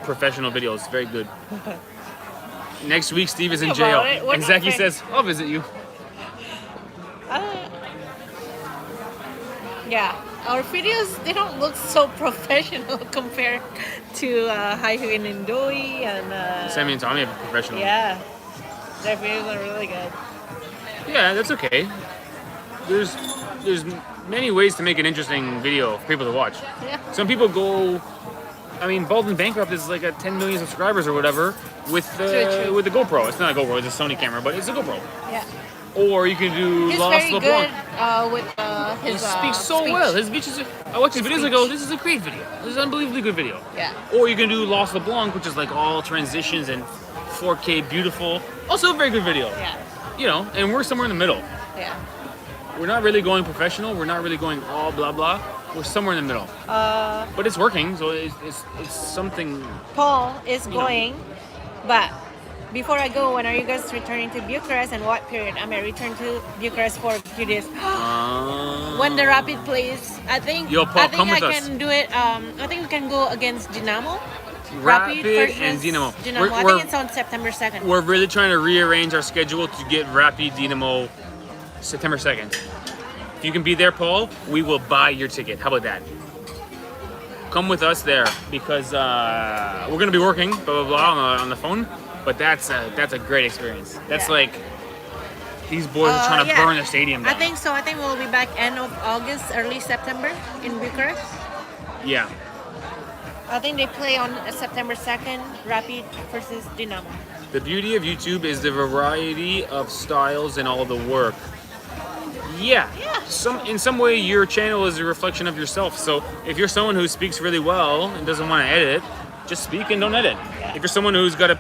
professional videos. Very good. Next week, Steve is in jail. And Zachy says, I'll visit you. Yeah, our videos, they don't look so professional compared to Haihu and Indoi and... Sammy and Tommy are professional. Yeah, their videos are really good. Yeah, that's okay. There's many ways to make an interesting video for people to watch. Yeah. Some people go... I mean, Bald and Bankrupt is like at 10 million subscribers or whatever with True. with the GoPro. It's not a GoPro, it's a Sony camera, but it's a GoPro. Yeah. Or you can do He's Lost very LeBlanc. good with his He speaks so speech. well. His speech is. I watch his videos. I go, this is a great video. This is an unbelievably good video. Yeah. Or you can do Lost LeBlanc, which is like all transitions and 4K beautiful. Also a very good video. Yeah. You know, and we're somewhere in the middle. Yeah. We're not really going professional. We're not really going all blah blah. We're somewhere in the middle. But it's working, so it's something. Paul is going, but before I go, when are you guys returning to Bucharest and what period? I may return to Bucharest for a few days. When the Rapid plays, I think Yo, Paul, I think come I with us. can do it. I think we can go against Dynamo. Rapid versus and Dynamo. I think it's on September 2nd. We're really trying to rearrange our schedule to get Rapid Dynamo September 2nd. If you can be there, Paul, we will buy your ticket. How about that? Come with us there because we're gonna be working, blah blah blah, on the phone. But that's a great experience. That's like these boys are trying to burn the stadium down. I think so. I think we'll be back end of August, early September in Bucharest. Yeah. I think they play on September 2nd, Rapid versus Dynamo. The beauty of YouTube is the variety of styles and all the work. Yeah. In some way, your channel is a reflection of yourself. So if you're someone who speaks really well and doesn't want to edit, just speak and don't edit. If you're someone who's got a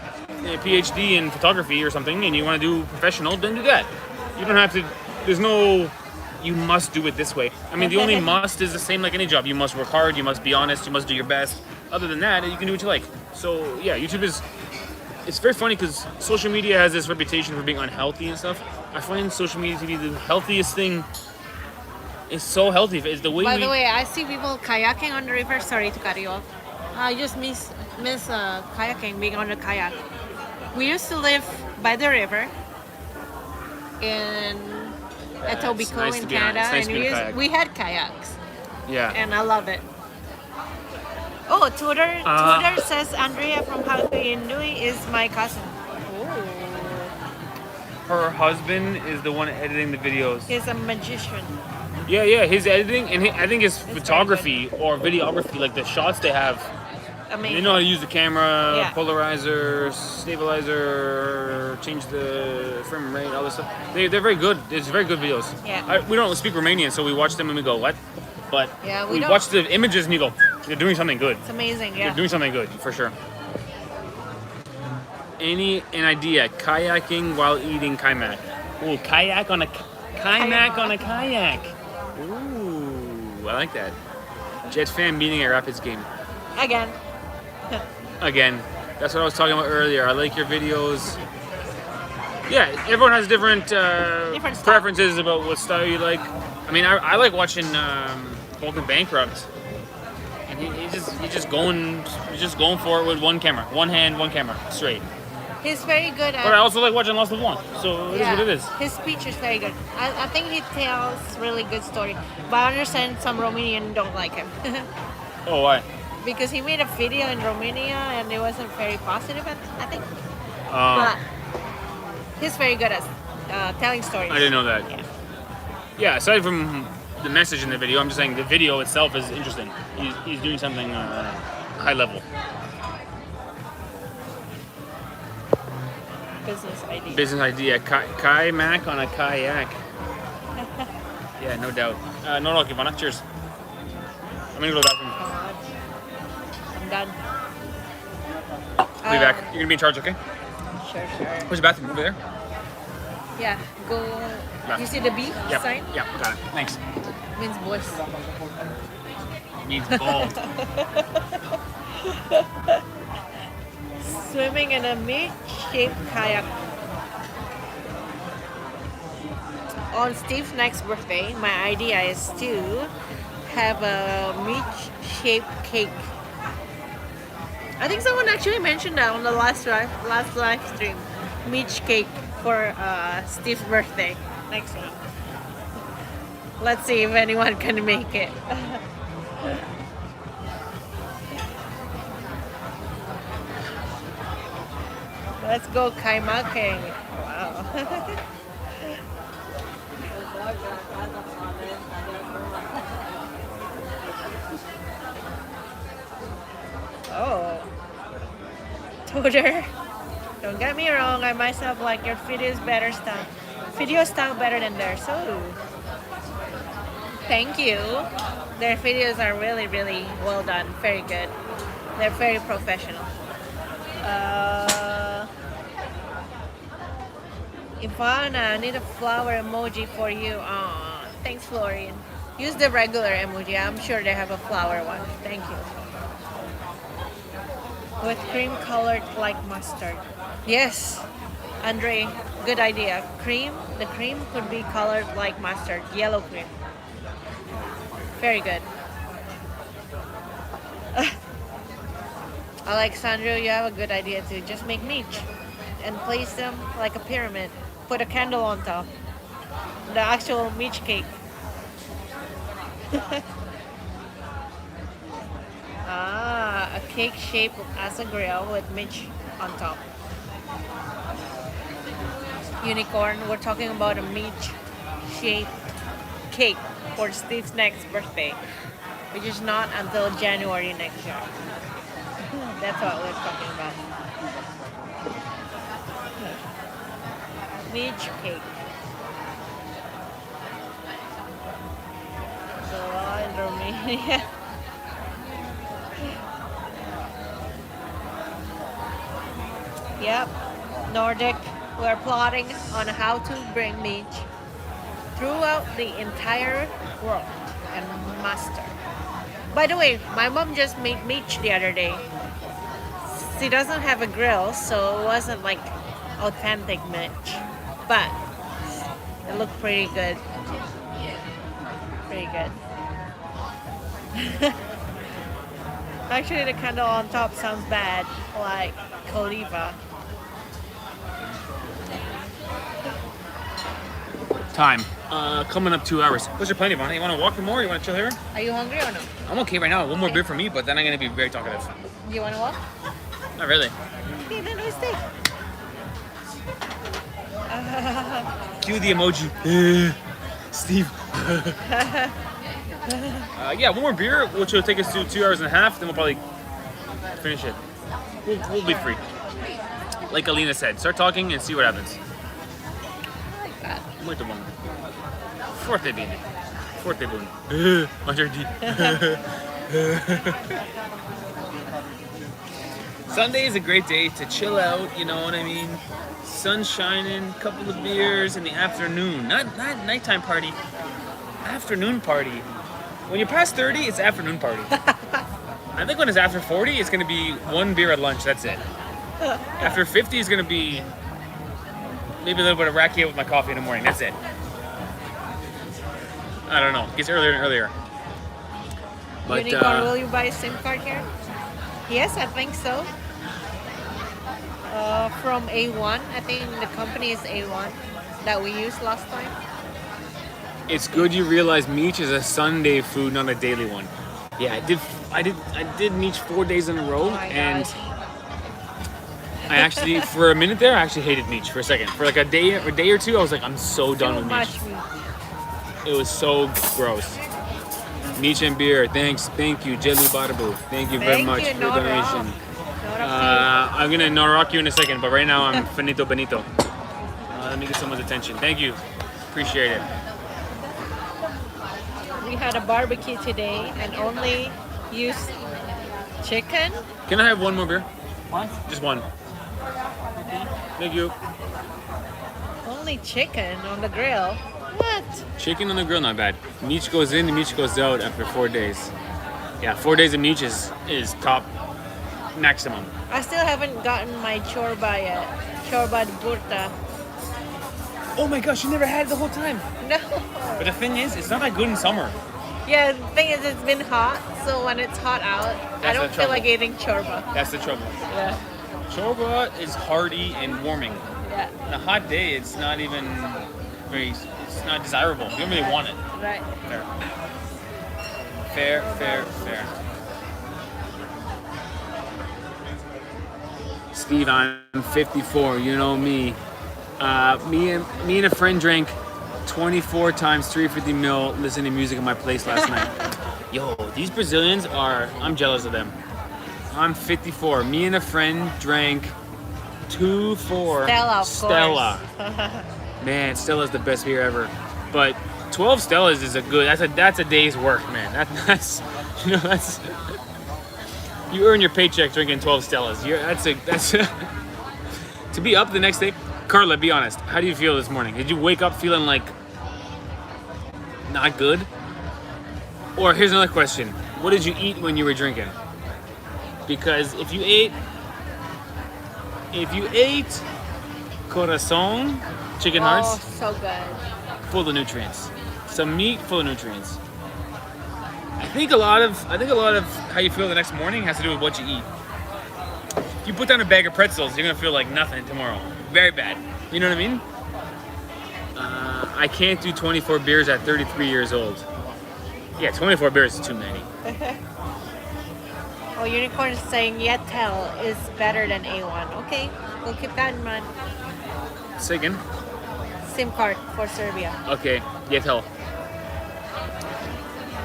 PhD in photography or something and you want to do professional, then do that. You don't have to. There's no. You must do it this way. I mean, the only must is the same like any job. You must work hard. You must be honest. You must do your best. Other than that, you can do what you like. So yeah, YouTube is. It's very funny because social media has this reputation for being unhealthy and stuff. I find social media to be the healthiest thing. It's so healthy. It's the way. By the way, I see people kayaking on the river. Sorry to cut you off. I just miss kayaking, being on the kayak. We used to live by the river in Etobicoke nice in to be on- Canada, it's nice and to be on a kayak. we had kayaks, Yeah. and I love it. Oh, Twitter says Andrea from Haihu is my cousin. Her husband is the one editing the videos. He's a magician. Yeah, his editing and I think his very photography or videography, like the shots they have, Amazing. they know how to use the camera, Yeah. polarizer, stabilizer, change the frame rate, all this stuff. They're very good. It's very good videos. Yeah. We don't speak Romanian, so we watch them and we go, what? But Yeah, we we don't. watch the images and you go, they're doing something good. It's amazing. They're Yeah. doing something good, for sure. An idea, kayaking while eating kaimak. Ooh, kayak on a kaimak on a kayak. Ooh, I like that. Jet fan meeting at Rapids game. Again, that's what I was talking about earlier. I like your videos. Yeah, everyone has different Different style. preferences about what style you like. I mean, I like watching Vulcan Bankrupt. And he's just going for it with one camera, one hand, one camera, straight. He's very good at. But I also like watching Lost LeBlanc, so it is what it is. His speech is very good. I think he tells really good story. But I understand some Romanian don't like him. Oh, why? Because he made a video in Romania and it wasn't very positive, I think. But he's very good at telling stories. I didn't know that. Yeah. Yeah, aside from the message in the video, I'm just saying the video itself is interesting. He's doing something high level. Business idea. Business idea. Kayak on a kayak. Yeah, no doubt. No, Ivana. Cheers. I'm gonna go to the bathroom. God. I'm done. I'll be back. You're gonna be in charge, okay? Sure. Where's the bathroom? Over there? Yeah, go. Left. You see the B Yep. sign? Yep, got it. Thanks. Means boys. Means bald. Swimming in a meat-shaped kayak. On Steve's next birthday, my idea is to have a meat-shaped cake. I think someone actually mentioned that on the last live stream. Meat cake for Steve's birthday next week. Let's see if anyone can make it. Let's go kaimaking. Wow. Oh. Tutor. Don't get me wrong, I myself like your videos sound better than theirs. So thank you. Their videos are really, really well done. Very good. They're very professional. Ivana, I need a flower emoji for you. Aw, thanks, Florian. Use the regular emoji. I'm sure they have a flower one. Thank you. With cream colored like mustard. Yes, Andre, good idea. The cream could be colored like mustard. Yellow cream. Very good. Alexandro, you have a good idea too. Just make meat and place them like a pyramid. Put a candle on top. The actual meat cake. A cake shaped as a grill with meat on top. Unicorn, we're talking about a meat shaped cake for Steve's next birthday, which is not until January next year. That's what we're talking about. Meat cake. So in Romania. Yep, Nordic. We're plotting on how to bring meat throughout the entire world and master. By the way, my mom just made meat the other day. She doesn't have a grill, so it wasn't like authentic meat, but it looked pretty good. Pretty good. Actually, the candle on top sounds bad, like Khalifa. Time. Coming up 2 hours. What's your plan, Ivana? You want to walk for more? You want to chill here? Are you hungry or no? I'm okay right now. One more beer for me, but then I'm going to be very talkative. You want to walk? Not really. Okay, then we stay. Cue the emoji. Steve. Yeah, one more beer, which will take us to 2 hours and a half. Then we'll probably finish it. We'll be free. Like Alina said, start talking and see what happens. I like that. Muito bom. Forte bene. Forte bene. Mangiardi. Sunday is a great day to chill out, you know what I mean? Sun shining, couple of beers in the afternoon. Not nighttime party. Afternoon party. When you're past 30, it's afternoon party. I think when it's after 40, it's gonna be one beer at lunch, that's it. After 50, it's gonna be maybe a little bit of rakia with my coffee in the morning, that's it. I don't know, it gets earlier and earlier. But, Unicorn, will you buy a SIM card here? Yes, I think so. From A1, I think the company is A1 that we used last time. it's good you realize meat is a Sunday food, not a daily one. Yeah, I did meat 4 days in a row, and gosh. I actually, for a minute there, I actually hated meat for a second. For like a day or two, I was like, I'm so done with much meat. meat. It was so gross. Meat and beer, thank you, Jelly Badabu. Thank you very Thank much you, for your not donation. wrong. Not a I'm gonna rock you in a second, but right now I'm finito benito. Let me get someone's attention. Thank you. Appreciate it. We had a barbecue today and only used chicken. Can I have one more beer? One? Just one. Thank you. Only chicken on the grill. What? Chicken on the grill, not bad. Meat goes in, the meat goes out after 4 days. Yeah, 4 days of meat is top maximum. I still haven't gotten my chorba yet. Chorba de burta. Oh my gosh, you never had it the whole time. No. But the thing is, it's not that good in summer. Yeah, the thing is, it's been hot, so when it's hot out, I That's don't the feel like trouble. eating chorba. That's the trouble. Yeah. Chorba is hearty and warming. Yeah. On a hot day, it's not even it's not desirable. You don't really want it. Right. Fair. Fair. Steve, I'm 54. You know me. Me and a friend drank 24 times 350 ml listening to music in my place last night. Yo, these Brazilians I'm jealous of them. I'm 54. Me and a friend drank 2-4 Stella, of Stella. course. Man, Stella's the best beer ever. But 12 Stellas is that's a day's work, man. That's you earn your paycheck drinking 12 Stellas. That's to be up the next day. Carla, be honest. How do you feel this morning? Did you wake up feeling like not good? Or here's another question. What did you eat when you were drinking? Because if you ate corazon, chicken hearts, Oh, so good. full of nutrients. Some meat full of nutrients. I think a lot of how you feel the next morning has to do with what you eat. If you put down a bag of pretzels, you're gonna feel like nothing tomorrow. Very bad. You know what I mean? I can't do 24 beers at 33 years old. Yeah, 24 beers is too many. Oh, Unicorn is saying Yetel is better than A1. Okay, we'll keep that in mind. Say again? SIM card for Serbia. Okay, Yetel.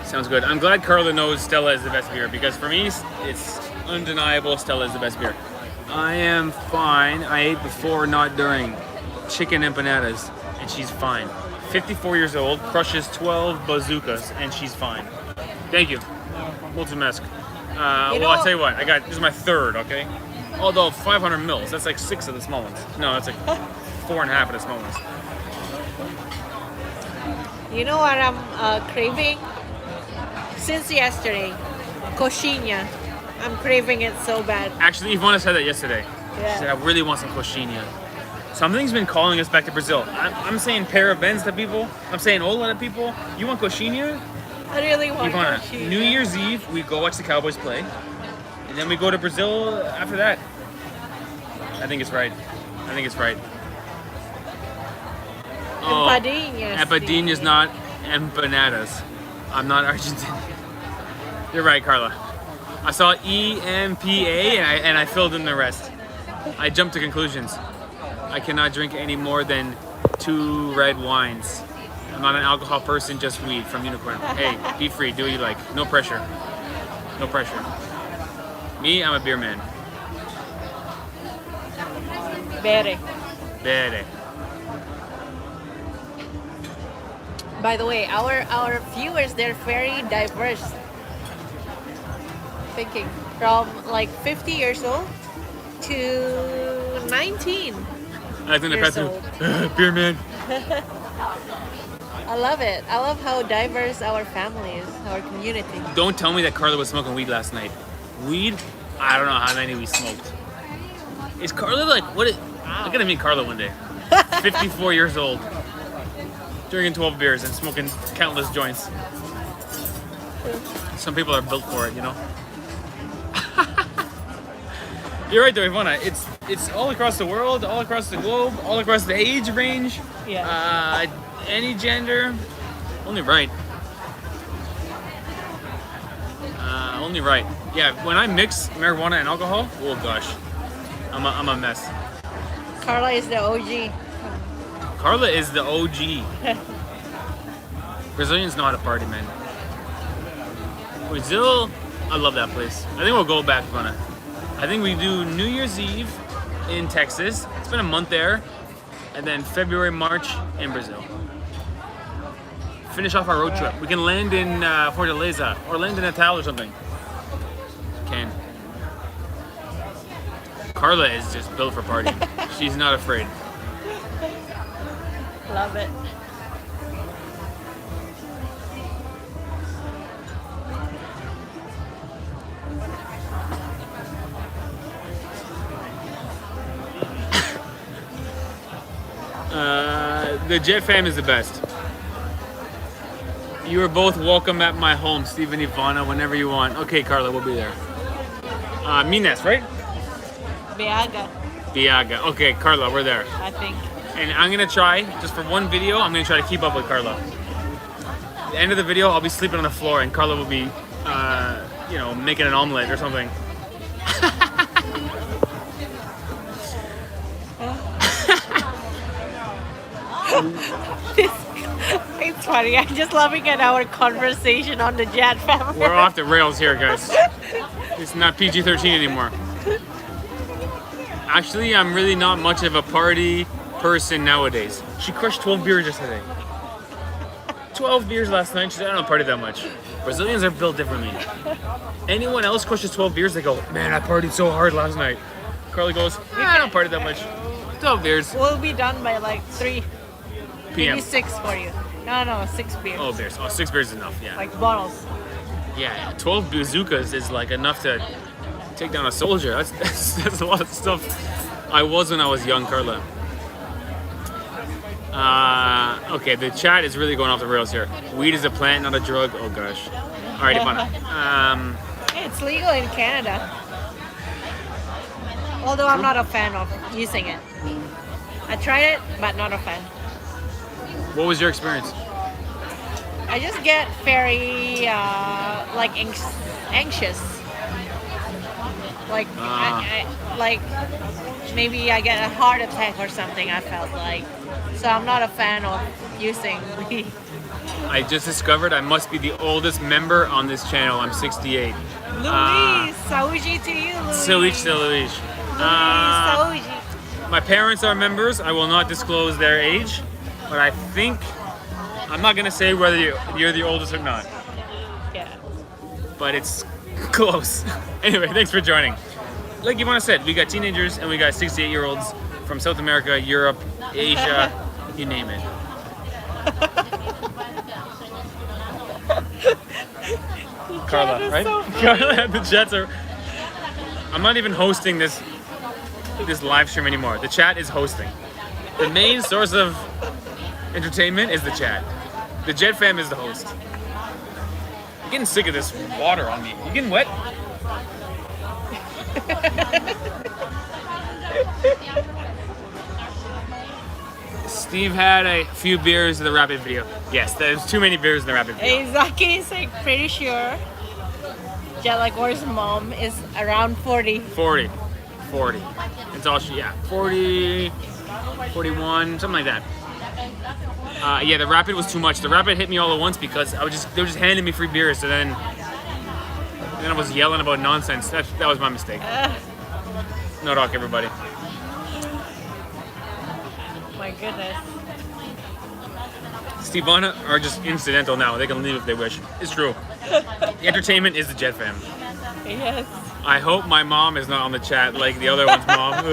Sounds good. I'm glad Carla knows Stella is the best beer because for me, it's undeniable Stella is the best beer. I am fine. I ate before, not during. Chicken empanadas, and she's fine. 54 years old, crushes 12 bazookas, and she's fine. Thank you. Multimesk. Well, I'll tell you what. This is my third, okay? Although 500 mils, that's like 6 of the small ones. No, that's like 4.5 of the small ones. You know what I'm craving? Since yesterday, coxinha. I'm craving it so bad. Actually, Ivana said that yesterday. Yeah. She said, I really want some coxinha. Something's been calling us back to Brazil. I'm saying parabéns to people. I'm saying hola to people. You want coxinha? I really want Ivana, coxinha. New Year's Eve, we go watch the Cowboys play. And then we go to Brazil after that. I think it's right. Empadinhas. Empadinhas, not empanadas. I'm not Argentinian. You're right, Carla. I saw EMPA and I filled in the rest. I jumped to conclusions. I cannot drink any more than 2 red wines. I'm not an alcohol person, just weed from Unicorn. Hey, be free, do what you like. No pressure. No pressure. Me, I'm a beer man. Bere. Bere. By the way, our viewers, they're very diverse. Thinking from like 50 years old to 19. I think the Years path beer man. I love it. I love how diverse our family is, our community. Don't tell me that Carla was smoking weed last night. Weed? I don't know how many we smoked. Is Carla like, what is... I gotta meet Carla one day. 54 years old. Drinking 12 beers and smoking countless joints. Some people are built for it, you know? You're right though, Ivana. It's all across the world, all across the globe, all across the age range. Yeah. Any gender. Only right. Only right. Yeah, when I mix marijuana and alcohol, oh gosh. I'm a mess. Carla is the OG. Carla is the OG. Brazilians know how to party, man. Brazil, I love that place. I think we'll go back, Ivana. I think we do New Year's Eve in Texas. Spend a month there, and then February, March in Brazil. Finish off our road trip. We can land in Fortaleza or land in Natal or something. Can. Carla is just built for partying. She's not afraid. Love it. The Jet fam is the best. You are both welcome at my home, Steve and Ivana, whenever you want. Okay, Carla, we'll be there. Minas, right? Beaga, Biaga. Okay, Carla, we're there. I think. And I'm gonna try, just for one video, I'm gonna try to keep up with Carla. At the end of the video, I'll be sleeping on the floor and Carla will be, making an omelet or something. It's funny. I'm just laughing at our conversation on the Jet family. We're off the rails here, guys. It's not PG-13 anymore. Actually, I'm really not much of a party person nowadays. She crushed 12 beers yesterday. 12 beers last night. She said, I don't party that much. Brazilians are built differently. Anyone else crushes 12 beers, they go, man, I partied so hard last night. Carly goes, I don't party that much. 12 beers. We'll be done by like 3 PM. maybe 6 for you. No, 6 beers. Oh, beers. Oh, 6 beers is enough, yeah. Like bottles. Yeah, 12 bazookas is like enough to take down a soldier. That's a lot of stuff. I was when I was young, Carla. Okay, the chat is really going off the rails here. Weed is a plant, not a drug. Oh gosh. All right, Ivana. It's legal in Canada. Although I'm not a fan of using it. I tried it, but not a fan. What was your experience? I just get very anxious. Like like maybe I get a heart attack or something. I felt like, so I'm not a fan of using weed. I just discovered I must be the oldest member on this channel. I'm 68. Luis, saúde to you, Luis. Luis. Saúde. My parents are members. I will not disclose their age, but I think I'm not gonna say whether you're the oldest or not. Yeah. But it's close. Anyway, thanks for joining. Like Ivana said, we got teenagers and we got 68-year-olds from South America, Europe, Asia, you name it. Carla, right? So Carla, the chats are. I'm not even hosting this live stream anymore. The chat is hosting. The main source of entertainment is the chat. The Jet fam is the host. I'm getting sick of this water on me. You getting wet? Steve had a few beers in the rapid video. Yes, there's too many beers in the rapid video. Exactly, is like pretty sure JetLag or his mom is around 40. 40. It's all she, yeah. 40, 41, something like that. Yeah, the rapid was too much. The rapid hit me all at once because they were just handing me free beers, so then I was yelling about nonsense. That was my mistake. No talk, everybody. My goodness. Stevana are just incidental now. They can leave if they wish. It's true. The entertainment is the Jet fam. Yes. I hope my mom is not on the chat like the other one's mom.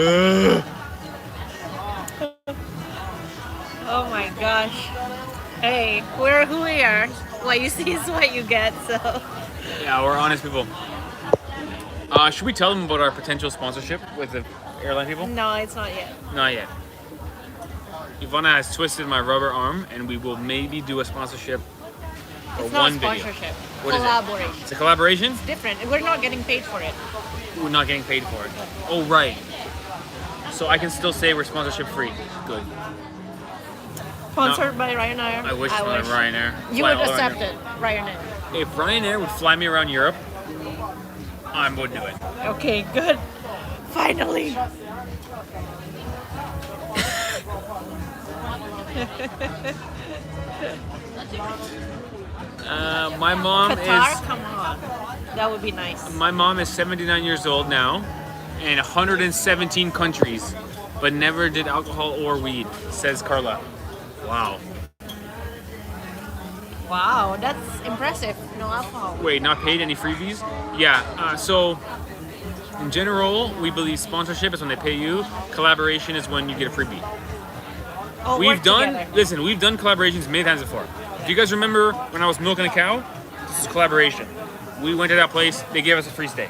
Oh my gosh. Hey, we're who we are. What you see is what you get, so. Yeah, we're honest people. Should we tell them about our potential sponsorship with the airline people? No, it's not yet. Not yet. Ivana has twisted my rubber arm, and we will maybe do a sponsorship for It's not one video. sponsorship. What is it? Collaboration. It's a collaboration? Different. We're not getting paid for it. We're not getting paid for it. Oh, right. So I can still say we're sponsorship free. Good. Sponsored by Ryanair. I wish it was Ryanair. You Fly would all around accept Europe. it, Ryanair. If Ryanair would fly me around Europe, I would do it. Okay, good. Finally. My mom Qatar, is. come on. That would be nice. My mom is 79 years old now. in 117 countries, but never did alcohol or weed, says Carla. Wow. Wow, that's impressive. No alcohol. Wait, not paid any freebies? Yeah, so in general, we believe sponsorship is when they pay you. Collaboration is when you get a freebie. Oh, We've work together. we've done collaborations many times before. Do you guys remember when I was milking a cow? This is collaboration. We went to that place, they gave us a free stay.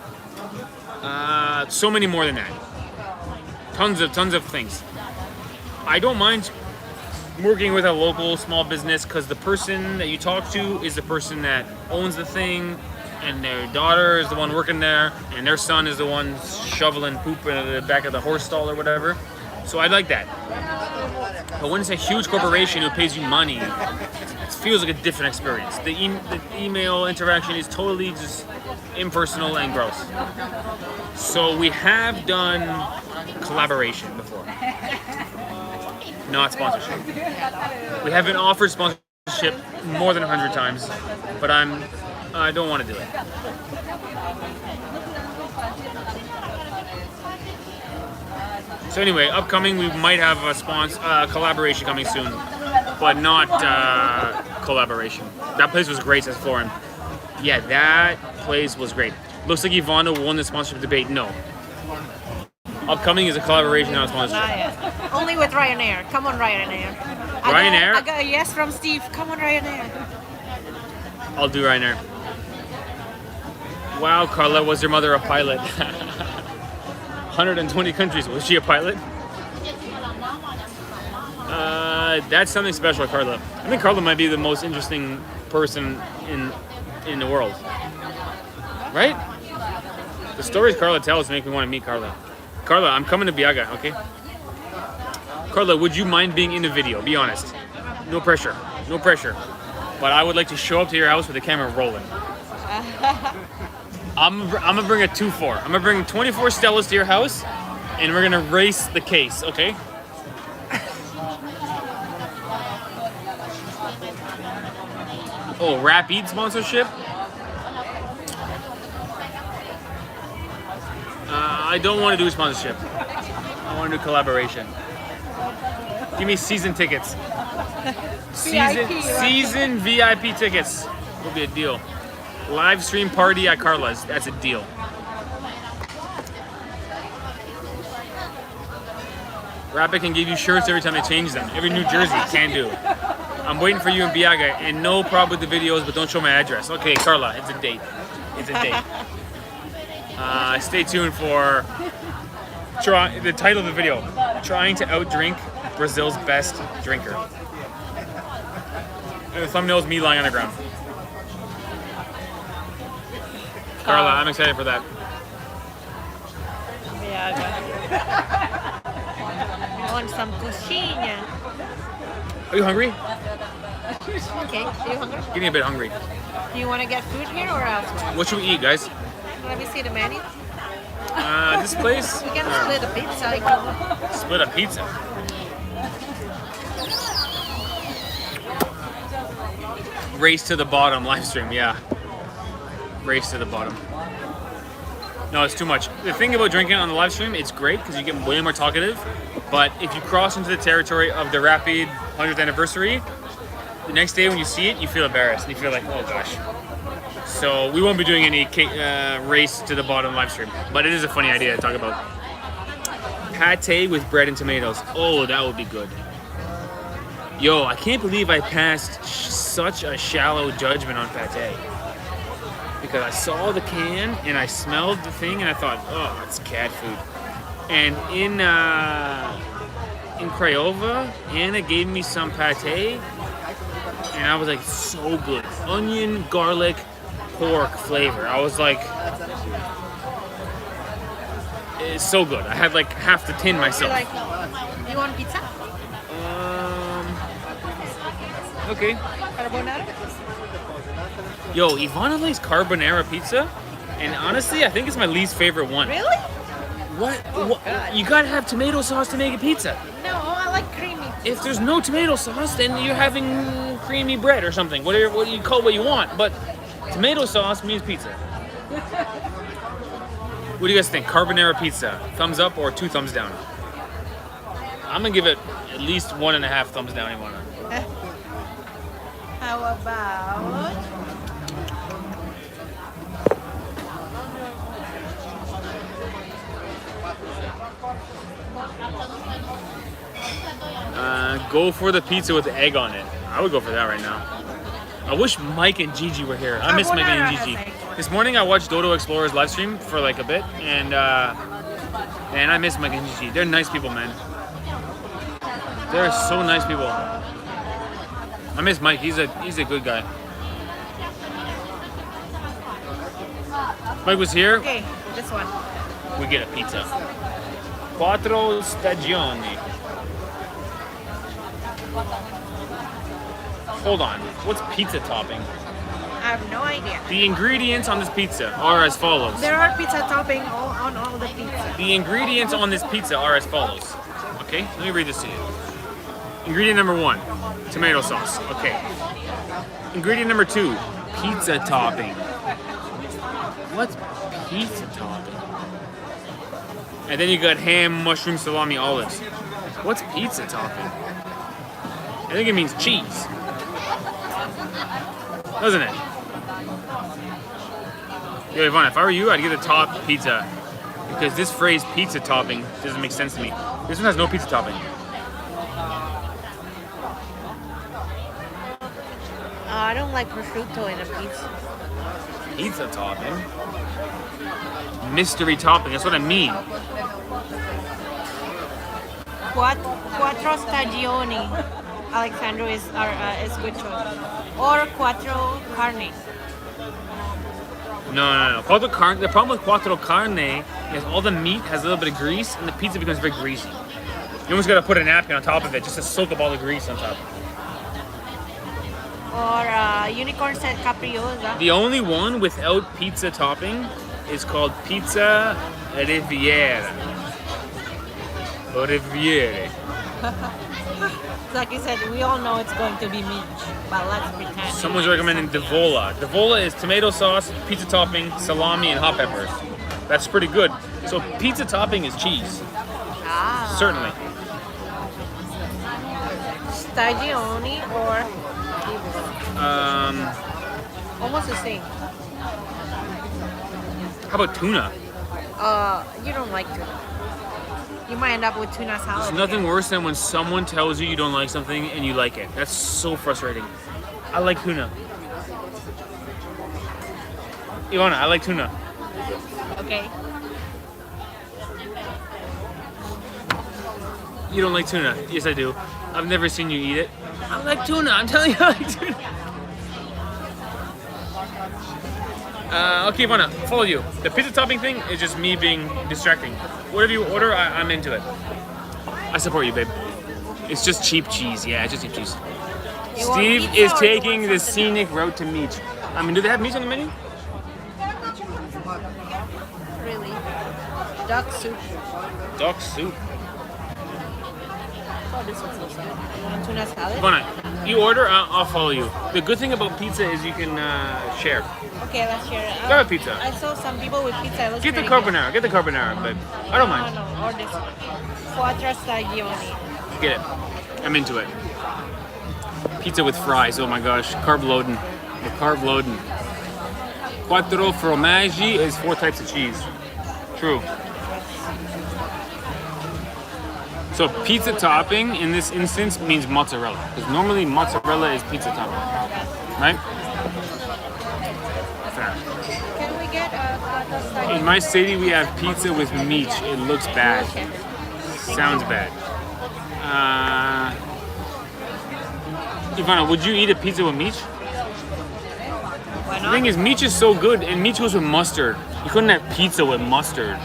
So many more than that. Tons of things. I don't mind working with a local small business because the person that you talk to is the person that owns the thing, and their daughter is the one working there, and their son is the one shoveling poop in the back of the horse stall or whatever. So I like that. But when it's a huge corporation who pays you money, it feels like a different experience. The email interaction is totally just impersonal and gross. So we have done collaboration before, not sponsorship. We have been offered sponsorship more than 100 times, but I don't want to do it. So anyway, upcoming, we might have a collaboration coming soon, but not collaboration. That place was great, says Florin. Yeah, that place was great. Looks like Ivana won the sponsorship debate. No. Upcoming is a collaboration, not a sponsorship. Only with Ryanair. Come on, Ryanair. Ryanair? I got a yes from Steve. Come on, Ryanair. I'll do Ryanair. Wow, Carla, was your mother a pilot? 120 countries. Was she a pilot? That's something special, Carla. I think Carla might be the most interesting person in the world. Right? The stories Carla tells make me want to meet Carla. Carla, I'm coming to Biaga, okay? Carla, would you mind being in the video? Be honest. No pressure. No pressure. But I would like to show up to your house with the camera rolling. I'm gonna bring a 2-4. I'm gonna bring 24 Stellas to your house, and we're gonna race the case, okay? Oh, Rapid sponsorship? I don't want to do sponsorship. I want to do collaboration. Give me season tickets. Season VIP tickets will be a deal. Live stream party at Carla's. That's a deal. Rapid can give you shirts every time they change them. Every New Jersey can do. I'm waiting for you in Biaga, and no problem with the videos, but don't show my address. Okay, Carla, it's a date. It's a date. Stay tuned for the title of the video: "Trying to outdrink Brazil's best drinker." And the thumbnail is me lying on the ground. Carla, I'm excited for that. Yeah. I want some coxinha. Are you hungry? Okay, are you hungry? Getting a bit hungry. Do you want to get food here or elsewhere? What should we eat, guys? Let me see the menu. This place? We can split a pizza. Split a pizza. Race to the bottom live stream, yeah. Race to the bottom. No, it's too much. The thing about drinking on the live stream, it's great because you get way more talkative. But if you cross into the territory of the Rapid 100th anniversary, the next day when you see it, you feel embarrassed. You feel like, oh gosh. So we won't be doing any race to the bottom live stream. But it is a funny idea to talk about. Pate with bread and tomatoes. Oh, that would be good. Yo, I can't believe I passed such a shallow judgment on pate. Because I saw the can and I smelled the thing and I thought, oh, it's cat food. And in Craiova, Anna gave me some pate, and I was like, so good. Onion, garlic, pork flavor. I was like, it's so good. I had like half the tin myself. You want pizza? Okay. Carbonara? Yo, Ivana likes carbonara pizza, and honestly, I think it's my least favorite one. Really? What? You gotta have tomato sauce to make a pizza. No, I like creamy. If there's no tomato sauce, then you're having creamy bread or something. Whatever, what you call what you want, but tomato sauce means pizza. What do you guys think? Carbonara pizza, thumbs up or 2 thumbs down? I'm gonna give it at least 1.5 thumbs down. Ivana. How about Go for the pizza with the egg on it. I would go for that right now. I wish Mike and Gigi were here. I miss Mike and Gigi. This morning I watched Dodo Explorer's live stream for like a bit, and I miss Mike and Gigi. They're nice people, man. They're so nice people. I miss Mike. He's a good guy. Mike was here. okay? This one. We get a pizza. Quattro stagioni. Hold on. What's pizza topping? I have no idea. The ingredients on this pizza are as follows. There are pizza topping on all the pizza. The ingredients on this pizza are as follows. Okay, let me read this to you. Ingredient number 1, tomato sauce. Okay. Ingredient number 2, pizza topping. What's pizza topping? And then you got ham, mushroom, salami, olives. What's pizza topping? I think it means cheese. Doesn't it? Yo, Ivana, if I were you, I'd get a top pizza. Because this phrase pizza topping doesn't make sense to me. This one has no pizza topping. I don't like prosciutto in a pizza. Pizza topping? Mystery topping, that's what I mean. Quattro stagioni. Alexandro is escucho. Or quattro carne. No. Quattro carne. The problem with quattro carne is all the meat has a little bit of grease, and the pizza becomes very greasy. You almost got to put a napkin on top of it just to soak up all the grease on top. Or unicorn set capriosa. The only one without pizza topping is called pizza riviera. Or riviere. Like you said, we all know it's going to be meat, but let's pretend. Someone's recommending Divola. Divola is tomato sauce, pizza topping, salami, and hot peppers. That's pretty good. So pizza topping is cheese. Ah. Certainly. Stagioni or almost the same. How about tuna? You don't like tuna. You might end up with tuna salad. There's nothing worse than when someone tells you you don't like something and you like it. That's so frustrating. I like tuna. Ivana, I like tuna. Okay. You don't like tuna? Yes, I do. I've never seen you eat it. I like tuna. I'm telling you, I like tuna. Okay, Ivana, follow you. The pizza topping thing is just me being distracting. Whatever you order, I'm into it. I support you, babe. It's just cheap cheese. Yeah, it's just cheap cheese. You want Steve pizza is or you taking want the something scenic route to meat. I mean, do they have meat on the menu? Really? Duck soup. Duck soup. Oh, this one's so sad. You want tuna salad? Ivana, you order, I'll follow you. The good thing about pizza is you can share. Okay, let's share it. Grab a pizza. I saw some people with pizza. It looks Get the pretty good. carbonara. Get the carbonara, babe. I don't mind. No, or this one. Quattro stagioni. Get it. I'm into it. Pizza with fries. Oh my gosh. Carb loading. The carb loading. Quattro formaggi is 4 types of cheese. True. So pizza topping in this instance means mozzarella. Because normally mozzarella is pizza topping. Right? Fair. Can we get a quattro stagioni? In my city we have pizza with meat. It looks bad. Sounds bad. Ivana, would you eat a pizza with meat? Why The not? thing is, meat is so good, and meat goes with mustard. You couldn't have pizza with mustard.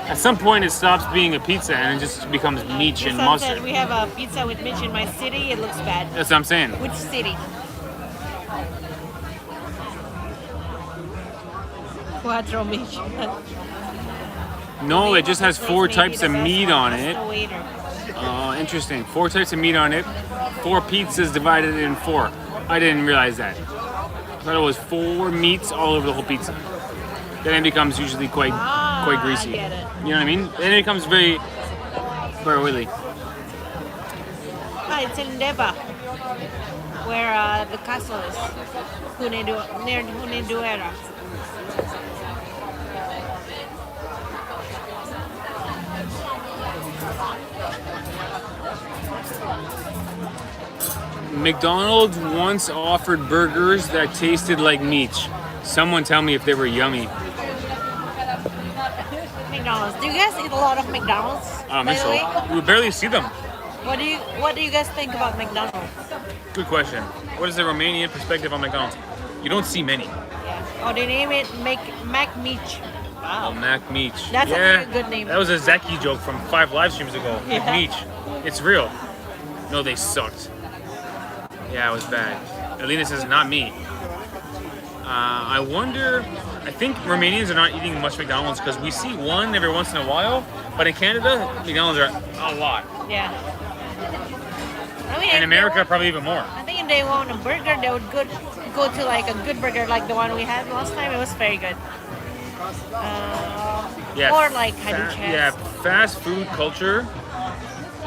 At some point, it stops being a pizza and it just becomes meat and Someone mustard. said we have a pizza with Mitch in my city. It looks bad. That's what I'm saying. Which city? Quattro Mitch. No, it just has 4 types of meat on it. The waiter. Oh, interesting. 4 types of meat on it. 4 pizzas divided in 4. I didn't realize that. I thought it was 4 meats all over the whole pizza. then it becomes usually quite greasy. I get it. You know what I mean? Then it becomes very oily. Ah, it's in Deva, where the castle is. Near Hunedoara. McDonald's once offered burgers that tasted like meat. Someone tell me if they were yummy. McDonald's. Do you guys eat a lot of McDonald's? I don't by think the way? so. We barely see them. What do you guys think about McDonald's? Good question. What is the Romanian perspective on McDonald's? You don't see many. Yeah. Oh, they name it Mac Meach. Oh, Wow. Mac Meach. That's a very good name. That was a Zeki joke from 5 live streams ago. Yeah. Mac Meach. It's real. No, they sucked. Yeah, it was bad. Alina says, not me. I wonder, I think Romanians are not eating much McDonald's because we see one every once in a while, but in Canada, McDonald's are a lot. Yeah. I mean, In if America, they want, probably even more. I think if they want a burger, they would go to like a good burger like the one we had last time. It was very good. Yeah. Or like Haduchas. Yeah, fast food culture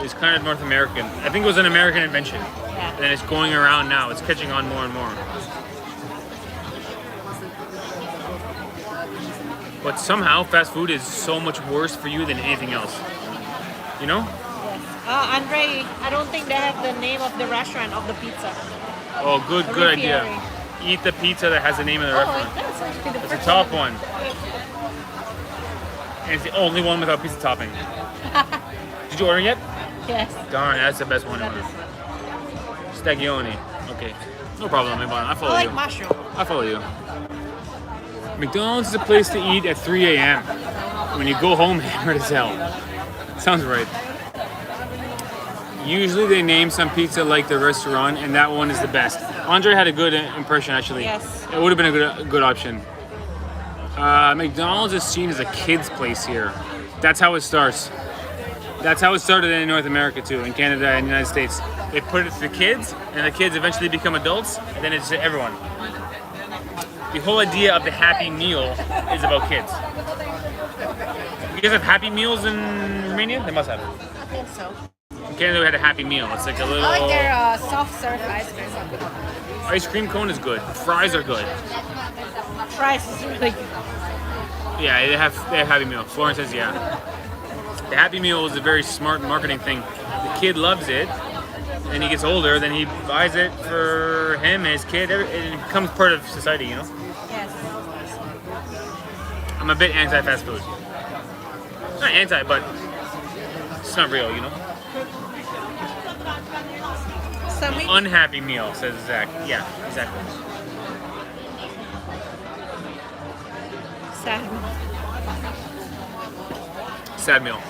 is kind of North American. I think it was an American invention. Yeah. And it's going around now. It's catching on more and more. But somehow, fast food is so much worse for you than anything else. You know? Yes. Andre, I don't think they have the name of the restaurant of the pizza. Oh, good idea. Ripieri. Eat the pizza that has the name of the Oh, restaurant. that's actually the It's the first top one. And it's the only one without pizza topping. Did you order yet? Yes. Darn, that's the best one That ever. is. Stagioni. Okay. No problem, Ivan. I I follow like you. mushroom. I follow you. McDonald's is a place to eat at 3 a.m. When you go home hammered as hell. Sounds right. Usually they name some pizza like the restaurant, and that one is the best. Andre had a good impression, actually. Yes. It would have been a good option. McDonald's is seen as a kid's place here. That's how it starts. That's how it started in North America too, in Canada and the United States. They put it to the kids, and the kids eventually become adults, and then it's to everyone. The whole idea of the Happy Meal is about kids. You guys have Happy Meals in Romania? They must have. I think so. In Canada, we had a Happy Meal. It's like a little... I like their soft serve ice cream. Ice cream cone is good. Fries are good. Fries is really good. Yeah, they have Happy Meal. Florence says yeah. The Happy Meal is a very smart marketing thing. The kid loves it, and he gets older, then he buys it for him and his kid. It becomes part of society, you know? Yes. I'm a bit anti-fast food. Not anti, but it's not real, you know? Some Unhappy Meal, says Zach. Yeah, exactly. sad. Sad meal.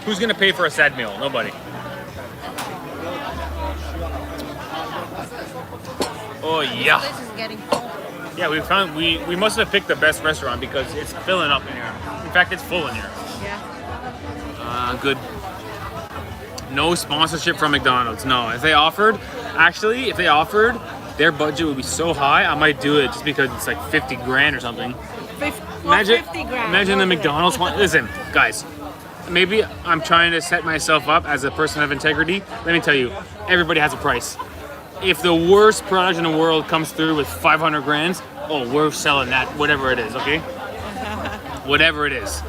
Who's gonna pay for a sad meal? Nobody. Oh yeah. This is getting full. Yeah, we must have picked the best restaurant because it's filling up in here. In fact, it's full in here. Yeah. Good. No sponsorship from McDonald's. No, if they offered, their budget would be so high, I might do it just because it's like 50 grand or something. 50 grand. Imagine the Look at it. McDonald's one. Listen, guys, maybe I'm trying to set myself up as a person of integrity. Let me tell you, everybody has a price. If the worst product in the world comes through with 500 grand, oh, we're selling that, whatever it is, okay? Whatever it is.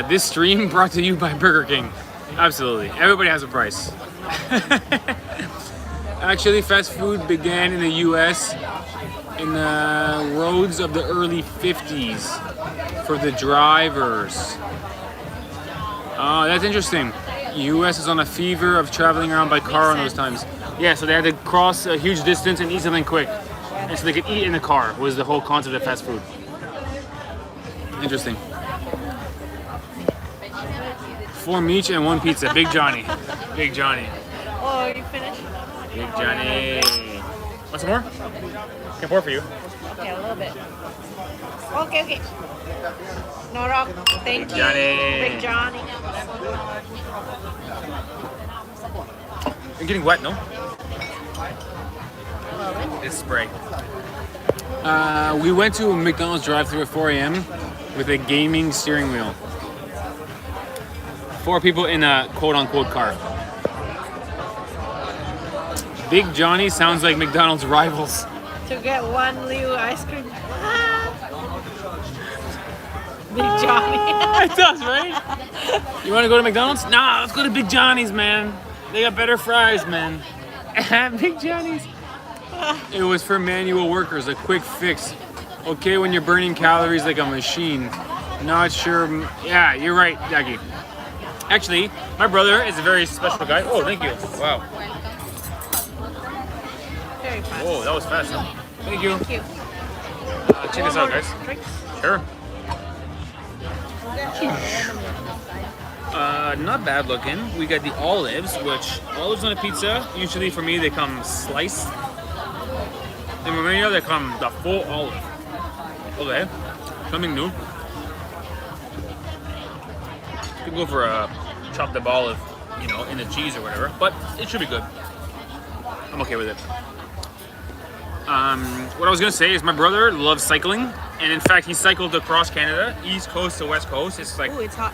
This stream brought to you by Burger King. Absolutely. Everybody has a price. Actually, fast food began in the US in the roads of the early 50s for the drivers. Oh, that's interesting. US is on a fever of traveling around by car in those times. Yeah, so they had to cross a huge distance and eat something quick. And so they could eat in the car was the whole concept of fast food. Interesting. 4 meat and 1 pizza. Big Johnny. Big Johnny. Oh, you finished? Big Johnny. Want some more? Can pour for you. Okay, a little bit. Okay. No rock. Thank Big you. Johnny. Big Johnny. You're getting wet, no? A little bit. It's spray. We went to a McDonald's drive-thru at 4 a.m. with a gaming steering wheel. 4 people in a quote-unquote car. Big Johnny sounds like McDonald's rivals. To get one little ice cream. Big Johnny. It does, right? You want to go to McDonald's? Nah, let's go to Big Johnny's, man. They got better fries, man. Big Johnny's. It was for manual workers, a quick fix. Okay, when you're burning calories like a machine. Not sure. Yeah, you're right, Jackie. Actually, my brother is a very special guy. Oh, thank you. Wow. Very fast. Oh, that was fast. Thank you. Thank you. Check this out, guys. Drinks? Sure. Not bad looking. We got the olives, which olives on a pizza, usually for me they come sliced. In Romania they come the full olive. Okay, something new. You could go for a chopped up olive, you know, in the cheese or whatever, but it should be good. I'm okay with it. What I was gonna say is my brother loves cycling, and in fact he cycled across Canada, east coast to west coast. It's like Ooh, it's hot.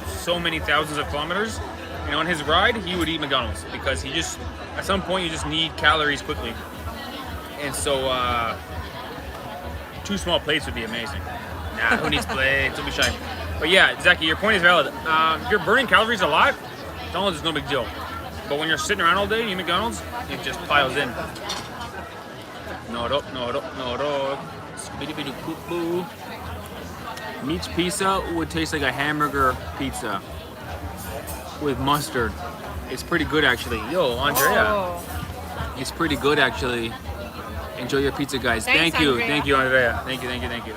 so many thousands of kilometers, and on his ride he would eat McDonald's because he just at some point you just need calories quickly, and so 2 small plates would be amazing. Nah, who needs plates? Don't be shy. But yeah, Zachy, your point is valid. If you're burning calories a lot, McDonald's is no big deal, but when you're sitting around all day and you eat McDonald's, it just piles in. No. Meat's pizza would taste like a hamburger pizza with mustard. It's pretty good actually. Yo, Andrea. Oh. It's pretty good actually. Enjoy your pizza, guys. Thanks, Thank you. Andrea. Thank you, Andrea. Thank you.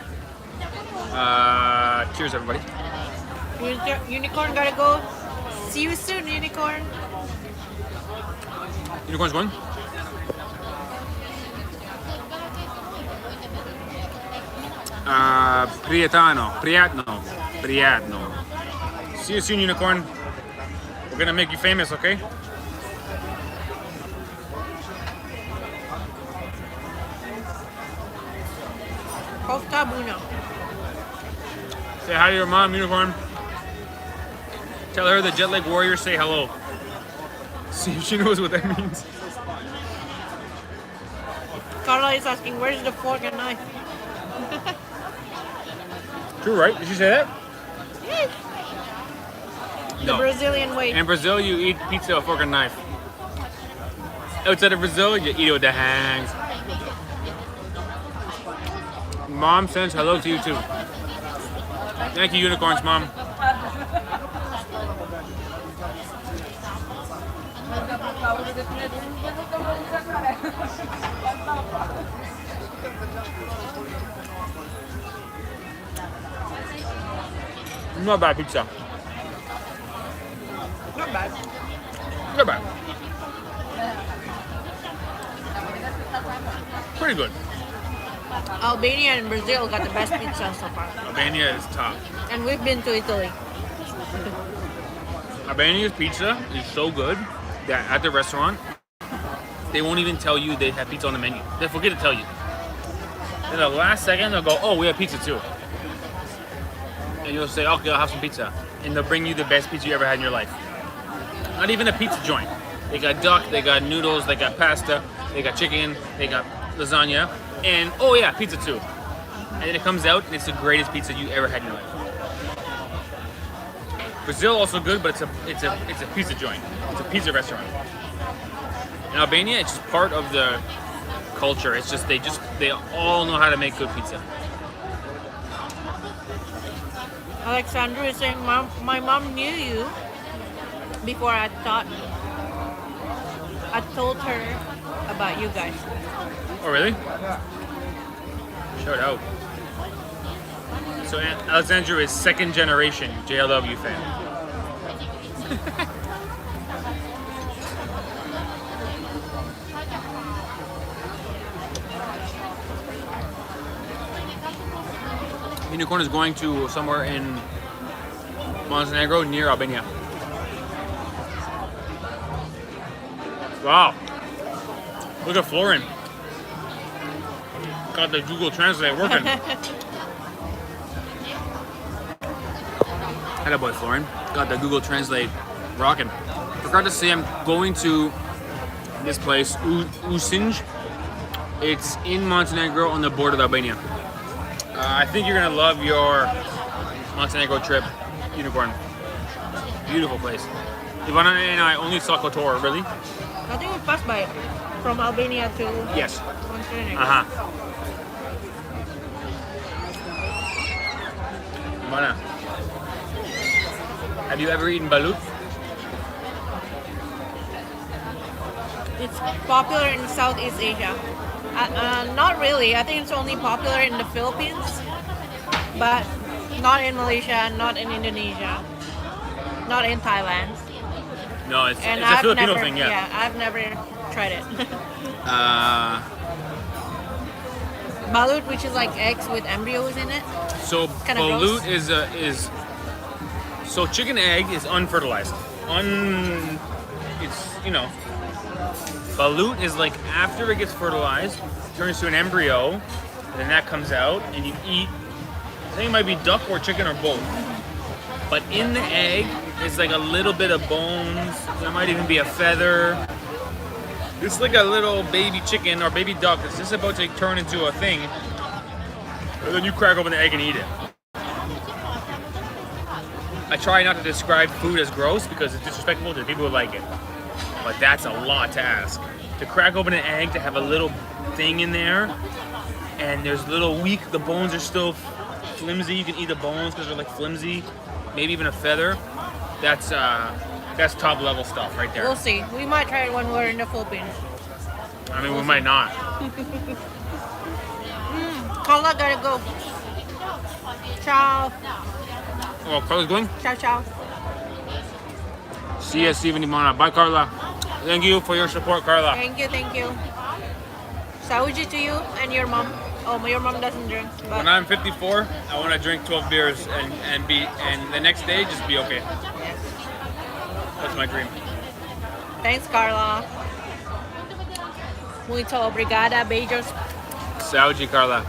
Cheers, everybody. Unicorn gotta go. See you soon, Unicorn. Unicorn's going? Priятno. See you soon, Unicorn. We're gonna make you famous, okay? Costa Buno. Say hi to your mom, Unicorn. Tell her the JetLag Warriors say hello. See if she knows what that means. Carla is asking, where's the fork and knife? True, right? Did she say that? Yes. The No. Brazilian way. In Brazil, you eat pizza with a fork and knife. Outside of Brazil, you eat it with the hands. Mom sends hello to you too. Thank you, Unicorns, Mom. Not bad pizza. Not bad. Not bad. Pretty good. Albania and Brazil got the best pizza so far. Albania is top. And we've been to Italy. Albania's pizza is so good that at the restaurant, they won't even tell you they have pizza on the menu. They forget to tell you. In the last second, they'll go, oh, we have pizza too. And you'll say, okay, I'll have some pizza. And they'll bring you the best pizza you ever had in your life. Not even a pizza joint. They got duck, they got noodles, they got pasta, they got chicken, they got lasagna, and oh yeah, pizza too. And then it comes out and it's the greatest pizza you ever had in your life. Brazil also good, but it's a pizza joint. It's a pizza restaurant. In Albania, it's just part of the culture. It's just they all know how to make good pizza. Alexandra is saying, Mom, my mom knew you before I told her about you guys. Oh really? Shout out. So Alexandra is second generation JLW fan. Unicorn is going to somewhere in Montenegro near Albania. Wow. Look at Florin. Got the Google Translate working. Hello, boy, Florin. Got the Google Translate rocking. Forgot to say I'm going to this place, Usinj. It's in Montenegro on the border of Albania. I think you're gonna love your Montenegro trip, Unicorn. Beautiful place. Ivana and I only saw Kotor, really? I think we passed by it from Albania to Yes. Montenegro. Ivana, have you ever eaten balut? It's popular in Southeast Asia. Not really. I think it's only popular in the Philippines, but not in Malaysia, not in Indonesia, not in Thailand. No, it's And a Filipino never, thing, yeah. I've never tried it. Balut, which is like eggs with embryos in it. So Kinda balut gross. is so chicken egg is unfertilized. It's balut is like after it gets fertilized, turns to an embryo, and then that comes out, and you eat. I think it might be duck or chicken or both. But in the egg is like a little bit of bones. There might even be a feather. It's like a little baby chicken or baby duck that's just about to turn into a thing. And then you crack open the egg and eat it. I try not to describe food as gross because it's disrespectful to the people who like it. But that's a lot to ask. To crack open an egg, to have a little thing in there, and there's little weak, the bones are still flimsy. You can eat the bones because they're like flimsy. Maybe even a feather. That's top level stuff right there. We'll see. We might try it when we're in the Philippines. I mean, we might not. Carla gotta go. Ciao. Oh, Carla's going? Ciao, ciao. See ya, Steven Imana. Bye, Carla. Thank you for your support, Carla. Thank you, thank you. Sauji to you and your mom. Oh, your mom doesn't drink. But When I'm 54, I want to drink 12 beers and the next day just be okay. yes. That's my dream. Thanks, Carla. Muito obrigada. Beijos. Saúde, Carla.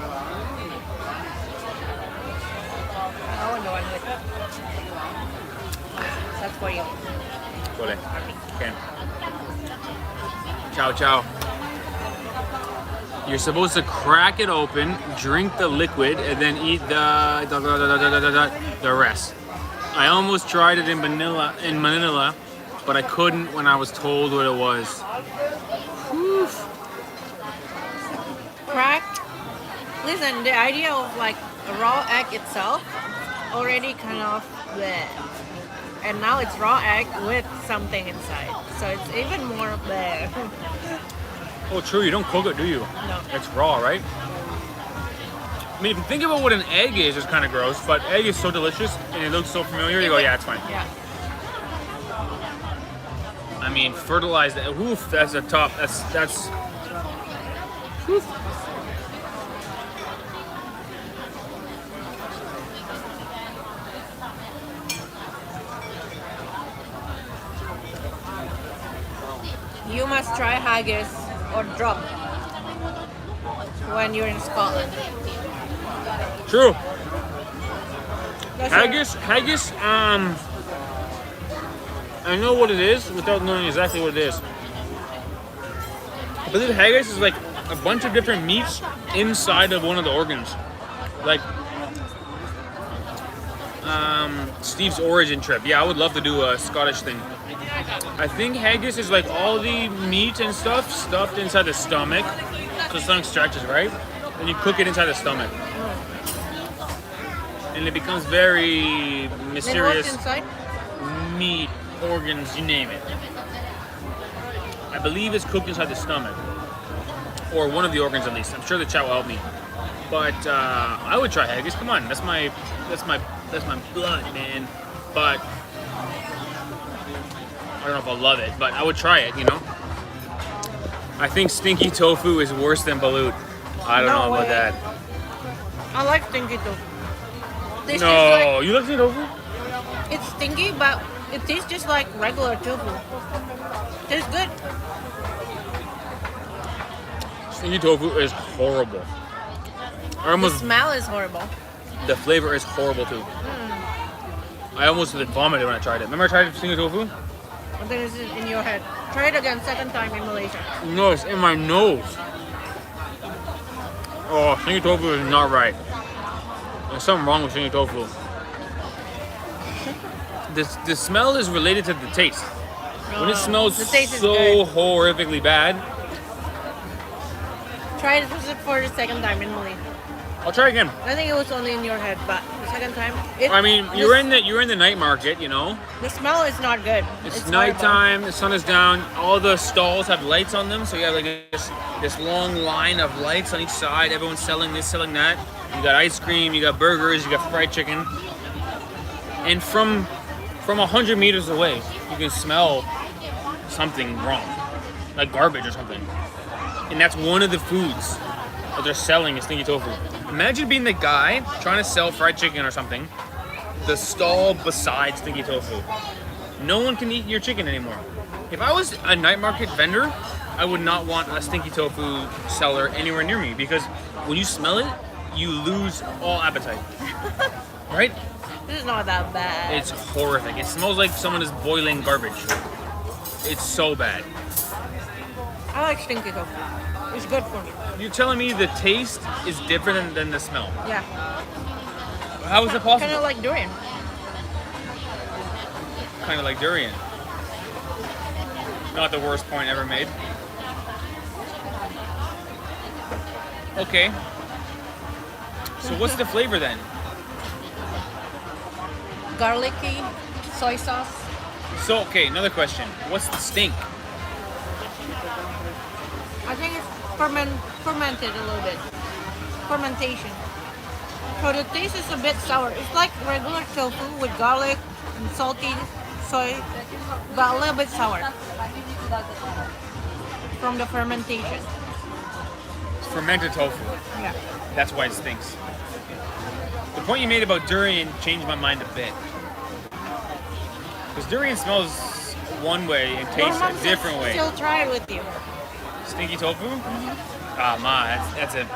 I want the one with. That's for you. Ole. Okay. Ciao, ciao. You're supposed to crack it open, drink the liquid, and then eat the rest. I almost tried it in Manila, but I couldn't when I was told what it was. Whew. Cracked. Listen, the idea of like a raw egg itself already kind of bleh. And now it's raw egg with something inside. So it's even more bleh. Oh, true. You don't cook it, do you? No. It's raw, right? I mean, if you think about what an egg is, it's kind of gross. But egg is so delicious and it looks so familiar. You go, yeah, it's fine. Yeah. I mean, fertilized. Oof, that's a top. That's. Oof. You must try haggis or drop when you're in Scotland. True. That's Haggis. I know what it is without knowing exactly what it is. I believe haggis is like a bunch of different meats inside of one of the organs, like Steve's origin trip. Yeah, I would love to do a Scottish thing. I think haggis is like all the meat and stuff stuffed inside the stomach, because stomach stretches, right? And you cook it inside the stomach, and it becomes very Then what's mysterious. inside? Meat, organs, you name it. I believe it's cooked inside the stomach, or one of the organs at least. I'm sure the chat will help me. But I would try haggis. Come on, that's my blood, man. But I don't know if I'll love it, but I would try it. You know. I think stinky tofu is worse than balut. I don't know about way. that. I like stinky tofu. This No, you like stinky tofu? It's stinky, but it tastes just like regular tofu. Tastes good. Stinky tofu is horrible. I almost, The smell is horrible. the flavor is horrible too. I almost vomited when I tried it. Remember I tried stinky tofu? I think it's in your head. Try it again, second time in Malaysia. No, it's in my nose. Oh, stinky tofu is not right. There's something wrong with stinky tofu. The smell is related to the taste. When it smells The taste is so good. horrifically bad, Try it for the second time in Malaysia. I'll try again. I think it was only in your head, but the second time, I mean, you're in the night market, you know. the smell is not good. It's horrible. nighttime. The sun is down. All the stalls have lights on them, so you have like this long line of lights on each side. Everyone's selling this, selling that. You got ice cream. You got burgers. You got fried chicken. And from 100 meters away, you can smell something wrong, like garbage or something. And that's one of the foods that they're selling is stinky tofu. Imagine being the guy trying to sell fried chicken or something, the stall beside stinky tofu. No one can eat your chicken anymore. If I was a night market vendor, I would not want a stinky tofu seller anywhere near me because when you smell it, you lose all appetite. Right? This is not that bad. It's horrific. It smells like someone is boiling garbage. It's so bad. I like stinky tofu. It's good for me. You're telling me the taste is different than the smell. Yeah. How is it possible? Kind of like durian. Kind of like durian. Not the worst point ever made. Okay. So what's the flavor then? Garlicky, soy sauce. So, okay, another question. What's the stink? I think it's fermented a little bit. Fermentation. So the taste is a bit sour. It's like regular tofu with garlic and salty soy, but a little bit sour from the fermentation. It's fermented tofu. Yeah. That's why it stinks. The point you made about durian changed my mind a bit. Because durian smells one way and tastes Your mom a different way. Still try it with you. Stinky tofu? Ah, ma, that's it.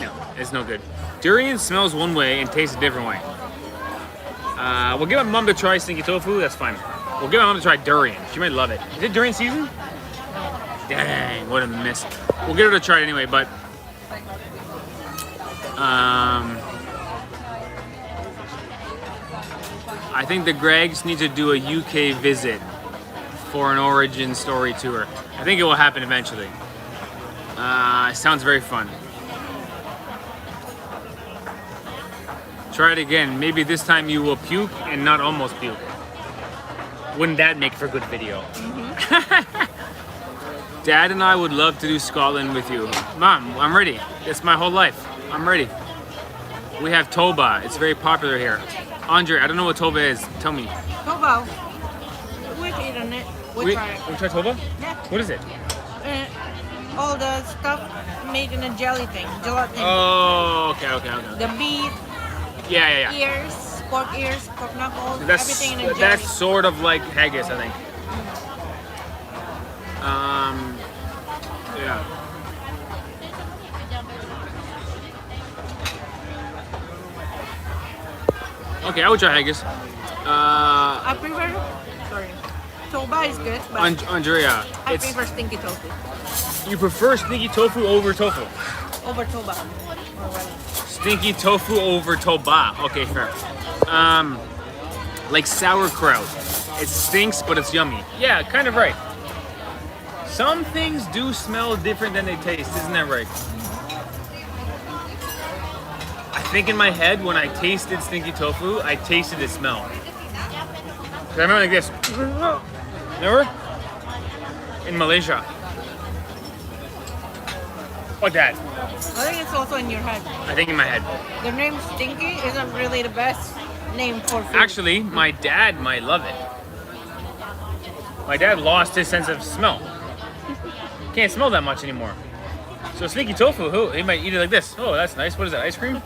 No, it's no good. Durian smells one way and tastes a different way. We'll give my mom to try stinky tofu, that's fine. We'll give my mom to try durian. She might love it. Is it durian season? Dang, what a miss. We'll get her to try it anyway, but I think the Gregs need to do a UK visit for an origin story tour. I think it will happen eventually. It sounds very fun. Try it again. Maybe this time you will puke and not almost puke. Wouldn't that make for a good video? Dad and I would love to do Scotland with you. Mom, I'm ready. It's my whole life. I'm ready. We have Toba. It's very popular here. Andre, I don't know what Toba is. Tell me. Toba. We've eaten it. We try it. We try Toba? Yeah. What is it? All the stuff made in a jelly thing, gelatin. Oh, okay. The beef, Yeah. ears, pork knuckles, That's everything in a jelly. that's sort of like haggis, I think. Yeah. Okay, I would try haggis. I prefer. Sorry. Toba is good, but Andrea, I prefer stinky tofu you prefer stinky tofu over tofu. over Toba. Stinky tofu over toba. Okay, fair. Like sauerkraut. It stinks, but it's yummy. Yeah, kind of right. Some things do smell different than they taste, isn't that right? I think in my head, when I tasted stinky tofu, I tasted the smell. 'Cause I remember like this. Remember? In Malaysia. Like that. I think it's also in your head. I think in my head. The name Stinky isn't really the best name for food. Actually, my dad might love it. My dad lost his sense of smell. Can't smell that much anymore. So stinky tofu, he might eat it like this. Oh, that's nice. What is that, ice cream?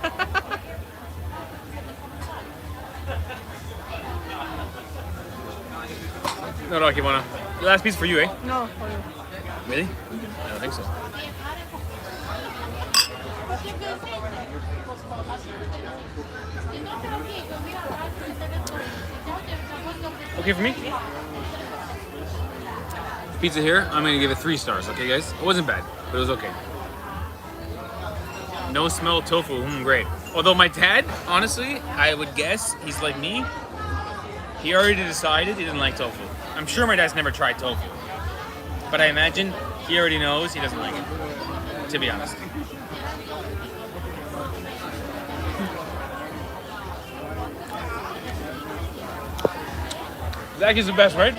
No, Rocky, wanna? The last piece for you, eh? No, for you. Really? I don't think so. Okay for me? Pizza here, I'm gonna give it 3 stars, okay guys? It wasn't bad, but it was okay. No smell tofu, great. Although my dad, honestly, I would guess, he's like me, he already decided he didn't like tofu. I'm sure my dad's never tried tofu. But I imagine he already knows he doesn't like it, to be honest. That is the best, right?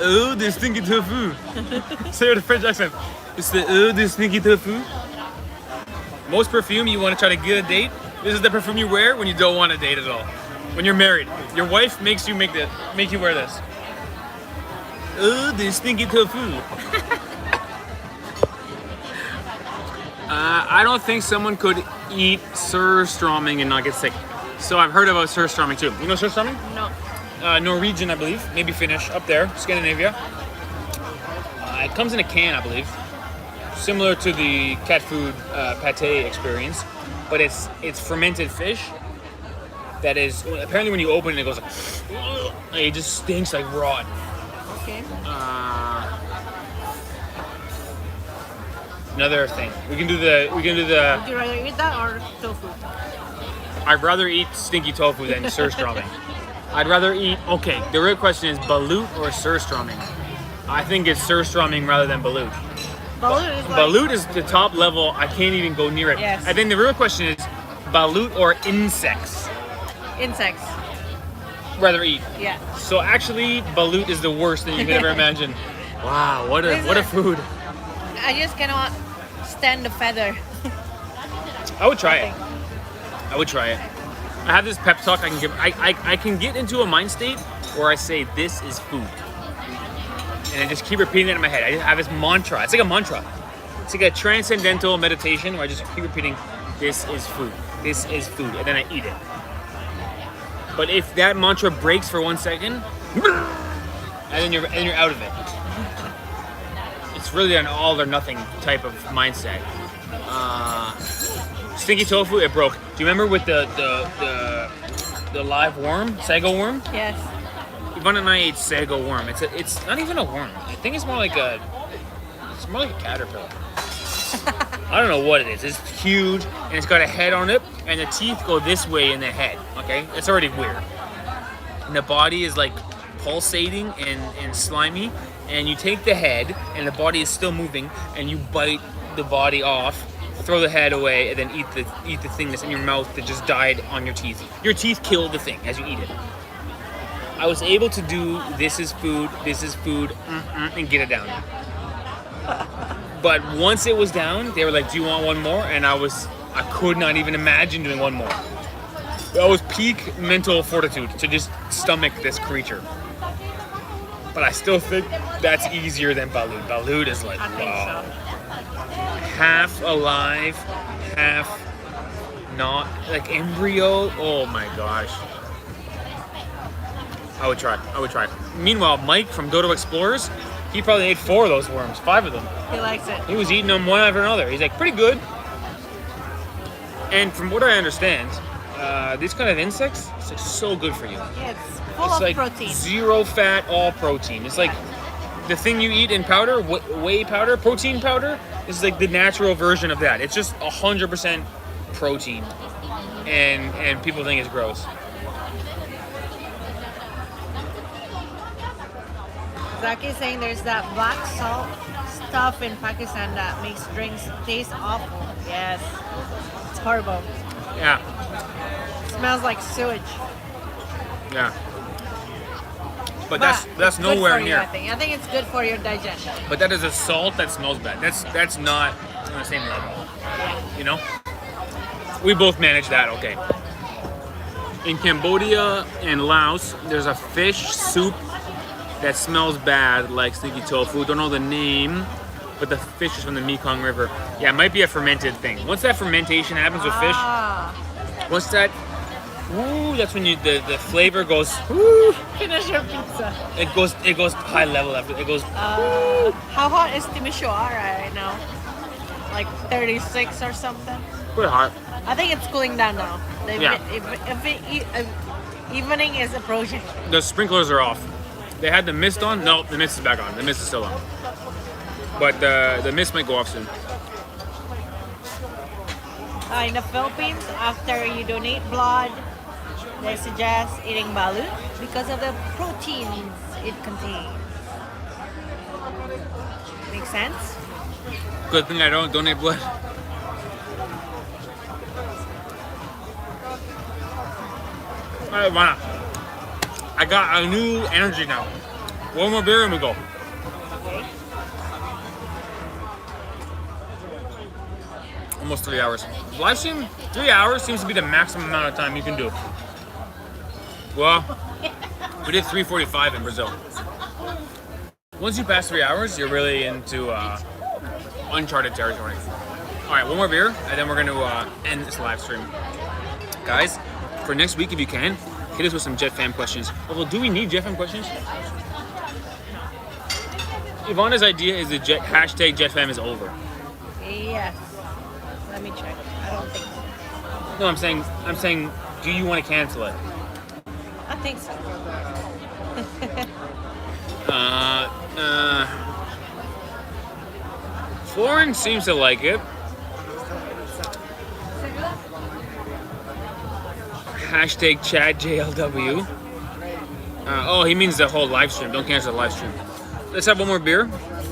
Oh, the stinky tofu. Say it with a French accent. It's the stinky tofu. Most perfume you want to try to get a date, this is the perfume you wear when you don't want a date at all. When you're married, your wife makes you make you wear this. Oh, the stinky tofu. I don't think someone could eat surströmming and not get sick. So I've heard about surströmming too. You know surströmming? No. Norwegian, I believe, maybe Finnish, up there, Scandinavia. It comes in a can, I believe, similar to the cat food pate experience, but it's fermented fish. That is apparently when you open it, it goes like it just stinks like rotten. Okay. Another thing, we can do the. Would you rather eat that or tofu? I'd rather eat stinky tofu than surströmming. I'd rather eat. Okay, the real question is balut or surströmming. I think it's surströmming rather than balut. Balut is like... Balut is the top level. I can't even go near it. Yes. I think the real question is balut or insects. Insects. Rather eat. Yeah. So actually, balut is the worst thing you could ever imagine. Wow, what a food. I just cannot stand the feather. I would try it. I would try it. I have this pep talk I can give. I can get into a mind state where I say this is food, and I just keep repeating it in my head. I have this mantra. It's like a mantra. It's like a transcendental meditation where I just keep repeating, "This is food. This is food," and then I eat it. But if that mantra breaks for 1 second, and then you're out of it. It's really an all or nothing type of mindset. Stinky tofu, it broke. Do you remember with the live worm, sago worm? Yes. Yvonne and I ate sago worm. It's not even a worm. I think it's more like a caterpillar. I don't know what it is. It's huge and it's got a head on it, and the teeth go this way in the head. Okay, it's already weird. And the body is like pulsating and slimy. And you take the head, and the body is still moving, and you bite the body off, throw the head away, and then eat the thing that's in your mouth that just died on your teeth. Your teeth kill the thing as you eat it. I was able to do this is food, and get it down. But once it was down, they were like, "Do you want one more?" And I could not even imagine doing one more. That was peak mental fortitude to just stomach this creature. But I still think that's easier than balut. Balut is like, I think wow. so. Half alive, half not, like embryo. Oh my gosh. I would try. Meanwhile, Mike from Dodo Explorers, he probably ate 4 of those worms, 5 of them. He likes it. He was eating them one after another. He's like, pretty good. And from what I understand, these kind of insects, it's like so good for you. Yeah, it's full It's of like protein. 0 fat, all protein. It's like the thing you eat in powder, whey powder, protein powder, is like the natural version of that. It's just 100% protein, and people think it's gross. Zaki's saying there's that black salt stuff in Pakistan that makes drinks taste awful. Yes, it's horrible. Yeah, It smells like sewage. yeah. But it's that's good nowhere for near. You, I think it's good for your digestion. But that is a salt that smells bad. That's not on the same level. You know? We both manage that okay. In Cambodia and Laos, there's a fish soup that smells bad like stinky tofu. Don't know the name, but the fish is from the Mekong River. Yeah, it might be a fermented thing. Once that fermentation happens with fish, once that, ooh, that's when the flavor goes, ooh, Finish your pizza. it goes high level after it goes. How hot is Timisoara right now? like 36 or something. Pretty hot. I think it's cooling down now. Yeah. Evening is approaching. The sprinklers are off. They had the mist on. No, the mist is back on. The mist is still on. But the mist might go off soon. In the Philippines, after you donate blood, they suggest eating balut because of the proteins it contains. Make sense? Good thing I don't donate blood. Alright, Vana. I got a new energy now. One more beer and we go. Okay. Almost 3 hours. Live stream, 3 hours seems to be the maximum amount of time you can do. Well, we did 3:45 in Brazil. Once you pass 3 hours, you're really into uncharted territory. All right, one more beer, and then we're going to end this live stream. Guys, for next week, if you can, hit us with some JetFam questions. Although, do we need JetFam questions? Ivana's idea is the hashtag JetFam is over. Yes. Let me check. I don't think so. No, I'm saying, do you want to cancel it? I think so. Florence seems to like it. Hashtag ChadJLW. Oh, he means the whole live stream. Don't cancel the live stream. Let's have one more beer.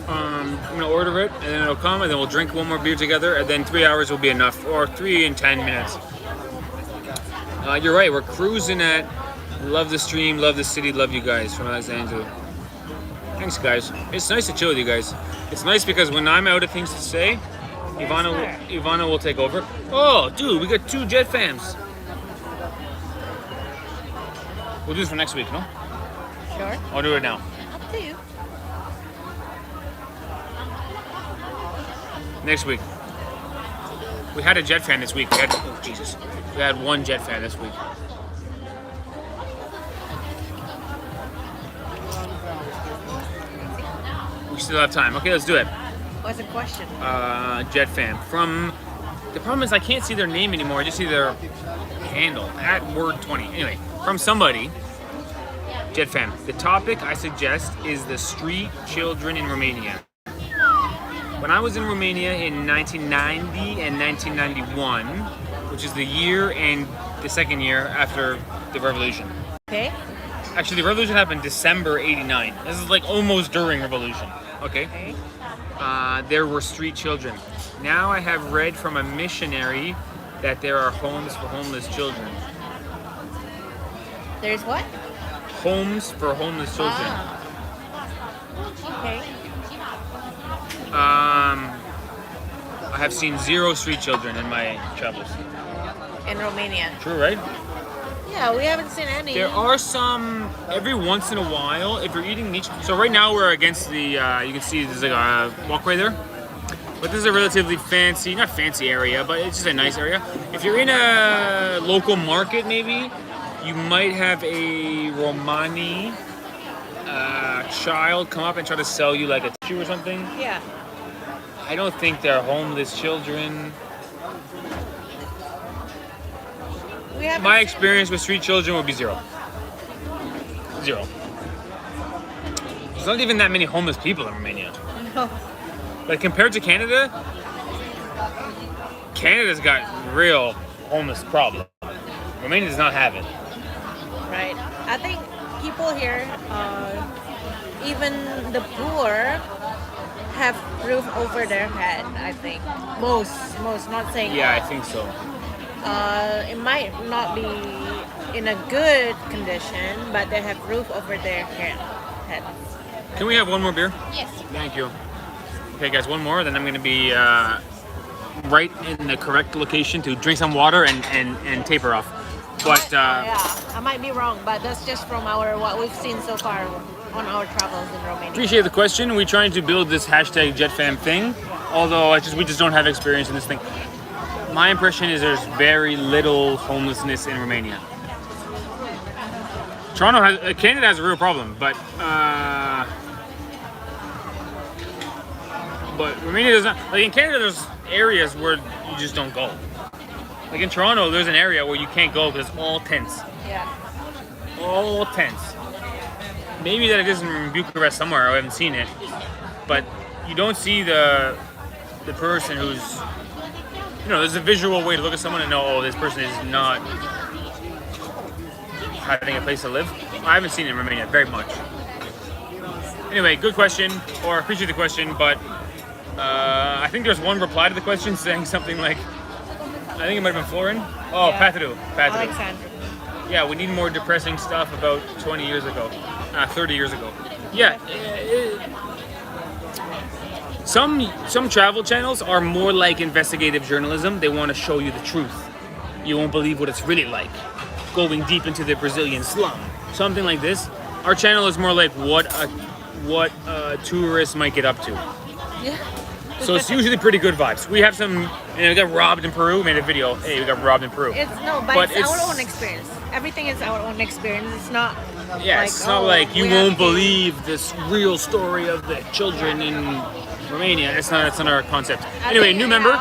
I'm gonna order it, and then it'll come, and then we'll drink one more beer together, and then 3 hours will be enough, or 3 and 10 minutes. You're right. We're cruising at. Love the stream, love the city, love you guys from Alexandria. Thanks, guys. It's nice to chill with you guys. It's nice because when I'm out of things to say, Ivana will take over. Oh, dude, we got 2 JetFams. We'll do this for next week, no? Sure. I'll do it now. Up to you. Next week. We had a JetFam this week. We had 1 JetFam this week. We still have time. Okay, let's do it. What's the question? JetFam. The problem is I can't see their name anymore. I just see their handle at word20. Anyway, from somebody. JetFam. The topic I suggest is the street children in Romania. When I was in Romania in 1990 and 1991, which is the year and the second year after the revolution. Okay. Actually, the revolution happened December '89. This is like almost during revolution. Okay. There were street children. Now I have read from a missionary that there are homes for homeless children. There's what? Homes for homeless children. Okay. I have seen 0 street children in my travels. In Romania. True, right? Yeah, we haven't seen any. There are some every once in a while if you're eating meat. So right now we're against the. You can see there's like a walkway there, but this is a relatively fancy, not fancy area, but it's just a nice area. If you're in a local market, maybe you might have a Romani child come up and try to sell you like a tissue or something. Yeah. I don't think they're homeless children. My experience with street children would be 0. 0. There's not even that many homeless people in Romania. No. Like compared to Canada, Canada's got real homeless problem. Romania does not have it. Right. I think people here, even the poor, have roof over their head. I think most, not saying Yeah, all. I think so. It might not be in a good condition, but they have roof over their heads. Can we have one more beer? Yes. Thank you. Okay, guys, one more, then I'm going to be right in the correct location to drink some water and taper off. But yeah, I might be wrong, but that's just from what we've seen so far on our travels in Romania. appreciate the question. We're trying to build this hashtag JetFam thing, although we just don't have experience in this thing. My impression is there's very little homelessness in Romania. Canada has a real problem, but Romania does not. Like in Canada, areas where you just don't go. Like in Toronto, there's an area where you can't go because it's all tents. Yeah. All tents. Maybe that it is in Bucharest somewhere. I haven't seen it, but you don't see the person who's, there's a visual way to look at someone and know, oh, this person is not having a place to live. I haven't seen it in Romania very much. Anyway, good question, or appreciate the question, but I think there's one reply to the question saying something like, I think it might have been Florin. Oh, Yeah. Patadou. Alexander. Yeah, we need more depressing stuff about 20 years ago, 30 years ago. Yeah, some travel channels are more like investigative journalism. They want to show you the truth. You won't believe what it's really like, going deep into the Brazilian slum. Something like this. Our channel is more like what a tourist might get up to. Yeah. So it's usually pretty good vibes. We have some, we got robbed in Peru. We made a video. Hey, we got robbed in Peru. But it's our own experience. Everything is our own experience. It's not. Yeah, like, it's not like you we won't have to- believe this real story of the children in Romania. That's not our concept. Anyway, new member.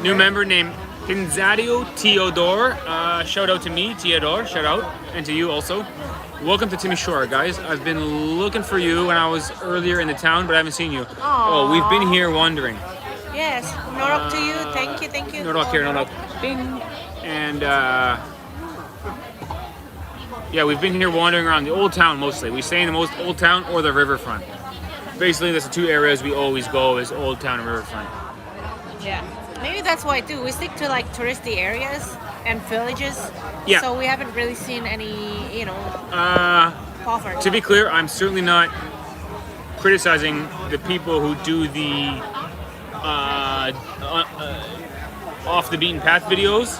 New member. Named Pinzadio Teodor. Shout out to me, Teodor. Shout out. And to you also. Welcome to Timișoara, guys. I've been looking for you when I was earlier in the town, but I haven't seen you. Oh, we've been here wandering. Yes. Norok to you. Thank you. Norok here, Norok. Bing. And yeah, we've been here wandering around the old town mostly. We stay in the most old town or the riverfront. Basically, that's the two areas we always go is old town and riverfront. Yeah. Maybe that's why too. We stick to like touristy areas and villages. Yeah. So we haven't really seen any, poverty. To be clear, I'm certainly not criticizing the people who do the off the beaten path videos.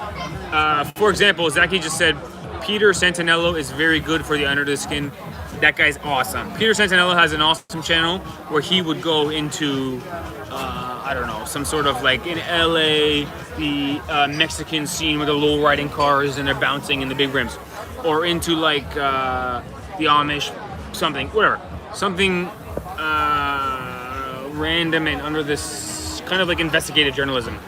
For example, Zaki just said Peter Santinello is very good for the under the skin. That guy's awesome. Peter Santinello has an awesome channel where he would go into I don't know, some sort of like in LA, the Mexican scene with the low riding cars and they're bouncing in the big rims, or into like the Amish, something, whatever, something random and under this kind of like investigative journalism.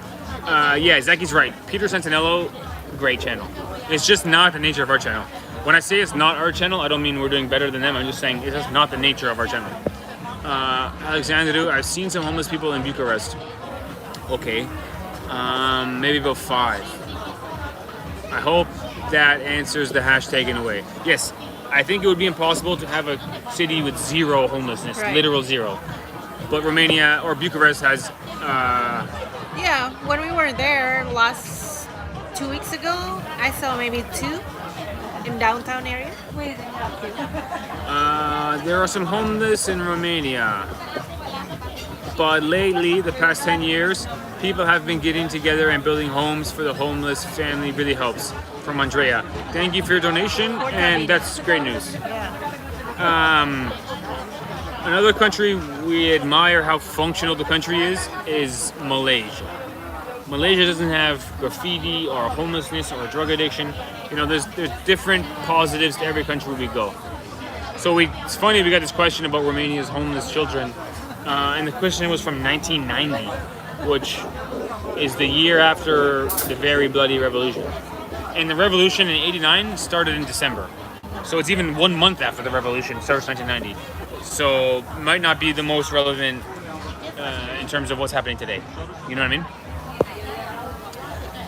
Yeah, Zaki's right. Peter Santinello, great channel. It's just not the nature of our channel. When I say it's not our channel, I don't mean we're doing better than them. I'm just saying it's just not the nature of our channel. Alexander, I've seen some homeless people in Bucharest. Okay. Maybe about 5. I hope that answers the hashtag in a way. Yes, I think it would be impossible to have a city with zero homelessness, Right. literal zero. But Romania or Bucharest has... Yeah, when we were there last 2 weeks ago, I saw maybe 2 in downtown area. There are some homeless in Romania. But lately, the past 10 years, people have been getting together and building homes for the homeless family really helps. From Andrea. Thank you for your donation, and that's great news. Yeah. Another country we admire how functional the country is Malaysia. Malaysia doesn't have graffiti or homelessness or drug addiction. There's different positives to every country we go. So it's funny we got this question about Romania's homeless children, and the question was from 1990, which is the year after the very bloody revolution. And the revolution in '89 started in December. So it's even 1 month after the revolution starts 1990. So might not be the most relevant in terms of what's happening today. You know what I mean?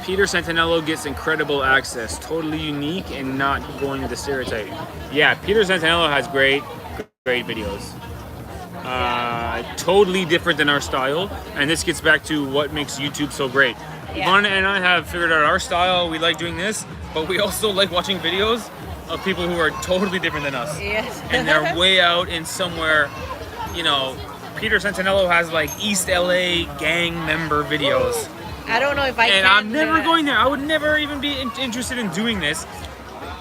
Peter Santinello gets incredible access, totally unique and not going with the stereotype. Yeah, Peter Santinello has great videos. Totally different than our style, and this gets back to what makes YouTube so great. Yeah. Ivana and I have figured out our style. We like doing this, but we also like watching videos of people who are totally different than us. Yes. And they're way out in somewhere, Peter Santinello has like East LA gang member videos. I don't know if I can. And I'm never going there. I would never even be interested in doing this.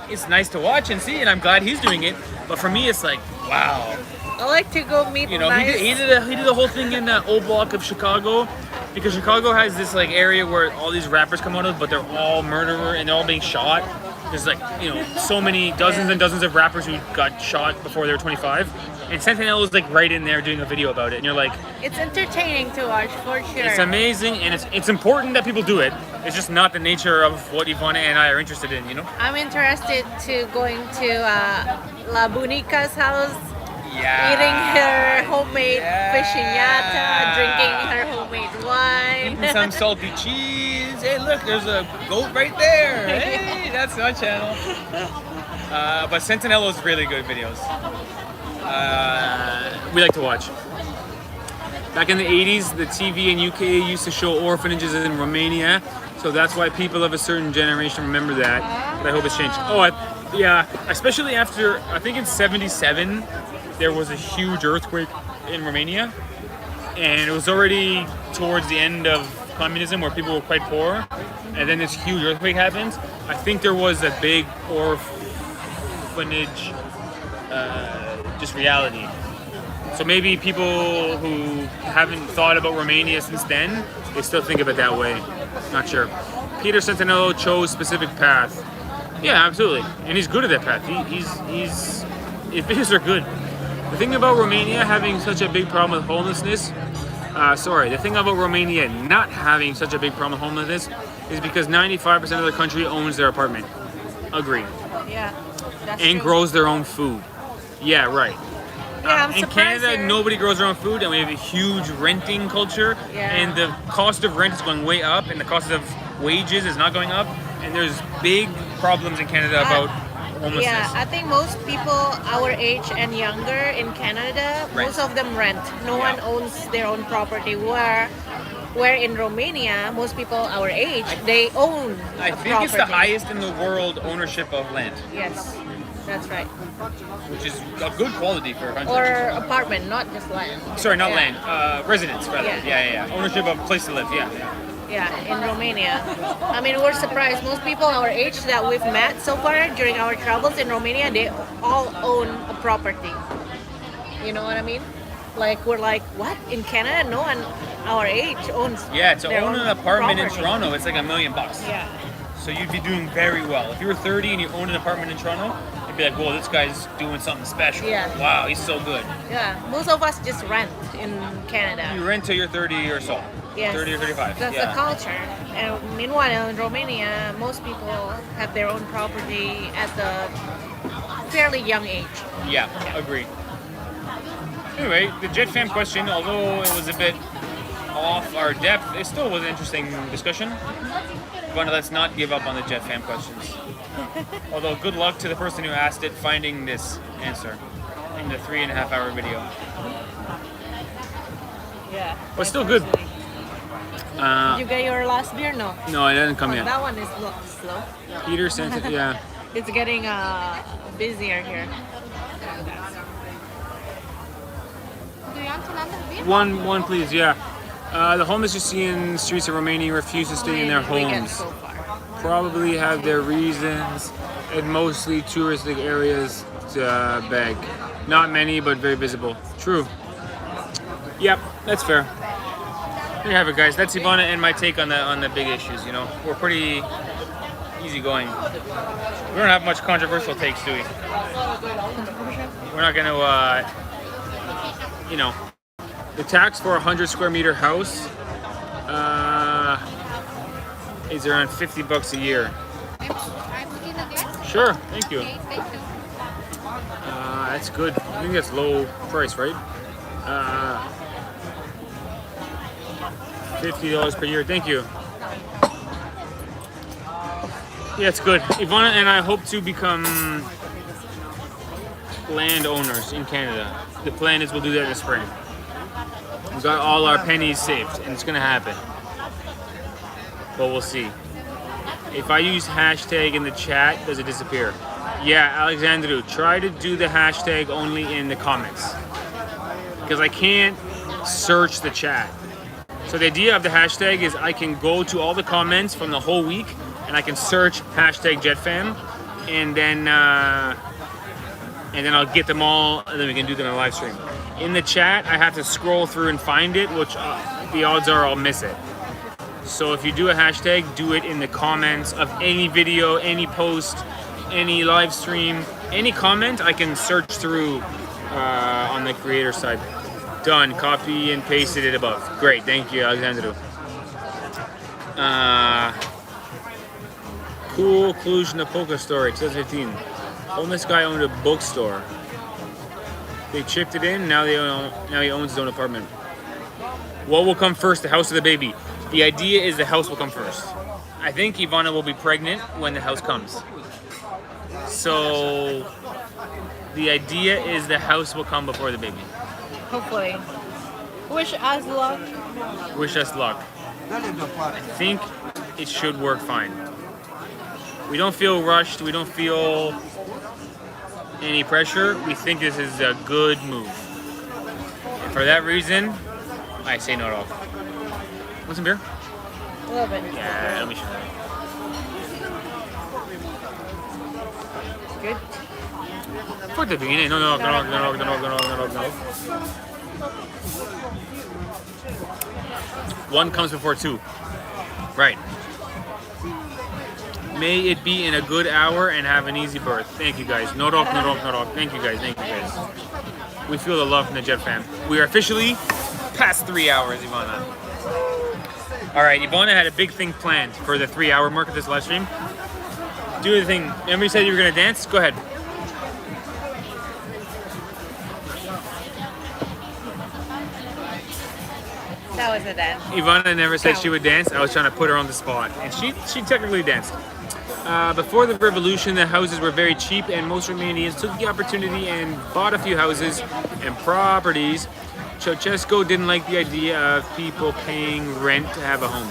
It's nice to watch and see, and I'm glad he's doing it. But for me, it's like, wow. I like to go meet He nice. did a whole thing in the old block of Chicago, because Chicago has this like area where all these rappers come out of, but they're all murderer and they're all being shot. There's like so many dozens and dozens of rappers who got shot before they were 25. And Sentinel is like right in there doing a video about it, and you're like, It's entertaining to watch for sure. it's amazing, and it's important that people do it. It's just not the nature of what Ivana and I are interested in, you know? I'm interested to going to La Bonica's house, Yeah. eating her homemade Yeah. piscinata, drinking her homemade wine. Eating some salty cheese. Hey, look, there's a goat right there. Hey, that's our channel. But Sentinello's really good videos. We like to watch. Back in the 80s, the TV in UK used to show orphanages in Romania, so that's why people of a certain generation remember that. But I hope it's changed. Oh, yeah, especially after, I think in '77, there was a huge earthquake in Romania, and it was already towards the end of communism where people were quite poor, and then this huge earthquake happens. I think there was a big orphanage, just reality. So maybe people who haven't thought about Romania since then, they still think of it that way. Not sure. Peter Sentinello chose specific path. Yeah, absolutely, and he's good at that path. His videos are good. The thing about Romania having such a big problem with homelessness, the thing about Romania not having such a big problem with homelessness is because 95% of the country owns their apartment. Agree. Yeah, that's And true. grows their own food. Yeah, right. Yeah, I'm in surprised Canada, they're- nobody grows their own food, and we have a huge renting culture. Yeah. And the cost of rent is going way up, and the cost of wages is not going up. And there's big problems in Canada about homelessness. Yeah, I think most people our age and younger in Canada, Rent. most of them rent. No one owns their own property. Where in Romania, most people our age, they own I a think it's the property. highest in the world ownership of land, Yes, that's right. which is a good quality for a country. Or apartment, not just land. Sorry, not Yeah. land. Residence, rather. Yeah. Yeah. Ownership of place to live. Yeah. Yeah, in Romania. I mean, we're surprised. Most people our age that we've met so far during our travels in Romania, they all own a property. You know what I mean? Like, we're like, what? In Canada, no one our age owns Yeah. To their own own an apartment in property. Toronto, it's like $1 million. Yeah. So you'd be doing very well. If you were 30 and you owned an apartment in Toronto, you'd be like, whoa, this guy's doing something special. Yeah. Wow, he's so good. Yeah, most of us just rent in Canada. You rent till you're 30 or so. Yes. 30 or 35. That's yeah. the culture. And meanwhile, in Romania, most people have their own property at the fairly young age. Yeah, agree. Anyway, the Jet Fam question, although it was a bit off our depth, it still was an interesting discussion. But let's not give up on the Jet Fam questions. Although, good luck to the person who asked it finding this answer in the 3.5-hour video. Yeah. But still good. Did you get your last beer? No. No, it hasn't come Oh, yet. that one is slow. Peter sent it, yeah. It's getting busier here. Do you want another beer? One, please, yeah. The homeless you see in the streets of Romania refuse to stay in their We get homes. so far. Probably have their reasons in mostly touristic areas to beg. Not many, but very visible. True. Yep, that's fair. There you have it, guys. That's Ivana and my take on the big issues. You know, we're pretty easygoing. We don't have much controversial takes, do we? We're not gonna, the tax for a 100 square meter house is around $50 a year. I'm looking at glass. Sure, thank you. Okay, thank you. That's good. I think that's low price, right? $50 per year. Thank you. Yeah, it's good. Ivana and I hope to become landowners in Canada. The plan is we'll do that in the spring. We got all our pennies saved, and it's gonna happen. But we'll see. If I use hashtag in the chat, does it disappear? Yeah, Alexandru, try to do the hashtag only in the comments. Because I can't search the chat. So the idea of the hashtag is I can go to all the comments from the whole week and I can search hashtag JetFam and then I'll get them all and then we can do them in a live stream. In the chat, I have to scroll through and find it, which the odds are I'll miss it. So if you do a hashtag, do it in the comments of any video, any post, any live stream, any comment I can search through on the creator side. Done. Copy and pasted it above. Great. Thank you, Alexandru. Cool Cluj-Napoca story, 2015. Homeless guy owned a bookstore. They chipped it in. Now he owns his own apartment. What will come first, the house or the baby? The idea is the house will come first. I think Ivana will be pregnant when the house comes. So the idea is the house will come before the baby. Hopefully. Wish us luck. Wish us luck. I think it should work fine. We don't feel rushed. We don't feel any pressure. We think this is a good move. And for that reason, I say no at all. Want some beer? A little bit. Yeah, let me show you. Good. Forte bene, no. One comes before two. Right. May it be in a good hour and have an easy birth. Thank you guys. No rock. Thank you guys. We feel the love from the Jet fam. We are officially past 3 hours, Ivana. All right, Ivana had a big thing planned for the 3 hour mark of this live stream. Do the thing. Remember you said you were gonna dance? Go ahead. That was a dance. Ivana never said she would dance. I was trying to put her on the spot, and she technically danced. Before the revolution, the houses were very cheap, and most Romanians took the opportunity and bought a few houses and properties. Ceausescu didn't like the idea of people paying rent to have a home.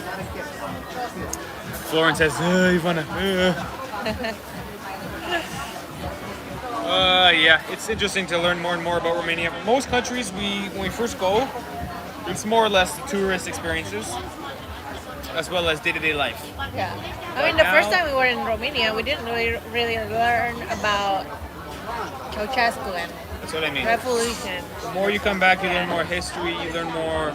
Florence says, Ivana. Yeah, it's interesting to learn more and more about Romania. Most countries, when we first go, it's more or less the tourist experiences, as well as day-to-day life. Yeah. I mean, the first time we were in Romania, we didn't really learn about Ceausescu and That's what I mean. revolution. The more you come back, you learn more history, you learn more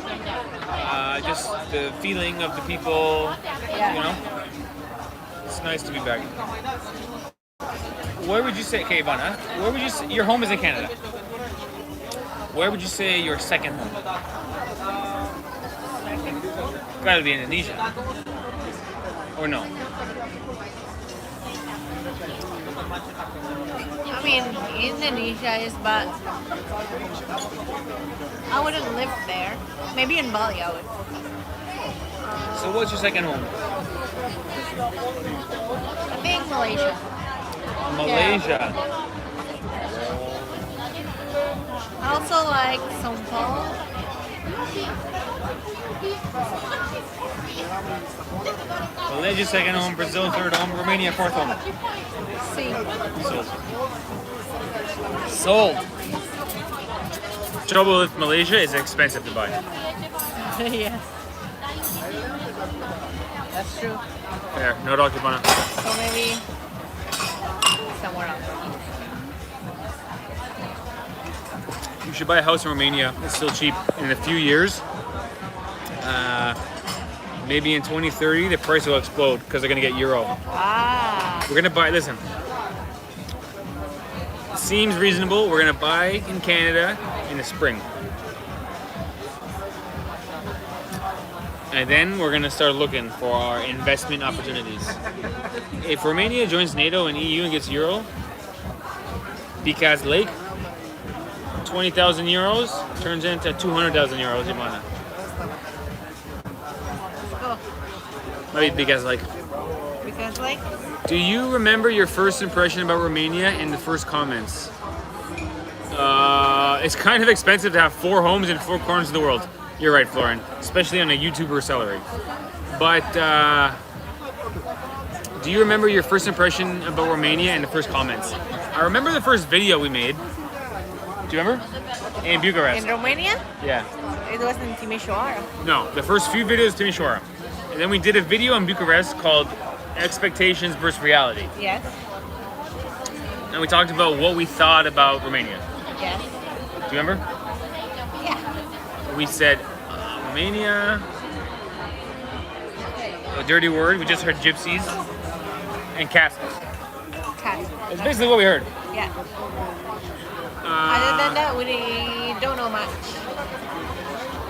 just the feeling of the people, you know? It's nice to be back. Where would you say, okay, Ivana, where would you say, your home is in Canada. Where would you say your second home? Gotta be Indonesia. Or no? I mean, Indonesia is, but I wouldn't live there. Maybe in Bali I would. So what's your second home? I think Malaysia. Malaysia. I also like São Paulo. Malaysia second home, Brazil third home, Romania fourth home. See. Sold. Trouble with Malaysia is expensive to buy. Yes. That's true. There, no dog Ivana. So maybe somewhere else. You should buy a house in Romania. It's still cheap. In a few years, maybe in 2030, the price will explode because they're gonna get euro. Ah. We're gonna buy. Listen, seems reasonable. We're gonna buy in Canada in the spring, and then we're gonna start looking for our investment opportunities. If Romania joins NATO and EU and gets euro, because Lake. 20,000 euros turns into 200,000 euros, Ivana. Go. Maybe because Because do you remember your first impression about Romania in the first comments? It's kind of expensive to have 4 homes in 4 corners of the world. You're right, Florin, especially on a YouTuber salary. But do you remember your first impression about Romania in the first comments? I remember the first video we made. Do you remember? In Bucharest. in Romania, Yeah. it was in Timișoara. No, the first few videos Timișoara. And then we did a video in Bucharest called Expectations versus Reality. Yes. And we talked about what we thought about Romania. Yes. Do you remember? Yeah. We said, Romania, a dirty word, we just heard gypsies and castles. Cat. That's basically what we heard. Yeah. Other than that, we don't know much.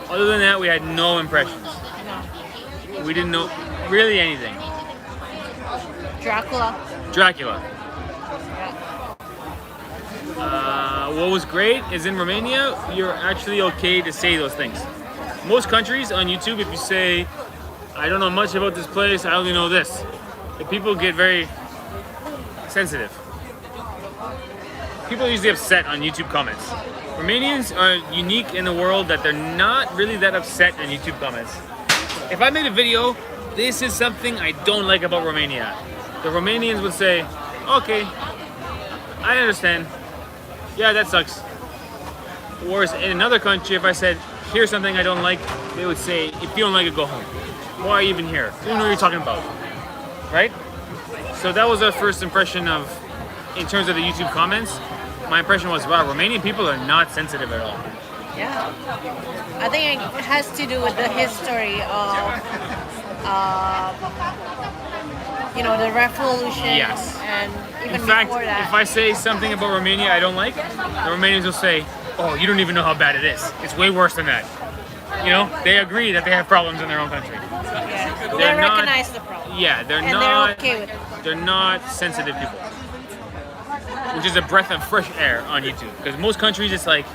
Other than that, we had no impressions. No. We didn't know really anything. Dracula. Dracula. Yeah. What was great is in Romania, you're actually okay to say those things. Most countries on YouTube, if you say, I don't know much about this place, I only know this, the people get very sensitive. People are usually upset on YouTube comments. Romanians are unique in the world that they're not really that upset in YouTube comments. If I made a video, this is something I don't like about Romania, the Romanians would say, okay, I understand. Yeah, that sucks. Whereas in another country, if I said, here's something I don't like, they would say, if you don't like it, go home. Why are you even here? You don't know what you're talking about. Right? So that was our first impression of, in terms of the YouTube comments, my impression was, wow, Romanian people are not sensitive at all. Yeah. I think it has to do with the history of, the revolution. Yes. And even In fact, before that. if I say something about Romania I don't like, the Romanians will say, oh, you don't even know how bad it is. It's way worse than that. You know, they agree that they have problems in their own country. Yeah. They They're not- recognize the problem. Yeah, they're And not. they're okay with it. They're not sensitive people, which is a breath of fresh air on YouTube. Because most countries, it's like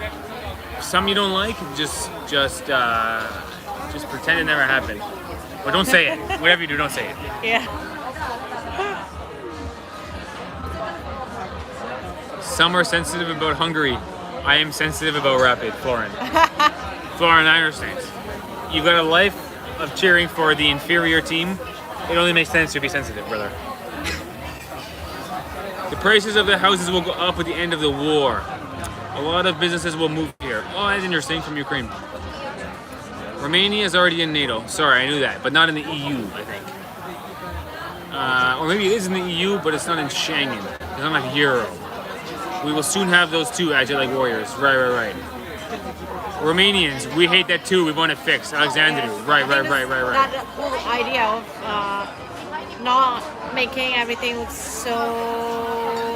some you don't like, just pretend it never happened, or don't say it. Whatever you do, don't say it. Yeah. Some are sensitive about Hungary. I am sensitive about Rapid, Florin. Florin, I understand. You've got a life of cheering for the inferior team. It only makes sense to be sensitive, brother. The prices of the houses will go up at the end of the war. A lot of businesses will move here. Oh, that's interesting, from Ukraine. Romania is already in NATO. Sorry, I knew that, but not in the EU, I think. Or maybe it is in the EU, but it's not in Schengen. It's not like Euro. We will soon have those too, JetLag warriors. Right. Romanians, we hate that too. We want it fixed. Alexandru. Right. That whole idea of not making everything look so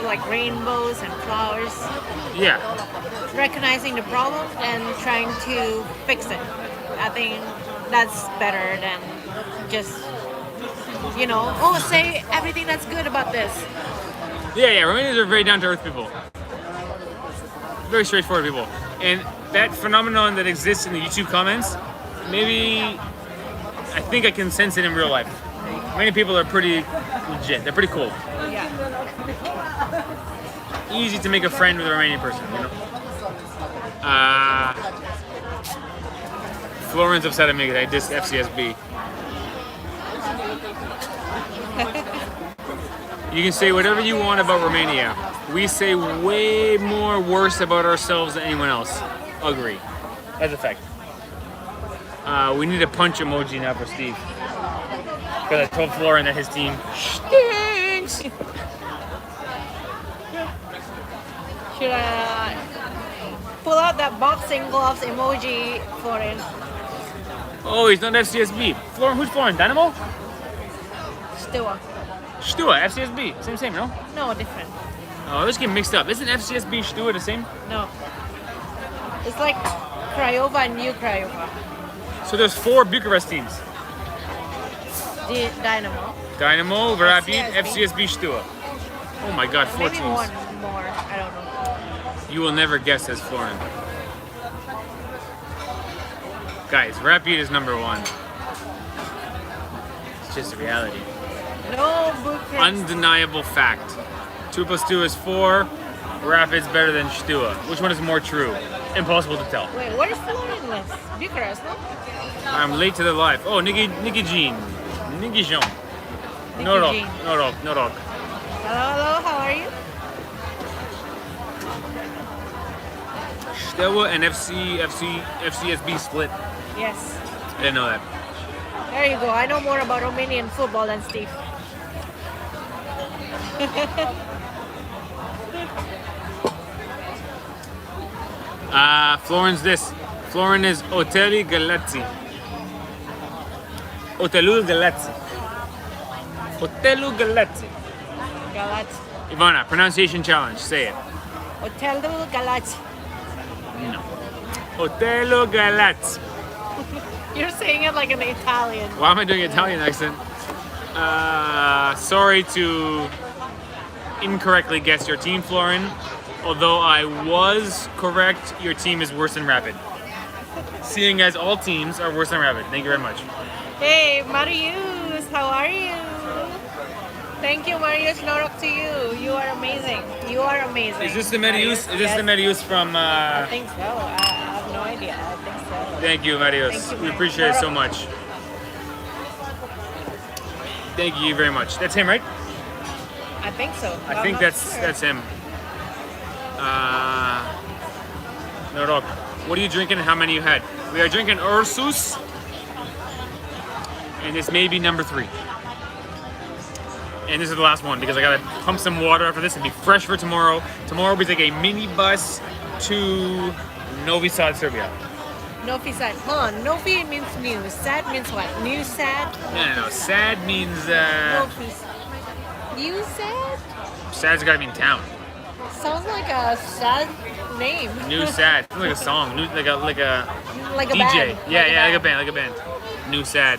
like rainbows and flowers. Yeah. Recognizing the problem and trying to fix it. I think that's better than just, say everything that's good about this. Yeah. Romanians are very down-to-earth people. Very straightforward people. And that phenomenon that exists in the YouTube comments, maybe I think I can sense it in real life. Many people are pretty legit. They're pretty cool. Yeah. Easy to make a friend with a Romanian person, Florence upset at me that I dissed FCSB. You can say whatever you want about Romania. We say way more worse about ourselves than anyone else. Agree. That's a fact. We need a punch emoji now for Steve. Because I told Florin that his team stinks. Should I pull out that boxing gloves emoji for him? Oh, he's not FCSB. Florin, who's Florin? Dynamo? Still. Stua, FCSB. Same, no? No, different. Oh, let's get mixed up. Isn't FCSB Stua the same? No. It's like Craiova and New Craiova. So there's 4 Bucharest teams. The Dynamo. Dynamo, Rapid, FCSB. FCSB Stua. Oh my god, 4 Maybe teams. one more. I don't know. You will never guess as Florin. Guys, Rapid is number 1. It's just a reality. No Bucharest. Undeniable fact. 2 plus 2 is 4. Rapid's better than Stua. Which one is more true? Impossible to tell. Wait, what is Florin list? Bucharest, no? I'm late to the live. Oh, Nikki Jean. Nikki Jean. No rock. Jean. No rock. No rock. Hello, how are you? Steaua and FCSB split. Yes. I didn't know that. There you go. I know more about Romanian football than Steve. Florin's this. Florin is Hoteli Galazzi. Hotelul Galazzi. Hotelu Galazzi. Galat. Ivana, pronunciation challenge. Say it. Hotel de Galat. No. Hotel Galat. You're saying it like an Italian. Why am I doing Italian accent? Sorry to incorrectly guess your team, Florin. Although I was correct, your team is worse than Rapid. Seeing as all teams are worse than Rapid. Thank you very much. Hey, Marius, how are you? Thank you, Marius. Norok to you. You are amazing. You are amazing. Is this the Marius? Is this Yes. the Marius from... I think so. I have no idea. I think so. Thank you, Marius. Thank you, We man. appreciate it so much. Thank you very much. That's him, right? I think so. I I'm think not that's sure. him. Norok, what are you drinking and how many you had? We are drinking Ursus. And this may be number 3. And this is the last one because I gotta pump some water after this and be fresh for tomorrow. Tomorrow we take a mini bus to Novi Sad, Serbia. Novi sad. Hold on. Novi means new. Sad means what? New sad? No. Sad means Novi. New sad? sad's gotta mean town. Sounds like a sad name. New sad. Sounds like a song. New, like a Like a DJ. band. Yeah, like a band. New sad.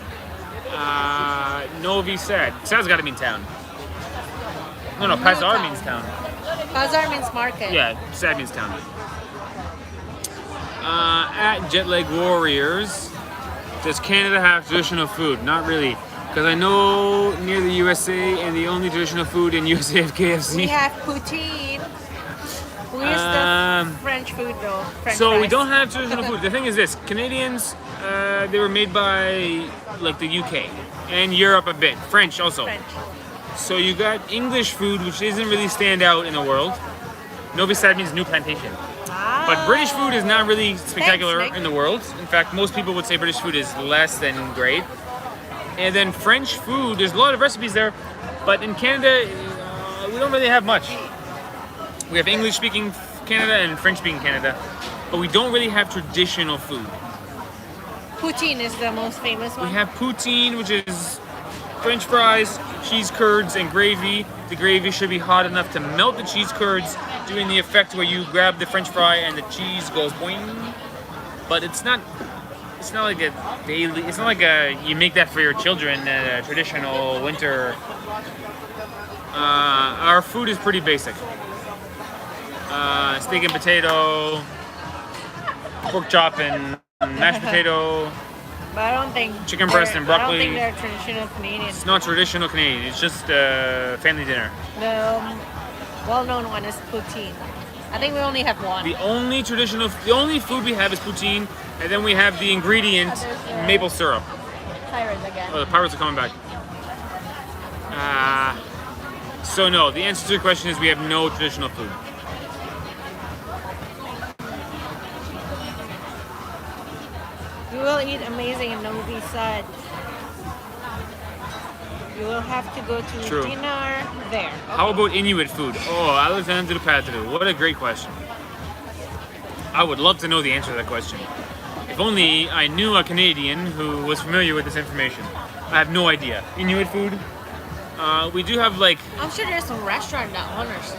Novi sad. Sad's gotta mean town. No, Pazar town. means town. Bazaar means market. Yeah, sad means town. At JetLag Warriors, does Canada have traditional food? Not really, because I know near the USA, and the only traditional food in USA is KFC. We have poutine. Where's Um, the French food though? French So we fries. don't have traditional food. The thing is this: Canadians, they were made by like the UK and Europe a bit, French also. French. So you got English food, which doesn't really stand out in the world. Novi Sad means new plantation. Ah. But British food is not really spectacular Thanks, Nick. in the world. In fact, most people would say British food is less than great. And then French food, there's a lot of recipes there, but in Canada, we don't really have much. We have English-speaking Canada and French-speaking Canada, but we don't really have traditional food. Poutine is the most famous We one. have poutine, which is French fries, cheese curds, and gravy. The gravy should be hot enough to melt the cheese curds, doing the effect where you grab the French fry and the cheese goes boing. But it's not like a daily. It's not like you make that for your children. A traditional winter. Our food is pretty basic. Steak and potato, pork chop and mashed potato. But I don't think Chicken breast they're- and broccoli. I don't think they're traditional Canadian. It's not traditional Canadian. It's just family dinner. The well-known one is poutine. I think we only have one. The only food we have is poutine, and then we have the ingredient maple syrup. Pirates again. Oh, the pirates are coming back. So no, the answer to your question is we have no traditional food. You will eat amazing in Novi Sad. You will have to go to True. dinner there. How about Inuit food? Oh, Alexander Patru. What a great question. I would love to know the answer to that question. If only I knew a Canadian who was familiar with this information. I have no idea. Inuit food? We do have like... I'm sure there's some restaurant that honors.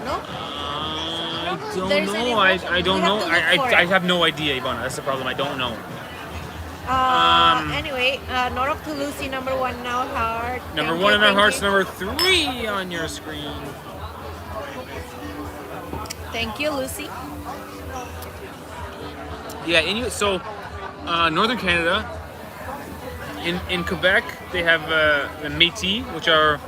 No? I if don't there's any know. I restaurant. don't We have know. to look for I it. have no idea, Ivana. That's the problem. I don't know. Anyway, Norok to Lucy, number 1 now, heart. Number Thank 1 you, in our thank hearts, you. number 3 on your screen. Thank you, Lucy. Yeah, Inuit. So, Northern Canada, in Quebec, they have the Métis, which are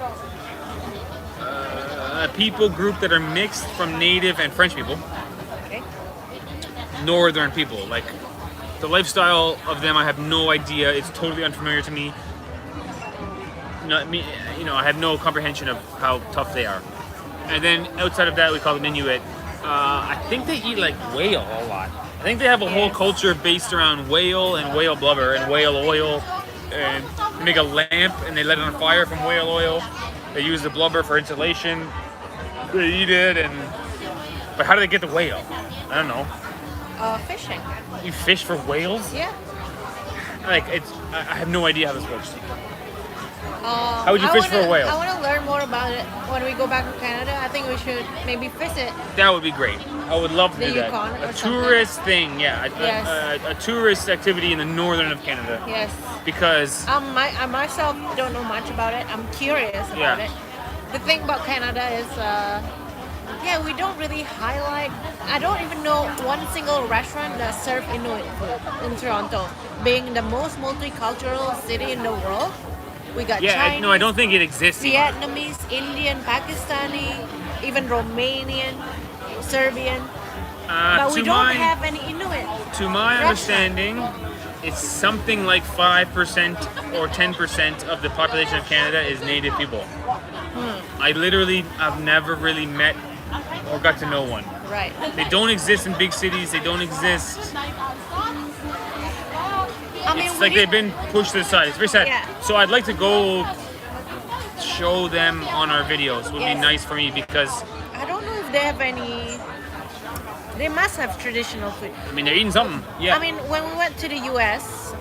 a people group that are mixed from Native and French people. Okay. Northern people, like the lifestyle of them, I have no idea. It's totally unfamiliar to me. Not me, I have no comprehension of how tough they are. And then outside of that, we call them Inuit. I think they eat like whale a lot. I think they have a whole Yes. culture based around whale and whale blubber and whale oil. And they make a lamp and they let it on fire from whale oil. They use the blubber for insulation. They eat it but how do they get the whale? I don't know. Fishing. You fish for whales? Yeah. I have no idea how this works. How would you fish for a whale? I want to learn more about it when we go back to Canada. I think we should maybe visit. That would be great. I would love to The do that. Yukon or A something. tourist thing, yeah. Yes. A tourist activity in the northern of Canada. Yes. Because I myself don't know much about it. I'm curious about Yeah. it. The thing about Canada is, yeah, we don't really highlight. I don't even know one single restaurant that serve Inuit food in Toronto. Being the most multicultural city in the world, we got Chinese, I don't think it exists. Vietnamese, Indian, Pakistani, even Romanian, Serbian. But we don't have any Inuit. To my restaurant. understanding, it's something like 5% or 10% of the population of Canada is Native people. I literally have never really met or got to know one. Right. They don't exist in big cities. They don't exist. I mean, It's we like they've been pushed to the side. It's very sad. Yeah. So I'd like to go show them on our videos. Would be Yes. nice for me because I don't know if they have any. They must have traditional food. I mean they're eating something. Yeah. I mean, when we went to the U.S.,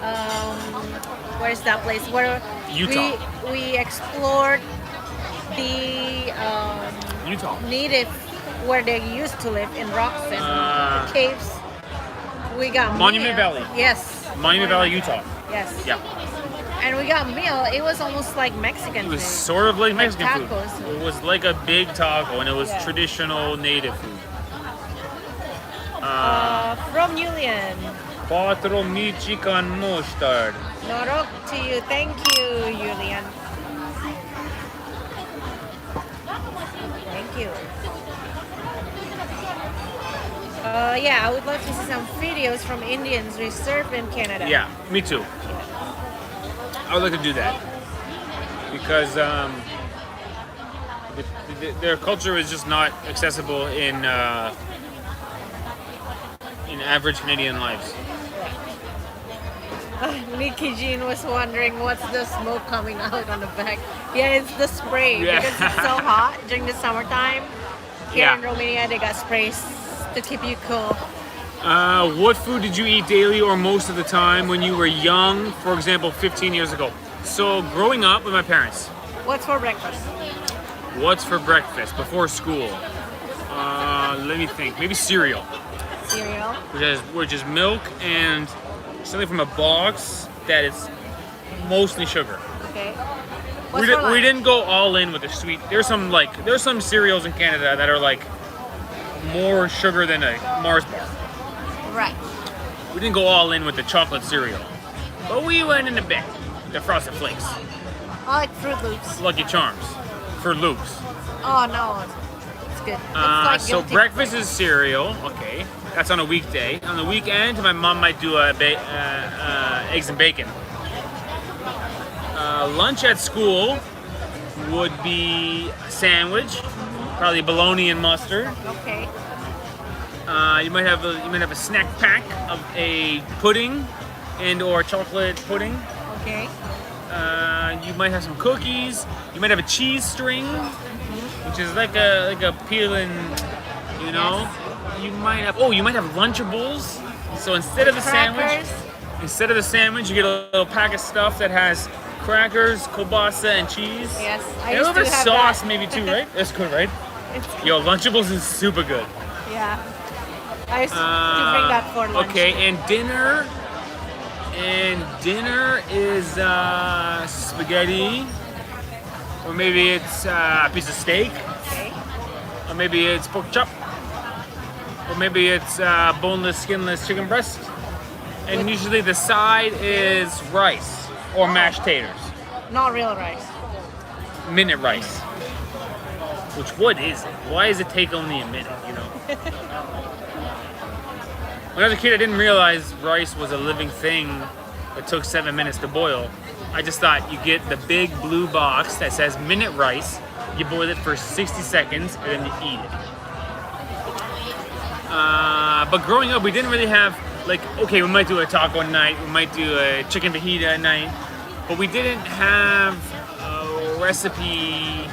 where's that place where Utah. we explored the Utah. native where they used to live in rocks and caves. We got Monument meal. Valley. Yes. Monument Valley, Utah. Yes. Yeah. And we got meal. It was almost like Mexican It was food. sort of like Mexican food. tacos. It was like a big taco and it was Yeah. traditional native food. From Julian. Quattro mici con mustard. Norok to you. Thank you, Julian. Thank you. Yeah, I would love to see some videos from Indians we serve in Canada. Yeah, me too. I would like to do that because their culture is just not accessible in average Canadian lives. Nikki Jean was wondering what's the smoke coming out on the back. Yeah, it's the spray Yeah. because it's so hot during the summertime. Here Yeah. in Romania, they got sprays to keep you cool. What food did you eat daily or most of the time when you were young, for example, 15 years ago? So, growing up with my parents, What's for breakfast? what's for breakfast before school? Let me think. Maybe cereal, Cereal. which is milk and something from a box that is mostly sugar. Okay. We, What's did, for we lunch? didn't go all in with the sweet. There's some cereals in Canada that are like more sugar than a Mars bar. Right. We didn't go all in with the chocolate cereal, but we went in a bit. The Frosted Flakes, I like Fruit Loops. Lucky Charms, for Loops. Oh no, it's good. It's like So guilty breakfast is cereal. Okay, that's on a weekday. On the weekend, my mom might do eggs and bacon. Lunch at school would be a sandwich, probably bologna and mustard. Okay. You might have a snack pack of a pudding and or chocolate pudding. Okay. You might have some cookies. You might have a cheese string, which is like a peeling, you know. You might have Lunchables. So instead of the sandwich, you get a little pack of stuff that has crackers, kielbasa, and cheese. Yes, I And a used little to bit of have sauce that. maybe too, right? That's good, right? It's, Yo, Lunchables is super good. yeah. I used to bring that for lunch. Okay, and dinner. And dinner is spaghetti, or maybe it's a piece of steak, Okay. or maybe it's pork chop, or maybe it's boneless, skinless chicken breast. And usually the side is rice or mashed taters, Not real rice. minute rice. What is it? Why does it take only a minute? You know. When I was a kid, I didn't realize rice was a living thing that took 7 minutes to boil. I just thought you get the big blue box that says minute rice, you boil it for 60 seconds, and then you eat it. But growing up, we didn't really have, we might do a taco night, we might do a chicken fajita night, but we didn't have a recipe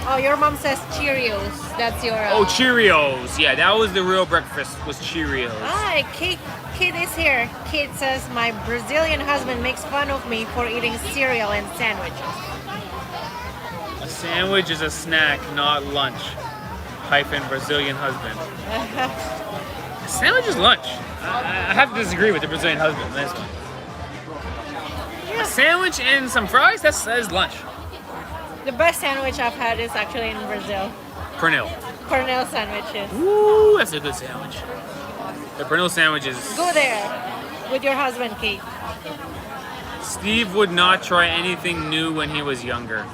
Oh, your mom says Cheerios. That's your. Oh, Cheerios. Yeah, that was the real breakfast. Was Cheerios. Hi, Kate is here. Kate says my Brazilian husband makes fun of me for eating cereal and sandwiches. A sandwich is a snack, not lunch. Hyphen Brazilian husband. A sandwich is lunch. I have to disagree with the Brazilian husband on this one. A sandwich and some fries, that is lunch. The best sandwich I've had is actually in Brazil. Pernil. Pernil sandwiches. Ooh, that's a good sandwich. The Pernil sandwich is... Go there with your husband, Kate. Steve would not try anything new when he was younger.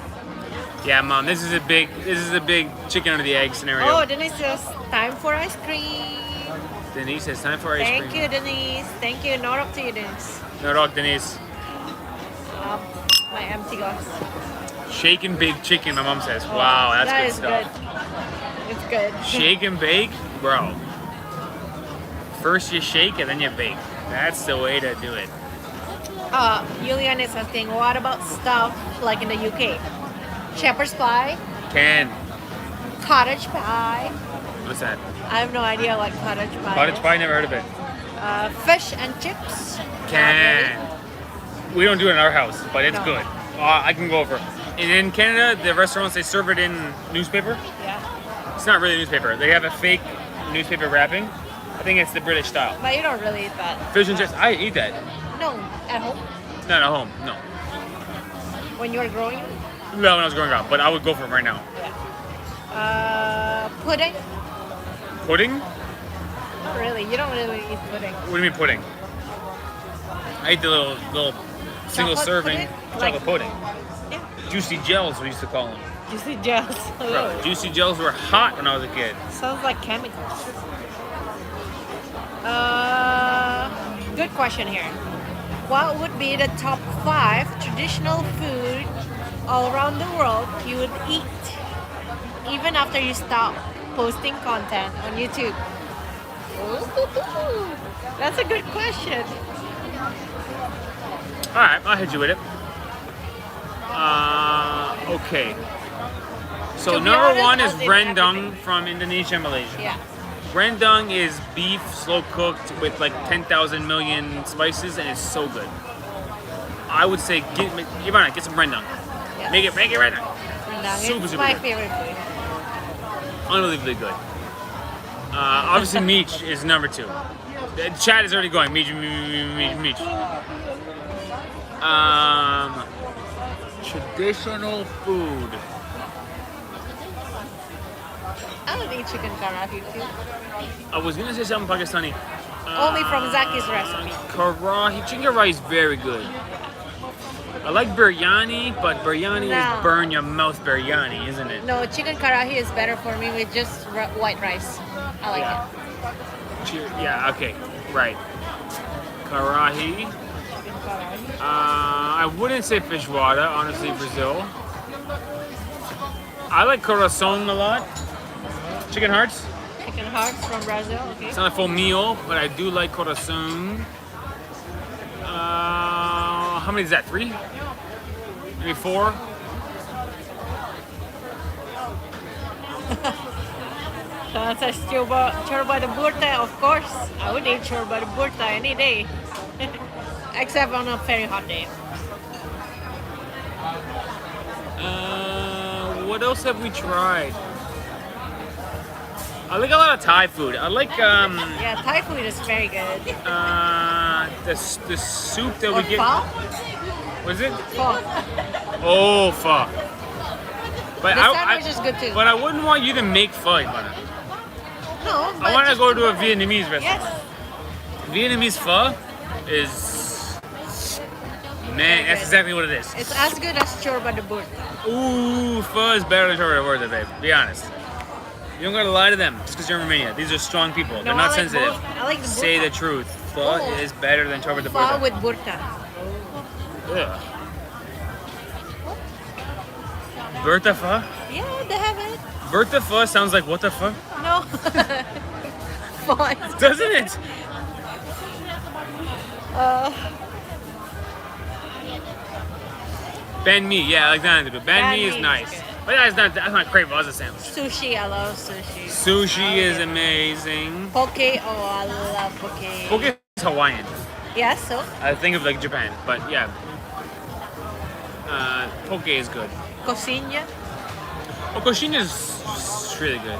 Yeah, Mom, this is a big chicken under the egg scenario. Oh, Denise says time for ice cream. Denise says time for ice cream. Thank you, Denise. Thank you. Not up to you, Denise. No rock, Denise. My empty glass. Shake and bake chicken, my mom says. Wow, that's That good is stuff. good. It's good. Shake and bake, bro. First you shake and then you bake. That's the way to do it. Julian is asking, what about stuff like in the UK? Shepherd's pie, Can. cottage pie. What's that? I have no idea what cottage pie Cottage is. pie, never heard of it. Fish and chips. Can. We don't do it in our house, but it's No. good. I can go over. And in Canada, the restaurants, they serve it in newspaper. Yeah. It's not really newspaper. They have a fake newspaper wrapping. I think it's the British style. But you don't really eat that. Fish and chips, I eat that. No, at home. Not at home, no. When you were growing up. No, when I was growing up, but I would go for it right now. Pudding. Pudding? Not really. You don't really eat pudding. What do you mean pudding? I eat the little single Chocolate serving pudding? chocolate Like- pudding. Yeah. Juicy gels, we used to call them. Juicy gels. Bro, juicy gels were hot when I was a kid. Sounds like chemicals. Good question here. What would be the top 5 traditional food all around the world you would eat, even after you stop posting content on YouTube? Ooh, that's a good question. All right, I'll hit you with it. Okay. So To be number honest, one is I'll say rendang everything. from Indonesia and Malaysia. Yeah. Rendang is beef slow cooked with like 10,000 million spices, and it's so good. I would say get some rendang. Yes. Make it rendang. Rendang Super, is super my good. favorite food. Unbelievably good. Obviously, meat is number 2. The chat is already going. Meat. Traditional food. I would eat chicken karahi too. I was gonna say something Pakistani. Only from Zaki's recipe. Karahi. Chicken karahi is very good. I like biryani, but biryani No. is burn your mouth biryani, isn't it? No, chicken karahi is better for me with just white rice. I like Yeah. it. Yeah, okay. Right. Karahi. I wouldn't say fish water, honestly, Brazil. I like coração a lot. Chicken hearts. Chicken hearts from Brazil, okay. It's not a full meal, but I do like coração. How many is that? 3? Maybe 4? Sean says chorba de burta, of course. I would eat chorba de burta any day. Except on a very hot day. What else have we tried? I like a lot of Thai food. I like Yeah, Thai food is very good. the soup that Or we get. pho? What is it? Pho. Oh, pho. But The sandwich is good too. But I wouldn't want you to make pho, Ivana. No, but I want to just- go to a Vietnamese restaurant. Yes. Vietnamese pho is, man, that's exactly what it is. It's as good as chorba de burta. Ooh, pho is better than chorba de burta, babe. Be honest. You don't gotta lie to them just because you're in Romania. These are strong people. They're No, not I like sensitive. both. I like the Say burta. the truth. Pho Oh. is better than chorba de Pho burta. with burta. Ugh. Bertha pho? Yeah, they have it. Bertha pho sounds like what the fuck? No. Pho is- Doesn't it? Banh mi, yeah, I like that. Banh mi is mi nice. good. But that's not Crave-Ozza sandwich. Sushi, I love sushi. Sushi is amazing. Poke, oh, I love poke. Poke is Hawaiian. Yeah, so? I think of like Japan, but yeah. Poke is good. Cosinha. Oh, coxinha is really good.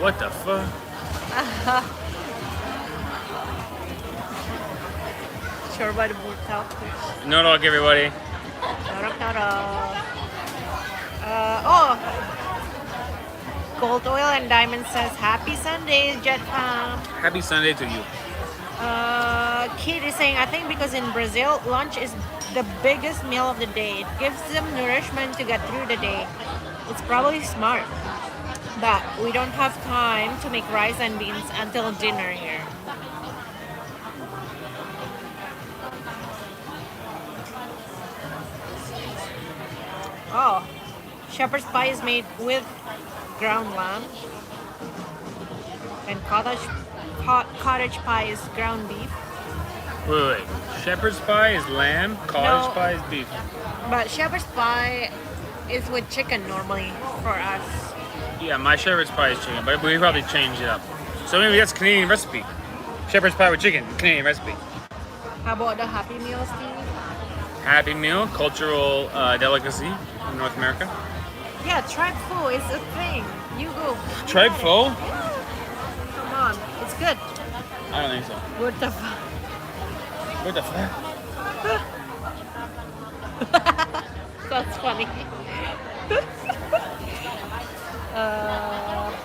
What the fuck? Chorba de burtal. No dog, everybody. Oh! Gold Oil and Diamond says, Happy Sunday, Jet Fam. Happy Sunday to you. Kate is saying, I think because in Brazil, lunch is the biggest meal of the day. It gives them nourishment to get through the day. It's probably smart. But we don't have time to make rice and beans until dinner here. Oh, shepherd's pie is made with ground lamb. And cottage pie is ground beef. Wait. Shepherd's pie is lamb, cottage No. pie is beef. But shepherd's pie is with chicken normally for us. Yeah, my shepherd's pie is chicken, but we probably changed it up. So maybe that's a Canadian recipe. Shepherd's pie with chicken, Canadian recipe. How about the Happy Meal, Steve? Happy Meal, cultural delicacy in North America. Yeah, tribe pho is a thing. You go. Tribe pho? Come on, it's good. I don't think so. What the fuck? What the fuck? That's funny.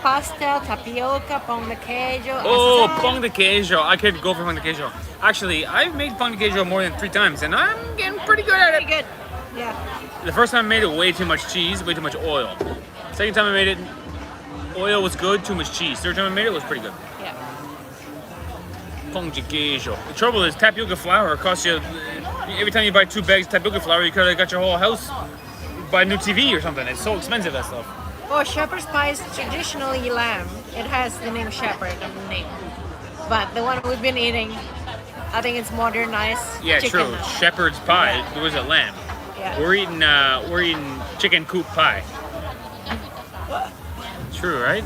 Pastel, tapioca, pão de queijo. Oh, assado. pão de queijo. I could go for pão de queijo. Actually, I've made pão de queijo more than 3 times, and I'm getting pretty good at Pretty it. good. Yeah. The first time I made it, way too much cheese, way too much oil. Second time I made it, oil was good, too much cheese. Third time I made it was pretty good. Yeah. Pão de queijo. The trouble is tapioca flour costs you, every time you buy 2 bags of tapioca flour, you could have got your whole house, buy a new TV or something. It's so expensive, that stuff. Oh, shepherd's pie is traditionally lamb. It has the name shepherd on the name. But the one we've been eating, I think it's modernized Yeah, chicken true. now. Shepherd's pie. There was a lamb. Yeah. We're eating chicken coop pie. True, right?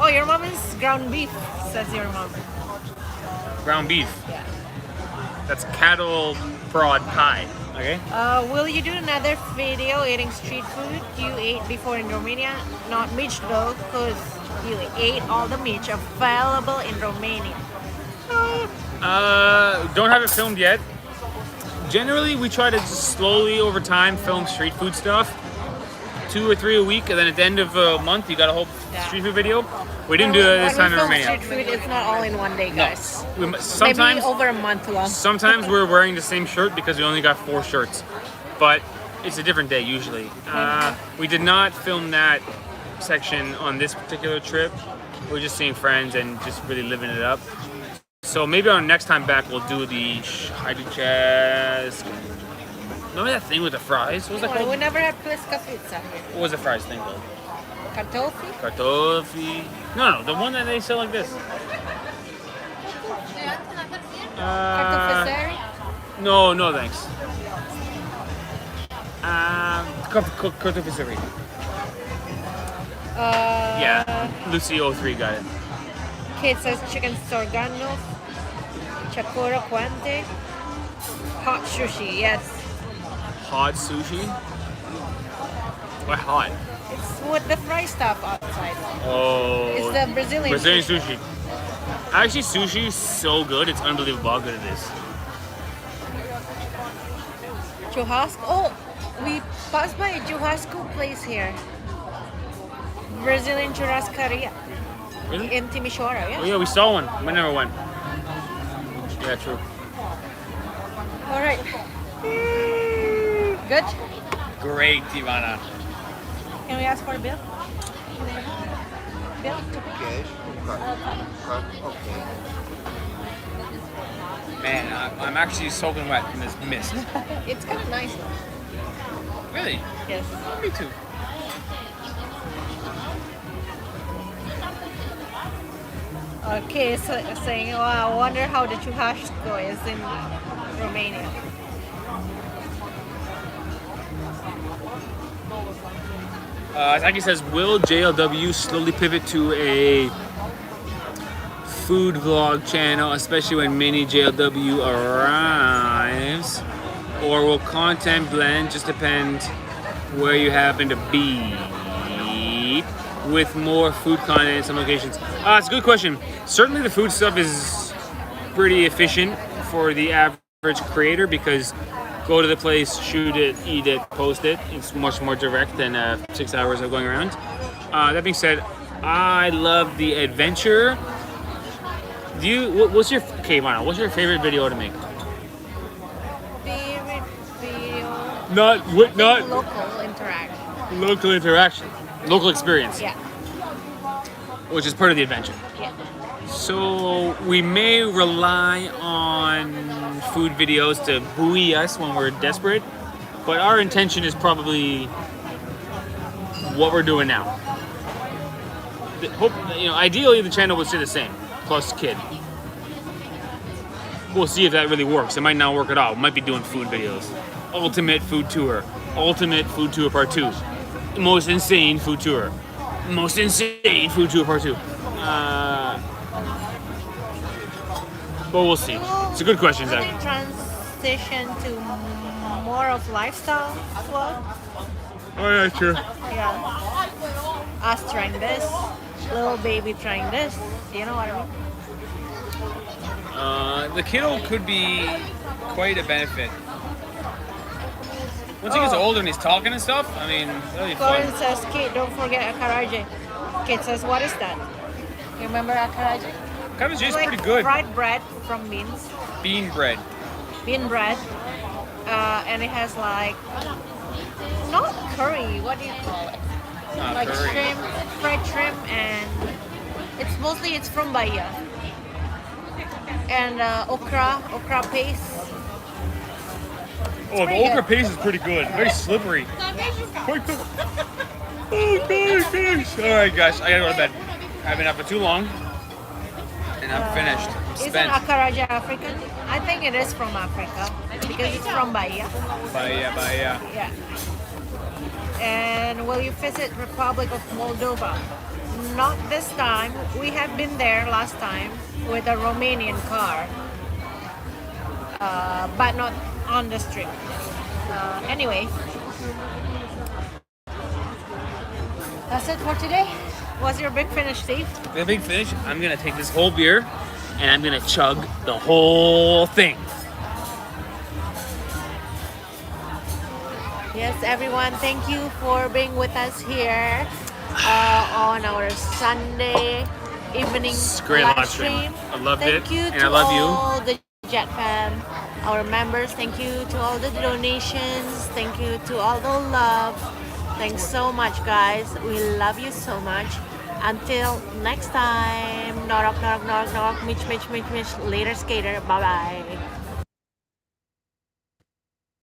Oh, your mom is ground beef, says your mom. Ground beef. Yeah. That's cattle prod pie. Okay. Will you do another video eating street food you ate before in Romania? Not meat though, because you ate all the meat available in Romania. Don't have it filmed yet. Generally, we try to just slowly over time film street food stuff. 2 or 3 a week, and then at the end of a month, you got a whole street food video. We didn't do that this time in When we Romania. film street food, it's not all in one day, guys. Sometimes, Maybe over a month long. sometimes we're wearing the same shirt because we only got 4 shirts, but it's a different day usually. We did not film that section on this particular trip. We're just seeing friends and just really living it up. So maybe on next time back we'll do the chest. Remember that thing with the fries? What was that Oh, we called? never had Pliska pizza here. What was the fries thing called? Kartoffi? Kartoffi. No, the one that they sell like this. Kartoffi No, thanks. Kartoffi. Yeah, Lucy 03 got it. Kate says chicken stroganoff, chapura quente, hot sushi, yes. Hot sushi? Why hot? It's with the fry stuff outside. Oh. It's the Brazilian sushi. Actually, sushi is so good. It's unbelievable how good it is. Churrasco. Oh, we passed by a churrasco place here. Brazilian churrascaria Really? in Timisoara, Oh yeah. yeah, we saw one. We never went. Yeah, true. All right. Good. Great, Ivana. Can we ask for a bill? Bill? Okay. Man, I'm actually soaking wet in this mist. It's kind of nice though. Really? Yes. Me too. Okay, so saying, oh, I wonder how the churrasco is in Romania. Saki says, will JLW slowly pivot to a food vlog channel, especially when mini JLW arrives? Or will content blend just depend where you happen to be with more food content in some locations? It's a good question. Certainly the food stuff is pretty efficient for the average creator because go to the place, shoot it, eat it, post it. It's much more direct than 6 hours of going around. That being said, I love the adventure. What's your favorite video to make? Favorite video. Not Local interaction. local interaction, local experience, Yeah. which is part of the adventure. Yeah. So we may rely on food videos to buoy us when we're desperate, but our intention is probably what we're doing now. Ideally the channel would stay the same, plus kid. We'll see if that really works. It might not work at all. We might be doing food videos. Ultimate food tour part 2. Most insane food tour part 2. But we'll see. It's a good question, I Zach. think transition to more of lifestyle vlog. Oh yeah, sure. Yeah. Us trying this, little baby trying this. You know what I mean? The kiddo could be quite a benefit. Once he gets older and he's talking and stuff, I mean, that'll be Corin fun. says, Kate, don't forget akaraje. Kate says, what is that? You remember akaraje? Cabbage is Like pretty good. fried bread from beans. Bean bread. Bean bread. And it has like, not curry, what do you call it? Like Curry. shrimp, fried shrimp, and it's from Bahia. And okra paste. Oh, the pretty okra good. paste is pretty good. Very slippery. Quite good. Oh, gosh. All right, guys, I gotta go to bed. I've been up for too long, and I'm finished. Isn't Spent. akaraja African? I think it is from Africa because it's from Bahia. Bahia. Yeah. And will you visit Republic of Moldova? Not this time. We have been there last time with a Romanian car, but not on the strip. Anyway, that's it for today. What's your big finish, Steve? The big finish. I'm gonna take this whole beer, and I'm gonna chug the whole thing. Yes, everyone, thank you for being with us here on our Sunday evening It's a great live stream. I loved Thank it, you and to I love you. all the Jet fam, our members. Thank you to all the donations. Thank you to all the love. Thanks so much, guys. We love you so much. Until next time, Norok, Norok, Norok, Norok, Mitch, Mitch, Mitch, Mitch. Later, skater. Bye-bye.